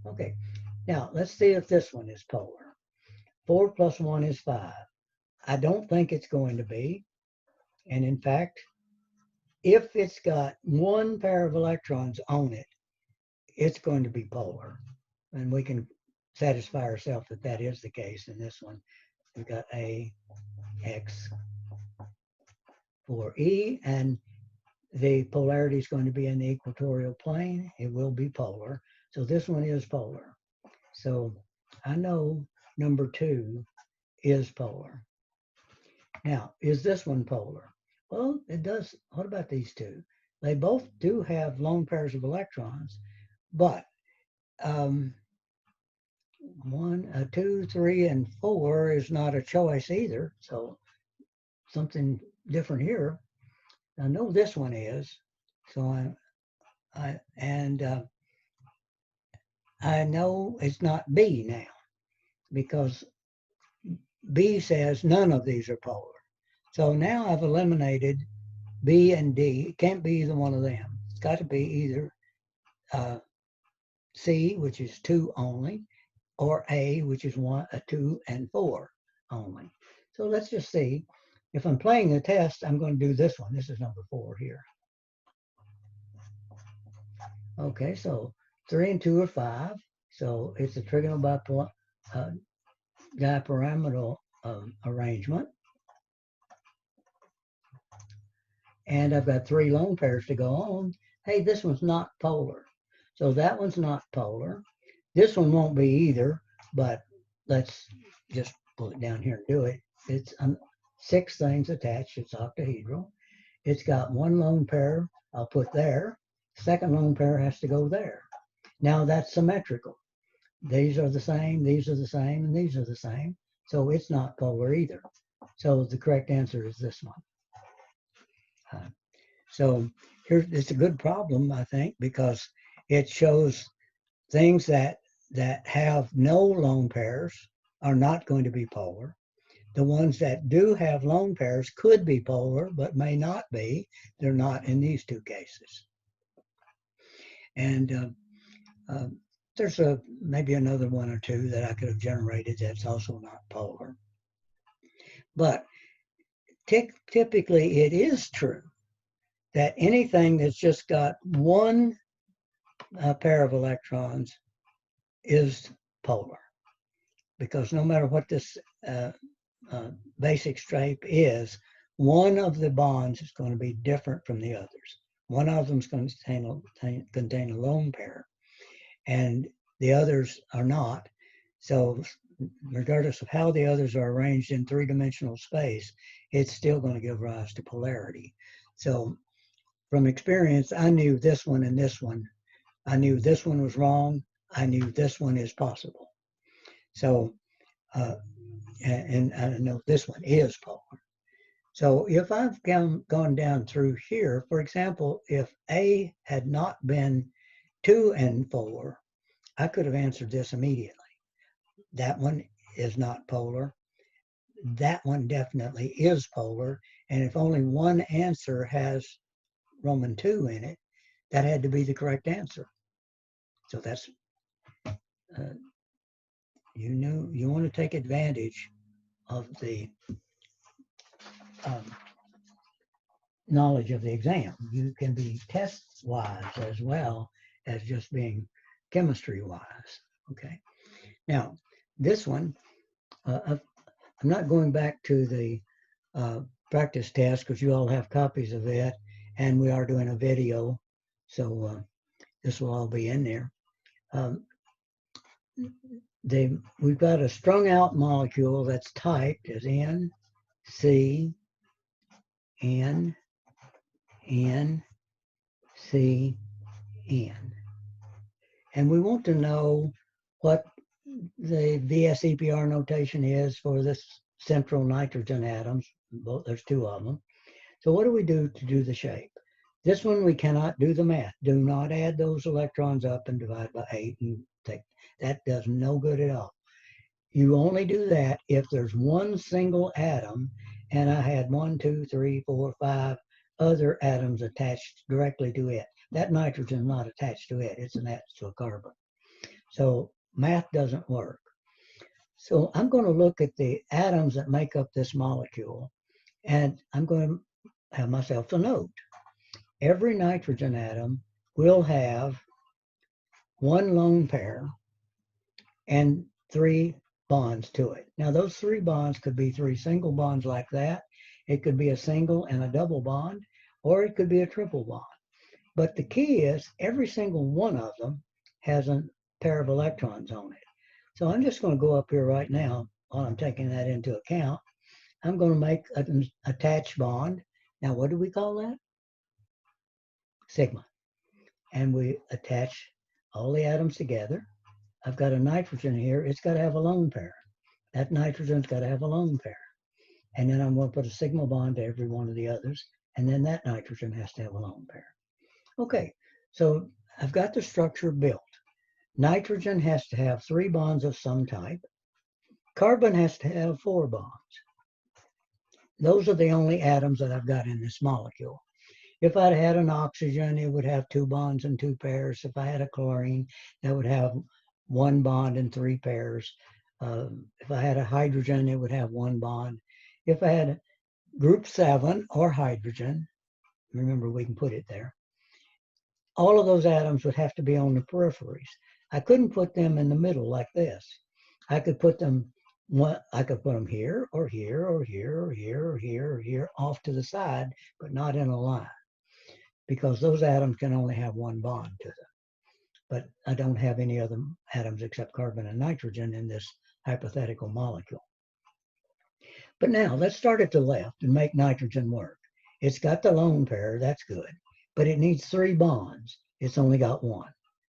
Okay, now let's see if this one is polar. 4 plus 1 is 5. I don't think it's going to be, and in fact, if it's got one pair of electrons on it, it's going to be polar, and we can satisfy ourselves that that is the case in this one. We've got A, X, 4E, and the polarity is going to be in the equatorial plane. It will be polar. So this one is polar. So I know number 2 is polar. Now, is this one polar? Well, it does. What about these two? They both do have lone pairs of electrons, but 1, 2, 3, and 4 is not a choice either. So something different here. I know this one is, so I know it's not B now, because B says none of these are polar. So now I've eliminated B and D. It can't be either one of them. It's got to be either C, which is 2 only, or A, which is 2 and 4 only. So let's just see. If I'm playing the test, I'm going to do this one. This is number 4 here. Okay, so 3 and 2 are 5. So it's a trigonal dipyramidal arrangement. And I've got 3 lone pairs to go on. Hey, this one's not polar. So that one's not polar. This one won't be either, but let's just pull it down here and do it. It's 6 things attached. It's octahedral. It's got 1 lone pair I'll put there. Second lone pair has to go there. Now that's symmetrical. These are the same, these are the same, and these are the same. So it's not polar either. So the correct answer is this one. So here, it's a good problem, I think, because it shows things that have no lone pairs are not going to be polar. The ones that do have lone pairs could be polar, but may not be. They're not in these 2 cases. And there's maybe another 1 or 2 that I could have generated that's also not polar. But typically it is true that anything that's just got 1 pair of electrons is polar. Because no matter what this basic stripe is, one of the bonds is going to be different from the others. One of them is going to contain a lone pair, and the others are not. So regardless of how the others are arranged in 3-dimensional space, it's still going to give rise to polarity. So from experience, I knew this one and this one. I knew this one was wrong. I knew this one is possible. So, and I know this one is polar. So if I've gone down through here, for example, if A had not been 2 and 4, I could have answered this immediately. That one is not polar. That one definitely is polar. And if only one answer has Roman 2 in it, that had to be the correct answer. So that's, you want to take advantage of the knowledge of the exam. You can be test-wise as well as just being chemistry-wise. Okay. Now, this one, I'm not going back to the practice test because you all have copies of it, and we are doing a video, so this will all be in there. We've got a strung out molecule that's typed as N, C, N, N, C, N. And we want to know what the VSEPR notation is for this central nitrogen atoms. Both, there's two of them. So what do we do to do the shape? This one we cannot do the math. Do not add those electrons up and divide by 8 and take that does no good at all. You only do that if there's one single atom and I had 1, 2, 3, 4, 5 other atoms attached directly to it. That nitrogen is not attached to it. It's attached to a carbon. So math doesn't work. So I'm going to look at the atoms that make up this molecule, and I'm going to have myself a note. Every nitrogen atom will have one lone pair and 3 bonds to it. Now those 3 bonds could be 3 single bonds like that. It could be a single and a double bond, or it could be a triple bond. But the key is every single one of them has a pair of electrons on it. So I'm just going to go up here right now while I'm taking that into account. I'm going to make an attached bond. Now what do we call that? Sigma. And we attach all the atoms together. I've got a nitrogen here. It's got to have a lone pair. That nitrogen's got to have a lone pair. And then I'm going to put a sigma bond to every one of the others. And then that nitrogen has to have a lone pair. Okay, so I've got the structure built. Nitrogen has to have 3 bonds of some type. Carbon has to have 4 bonds. Those are the only atoms that I've got in this molecule. If I'd had an oxygen, it would have 2 bonds and 2 pairs. If I had a chlorine, that would have 1 bond and 3 pairs. If I had a hydrogen, it would have 1 bond. If I had group 7 or hydrogen, remember we can put it there, all of those atoms would have to be on the peripheries. I couldn't put them in the middle like this. I could put them here or here or here or here or here or here off to the side, but not in a line, because those atoms can only have 1 bond to them. But I don't have any other atoms except carbon and nitrogen in this hypothetical molecule. But now let's start at the left and make nitrogen work. It's got the lone pair, that's good, but it needs 3 bonds. It's only got 1.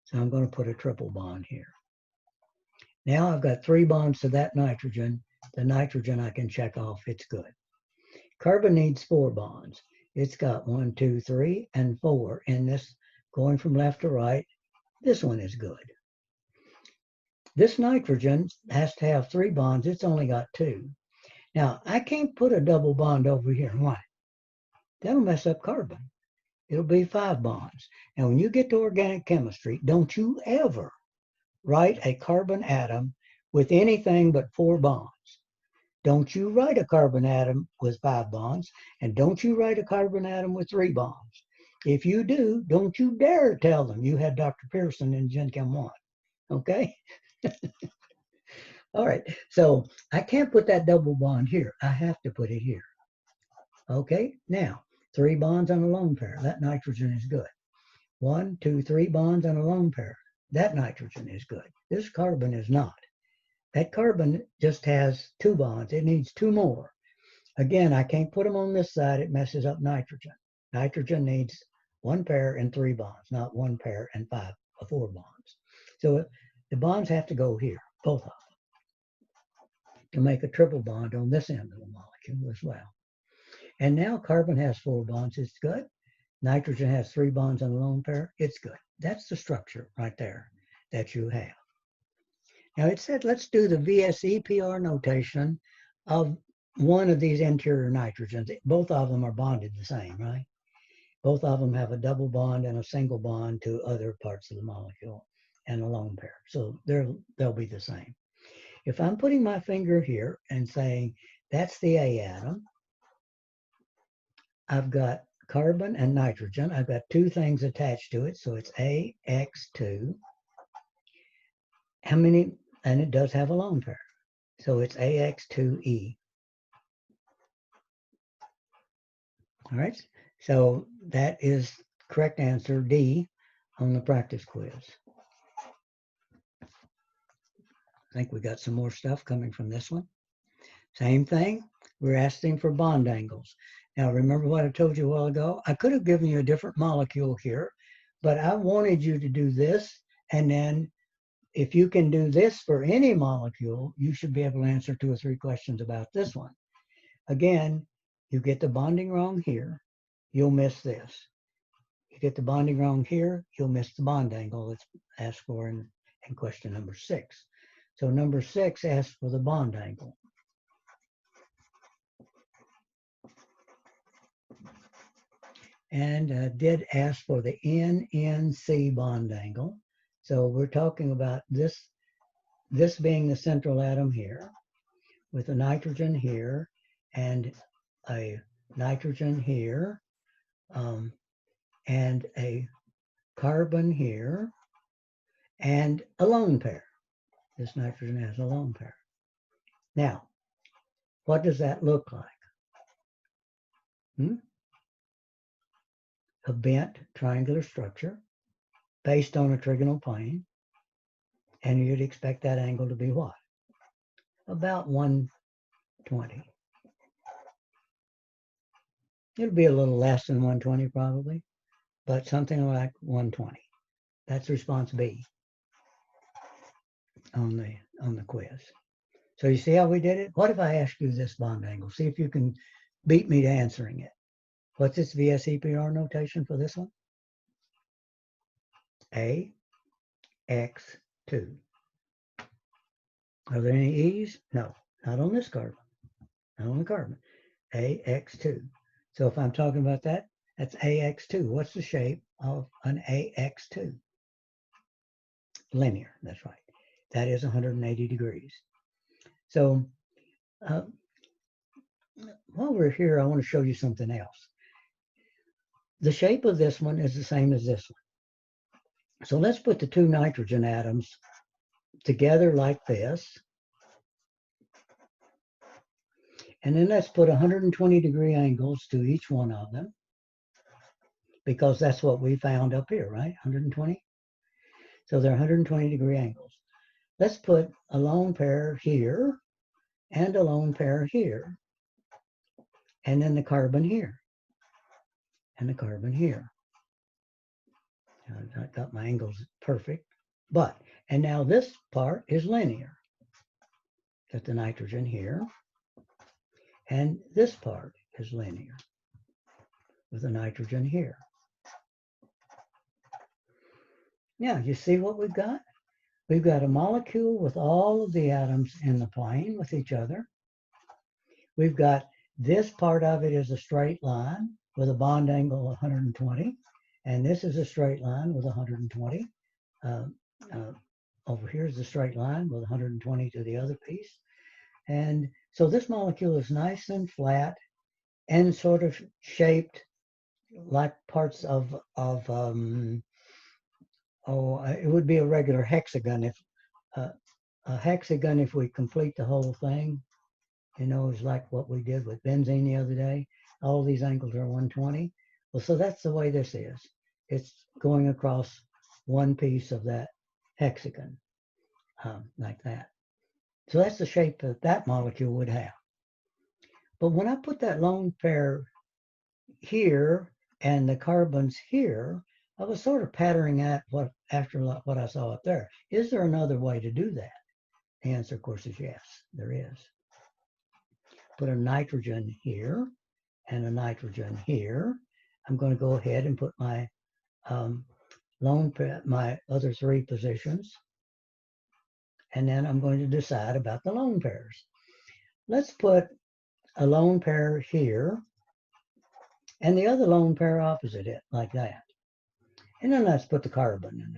So I'm going to put a triple bond here. Now I've got 3 bonds to that nitrogen. The nitrogen I can check off, it's good. Carbon needs 4 bonds. It's got 1, 2, 3, and 4 in this, going from left to right. This one is good. This nitrogen has to have 3 bonds. It's only got 2. Now, I can't put a double bond over here. Why? That'll mess up carbon. It'll be 5 bonds. Now, when you get to organic chemistry, don't you ever write a carbon atom with anything but 4 bonds. Don't you write a carbon atom with 5 bonds, and don't you write a carbon atom with 3 bonds. If you do, don't you dare tell them you had Dr. Pearson in Gen Chem 1. Okay? All right, so I can't put that double bond here. I have to put it here. Okay, now 3 bonds on a lone pair. That nitrogen is good. 1, 2, 3 bonds on a lone pair. That nitrogen is good. This carbon is not. That carbon just has 2 bonds. It needs 2 more. Again, I can't put them on this side. It messes up nitrogen. Nitrogen needs 1 pair and 3 bonds, not 1 pair and 4 bonds. So the bonds have to go here, both of them, to make a triple bond on this end of the molecule as well. And now carbon has 4 bonds. It's good. Nitrogen has 3 bonds on a lone pair. It's good. That's the structure right there that you have. Now it said, let's do the VSEPR notation of one of these interior nitrogens. Both of them are bonded the same, right? Both of them have a double bond and a single bond to other parts of the molecule and a lone pair. So they'll be the same. If I'm putting my finger here and saying, that's the A atom, I've got carbon and nitrogen. I've got 2 things attached to it. So it's AX2. how many, and it does have a lone pair. So it's AX2E. All right, so that is correct answer D on the practice quiz. I think we got some more stuff coming from this one. Same thing, we're asking for bond angles. Now remember what I told you a while ago? I could have given you a different molecule here, but I wanted you to do this, and then if you can do this for any molecule, you should be able to answer 2 or 3 questions about this one. Again, you get the bonding wrong here, you'll miss this. You get the bonding wrong here, you'll miss the bond angle that's asked for in question number 6. So number 6 asks for the bond angle. And did ask for the NNC bond angle. So we're talking about this being the central atom here, with a nitrogen here, and a nitrogen here, and a carbon here, and a lone pair. This nitrogen has a lone pair. Now, what does that look like? A bent triangular structure based on a trigonal plane, and you'd expect that angle to be what? About 120. It'll be a little less than 120 probably, but something like 120. That's response B on the quiz. So you see how we did it? What if I ask you this bond angle? See if you can beat me to answering it. What's this VSEPR notation for this one? AX2. Are there any E's? No, not on this carbon. Not on the carbon. AX2. So if I'm talking about that, that's AX2. What's the shape of an AX2? Linear, that's right. That is 180 degrees. So while we're here, I want to show you something else. The shape of this one is the same as this one. So let's put the 2 nitrogen atoms together like this. And then let's put 120 degree angles to each one of them, because that's what we found up here, right? 120. So they're 120 degree angles. Let's put a lone pair here and a lone pair here, and then the carbon here and the carbon here. I got my angles perfect, and now this part is linear. Got the nitrogen here, and this part is linear with the nitrogen here. Now, you see what we've got? We've got a molecule with all of the atoms in the plane with each other. We've got this part of it is a straight line with a bond angle of 120. And this is a straight line with 120. Over here is the straight line with 120 to the other piece. And so this molecule is nice and flat and sort of shaped like parts of it would be a regular hexagon. If a hexagon, if we complete the whole thing, is like what we did with benzene the other day. All these angles are 120. Well, so that's the way this is. It's going across one piece of that hexagon, like that. So that's the shape that that molecule would have. But when I put that lone pair here and the carbons here, I was sort of patterning at after what I saw up there. Is there another way to do that? The answer, of course, is yes, there is. Put a nitrogen here and a nitrogen here. I'm going to go ahead and put my my other 3 positions, and then I'm going to decide about the lone pairs. Let's put a lone pair here and the other lone pair opposite it, like that. And then let's put the carbon in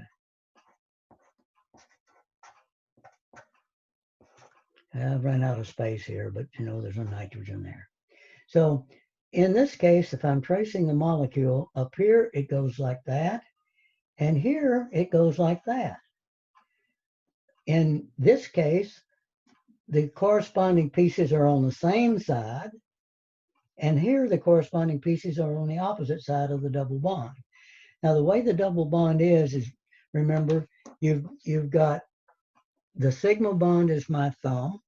there. I've run out of space here, but there's a nitrogen there. So in this case, if I'm tracing the molecule, up here it goes like that, and here it goes like that. In this case, the corresponding pieces are on the same side, and here the corresponding pieces are on the opposite side of the double bond. Now, the way the double bond is remember, you've got the sigma bond is my thumb.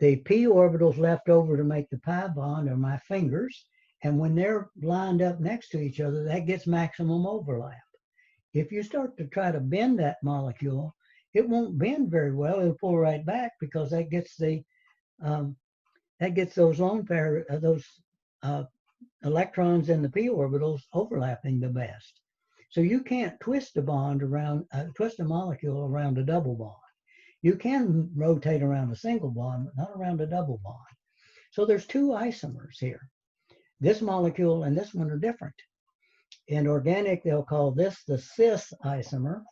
The p orbitals left over to make the pi bond are my fingers. And when they're lined up next to each other, that gets maximum overlap. If you start to try to bend that molecule, it won't bend very well. It'll pull right back because that gets those lone pair, those electrons in the p orbitals overlapping the best. So you can't twist a bond around, twist a molecule around a double bond. You can rotate around a single bond, but not around a double bond. So there's two isomers here. This molecule and this one are different. In organic, they'll call this the cis isomer,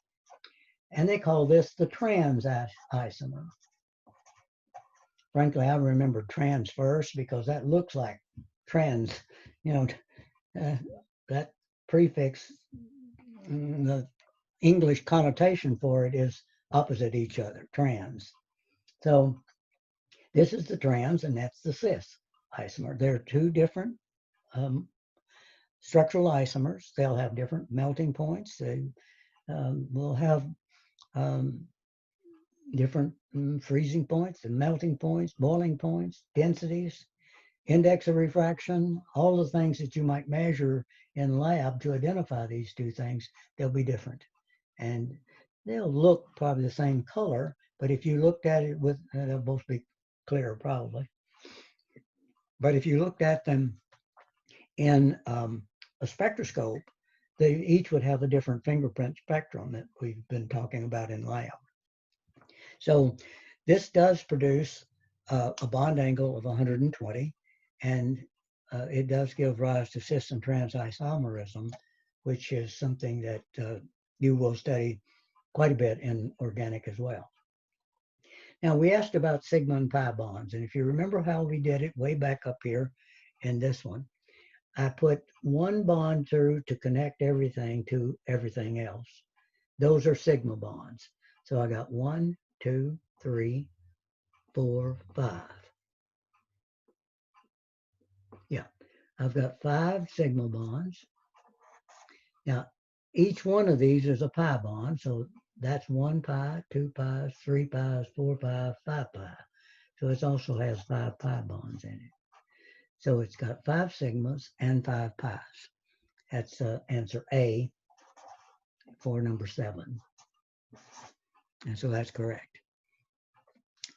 and they call this the trans isomer. Frankly, I remember trans first because that looks like trans. That prefix, the English connotation for it is opposite each other, trans. So this is the trans and that's the cis isomer. They're two different structural isomers. They'll have different melting points. They will have different freezing points and melting points, boiling points, densities, index of refraction, all the things that you might measure in lab to identify these two things, they'll be different. And they'll look probably the same color, but if you looked at it with, they'll both be clear probably. But if you looked at them in a spectroscope, they each would have a different fingerprint spectrum that we've been talking about in lab. So this does produce a bond angle of 120, and it does give rise to cis and trans isomerism, which is something that you will study quite a bit in organic as well. Now, we asked about sigma and pi bonds, and if you remember how we did it way back up here in this one, I put one bond through to connect everything to everything else. Those are sigma bonds. So I got 1, 2, 3, 4, 5. Yeah, I've got 5 sigma bonds. Now, each one of these is a pi bond, so that's 1 pi, 2 pi, 3 pi, 4 pi, 5 pi. So it also has 5 pi bonds in it. So it's got 5 sigmas and 5 pi's. That's answer A for number 7. And so that's correct.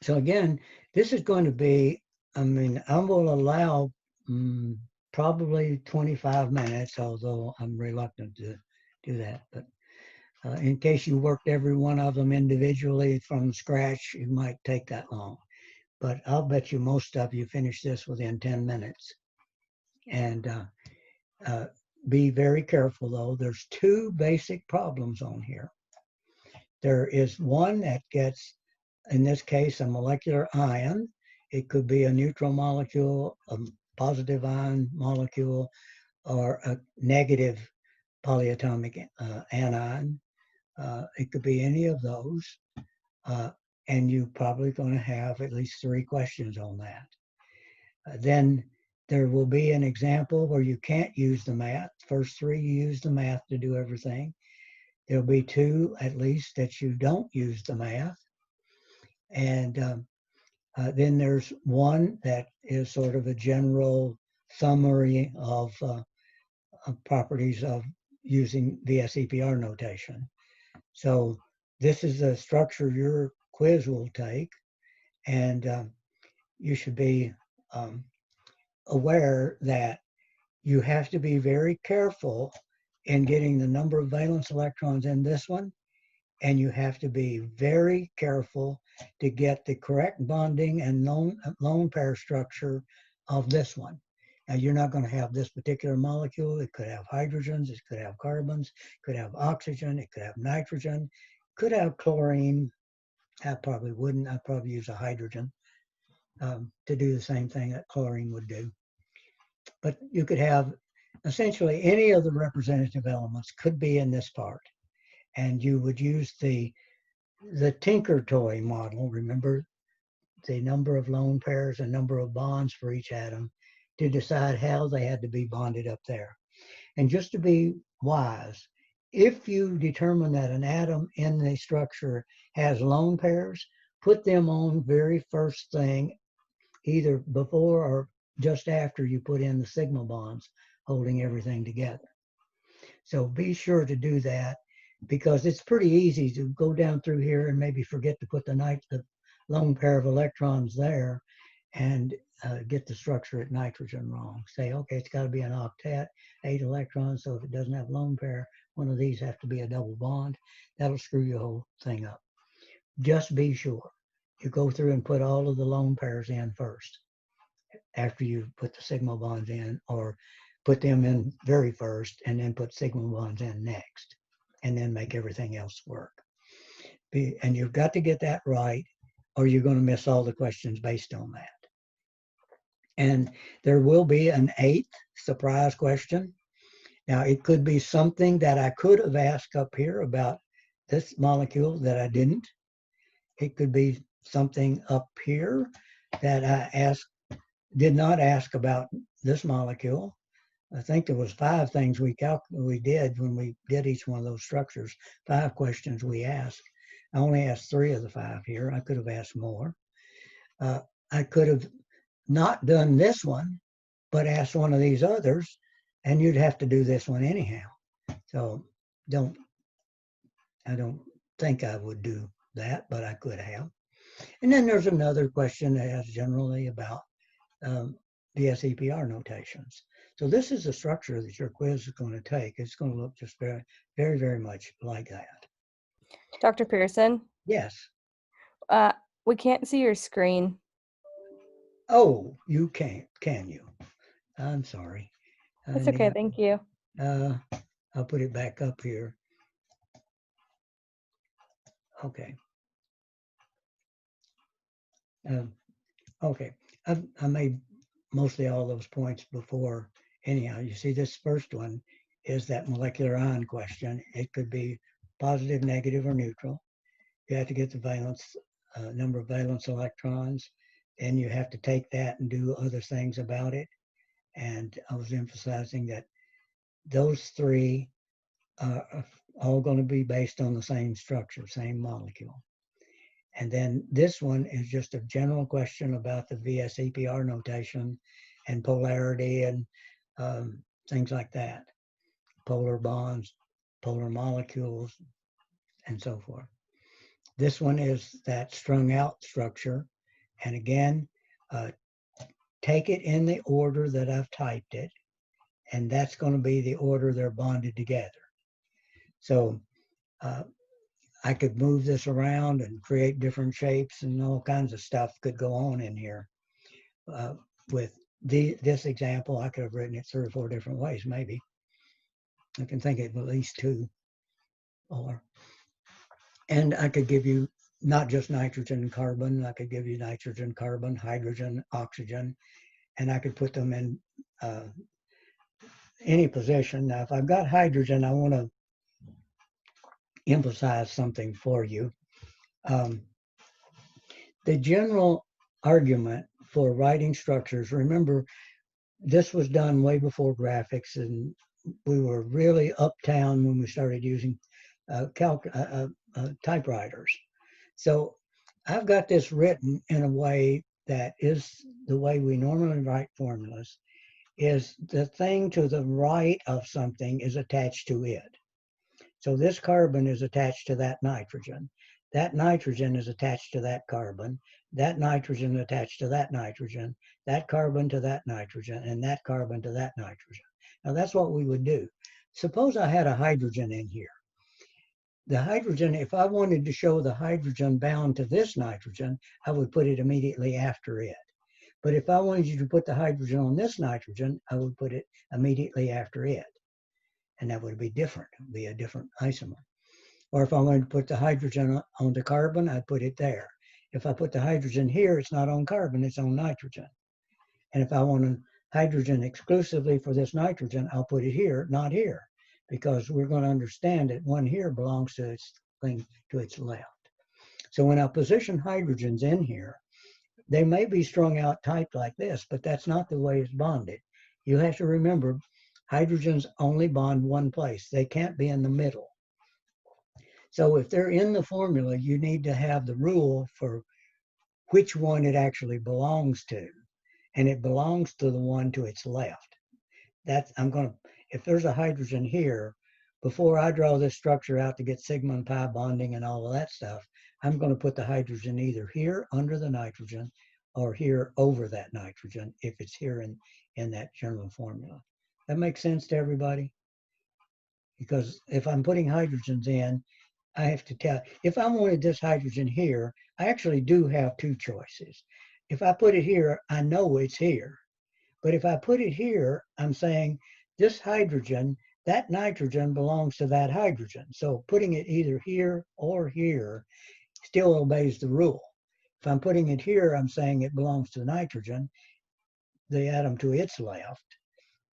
So again, this is going to be, I will allow probably 25 minutes, although I'm reluctant to do that. But in case you worked every one of them individually from scratch, it might take that long. But I'll bet you most of you finish this within 10 minutes. And be very careful, though. There's 2 basic problems on here. There is one that gets, in this case, a molecular ion. It could be a neutral molecule, a positive ion molecule, or a negative polyatomic anion. It could be any of those. And you're probably going to have at least 3 questions on that. Then there will be an example where you can't use the math. First 3, you use the math to do everything. There'll be 2 at least that you don't use the math. And then there's 1 that is sort of a general summary of properties of using VSEPR notation. So this is the structure your quiz will take, and you should be aware that you have to be very careful in getting the number of valence electrons in this one, and you have to be very careful to get the correct bonding and lone pair structure of this one. Now, you're not going to have this particular molecule. It could have hydrogens, it could have carbons, it could have oxygen, it could have nitrogen, it could have chlorine. I probably wouldn't. I'd probably use a hydrogen to do the same thing that chlorine would do. But you could have essentially any of the representative elements could be in this part. And you would use the the Tinker Toy model, remember the number of lone pairs and number of bonds for each atom to decide how they had to be bonded up there. And just to be wise, if you determine that an atom in the structure has lone pairs, put them on very first thing, either before or just after you put in the sigma bonds holding everything together. So be sure to do that, because it's pretty easy to go down through here and maybe forget to put the lone pair of electrons there and get the structure at nitrogen wrong. Say, okay, it's got to be an octet, 8 electrons, so if it doesn't have lone pair, one of these have to be a double bond. That'll screw your whole thing up. Just be sure. You go through and put all of the lone pairs in first after you put the sigma bonds in, or put them in very first and then put sigma bonds in next, and then make everything else work. And you've got to get that right, or you're going to miss all the questions based on that. And there will be an 8th surprise question. Now, it could be something that I could have asked up here about this molecule that I didn't. It could be something up here that I did not ask about this molecule. I think there was 5 things we did when we did each one of those structures, 5 questions we asked. I only asked 3 of the 5 here. I could have asked more. I could have not done this one, but asked one of these others, and you'd have to do this one anyhow. So I don't think I would do that, but I could have. And then there's another question that asks generally about VSEPR notations. So this is the structure that your quiz is going to take. It's going to look just very, very, very much like that. Dr. Pearson, Yes. we can't see your screen. Oh, you can't, can you? I'm sorry. That's okay, thank you. I'll put it back up here. Okay. Okay, I made mostly all those points before. Anyhow, you see this first one is that molecular ion question. It could be positive, negative, or neutral. You have to get the valence, number of valence electrons, and you have to take that and do other things about it. And I was emphasizing that those 3 are all going to be based on the same structure, same molecule. And then this one is just a general question about the VSEPR notation and polarity and things like that. Polar bonds, polar molecules, and so forth. This one is that strung out structure. And again, take it in the order that I've typed it. And that's going to be the order they're bonded together. So I could move this around and create different shapes, and all kinds of stuff could go on in here. With this example, I could have written it 3 or 4 different ways, maybe. I can think of at least 2. And I could give you not just nitrogen and carbon, I could give you nitrogen, carbon, hydrogen, oxygen, and I could put them in any position. Now, if I've got hydrogen, I want to emphasize something for you. The general argument for writing structures, remember, this was done way before graphics, and we were really uptown when we started using typewriters. So I've got this written in a way that is the way we normally write formulas, is the thing to the right of something is attached to it. So this carbon is attached to that nitrogen. That nitrogen is attached to that carbon. That nitrogen attached to that nitrogen. That carbon to that nitrogen. And that carbon to that nitrogen. Now that's what we would do. Suppose I had a hydrogen in here. The hydrogen, if I wanted to show the hydrogen bound to this nitrogen, I would put it immediately after it. But if I wanted you to put the hydrogen on this nitrogen, I would put it immediately after it. And that would be different, it would be a different isomer. Or if I wanted to put the hydrogen on the carbon, I'd put it there. If I put the hydrogen here, it's not on carbon, it's on nitrogen. And if I want a hydrogen exclusively for this nitrogen, I'll put it here, not here, because we're going to understand that one here belongs to its thing to its left. So when I position hydrogens in here, they may be strung out tight like this, but that's not the way it's bonded. You have to remember, hydrogens only bond one place. They can't be in the middle. So if they're in the formula, you need to have the rule for which one it actually belongs to. And it belongs to the one to its left. If there's a hydrogen here, before I draw this structure out to get sigma and pi bonding and all of that stuff, I'm going to put the hydrogen either here under the nitrogen or here over that nitrogen if it's here in that general formula. That makes sense to everybody? Because if I'm putting hydrogens in, I have to tell, if I wanted this hydrogen here, I actually do have two choices. If I put it here, I know it's here. But if I put it here, I'm saying this hydrogen, that nitrogen belongs to that hydrogen. So putting it either here or here still obeys the rule. If I'm putting it here, I'm saying it belongs to nitrogen, the atom to its left.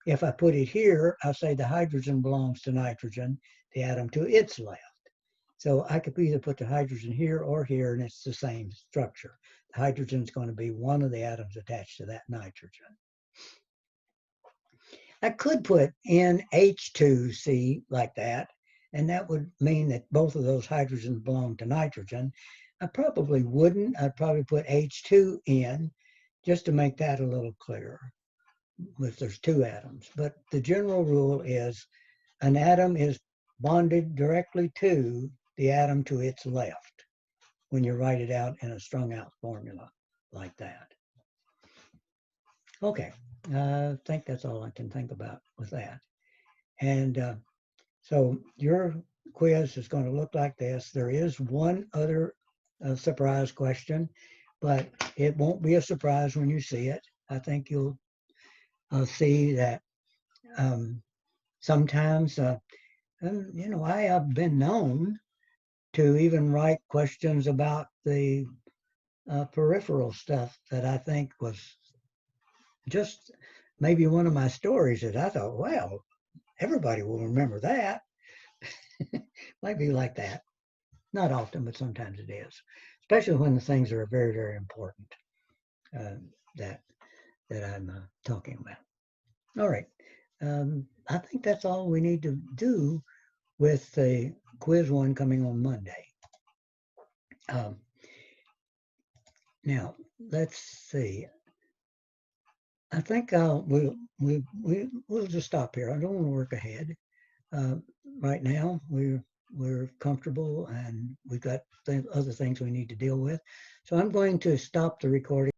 If I put it here, I'll say the hydrogen belongs to nitrogen, the atom to its left. So I could either put the hydrogen here or here, and it's the same structure. The hydrogen is going to be one of the atoms attached to that nitrogen. I could put NH2C like that, and that would mean that both of those hydrogens belong to nitrogen. I probably wouldn't. I'd probably put H2N just to make that a little clearer if there's two atoms. But the general rule is an atom is bonded directly to the atom to its left when you write it out in a strung out formula like that. Okay, I think that's all I can think about with that. And so your quiz is going to look like this. There is one other surprise question, but it won't be a surprise when you see it. I think you'll see that sometimes, you know, I have been known to even write questions about the peripheral stuff that I think was just maybe one of my stories that I thought, well, everybody will remember that. Might be like that. Not often, but sometimes it is, especially when the things are very, very important that I'm talking about. All right. I think that's all we need to do with the quiz one coming on Monday. Now, let's see. I think we'll just stop here. I don't want to work ahead. Right now, we're comfortable and we've got other things we need to deal with. So I'm going to stop the recording.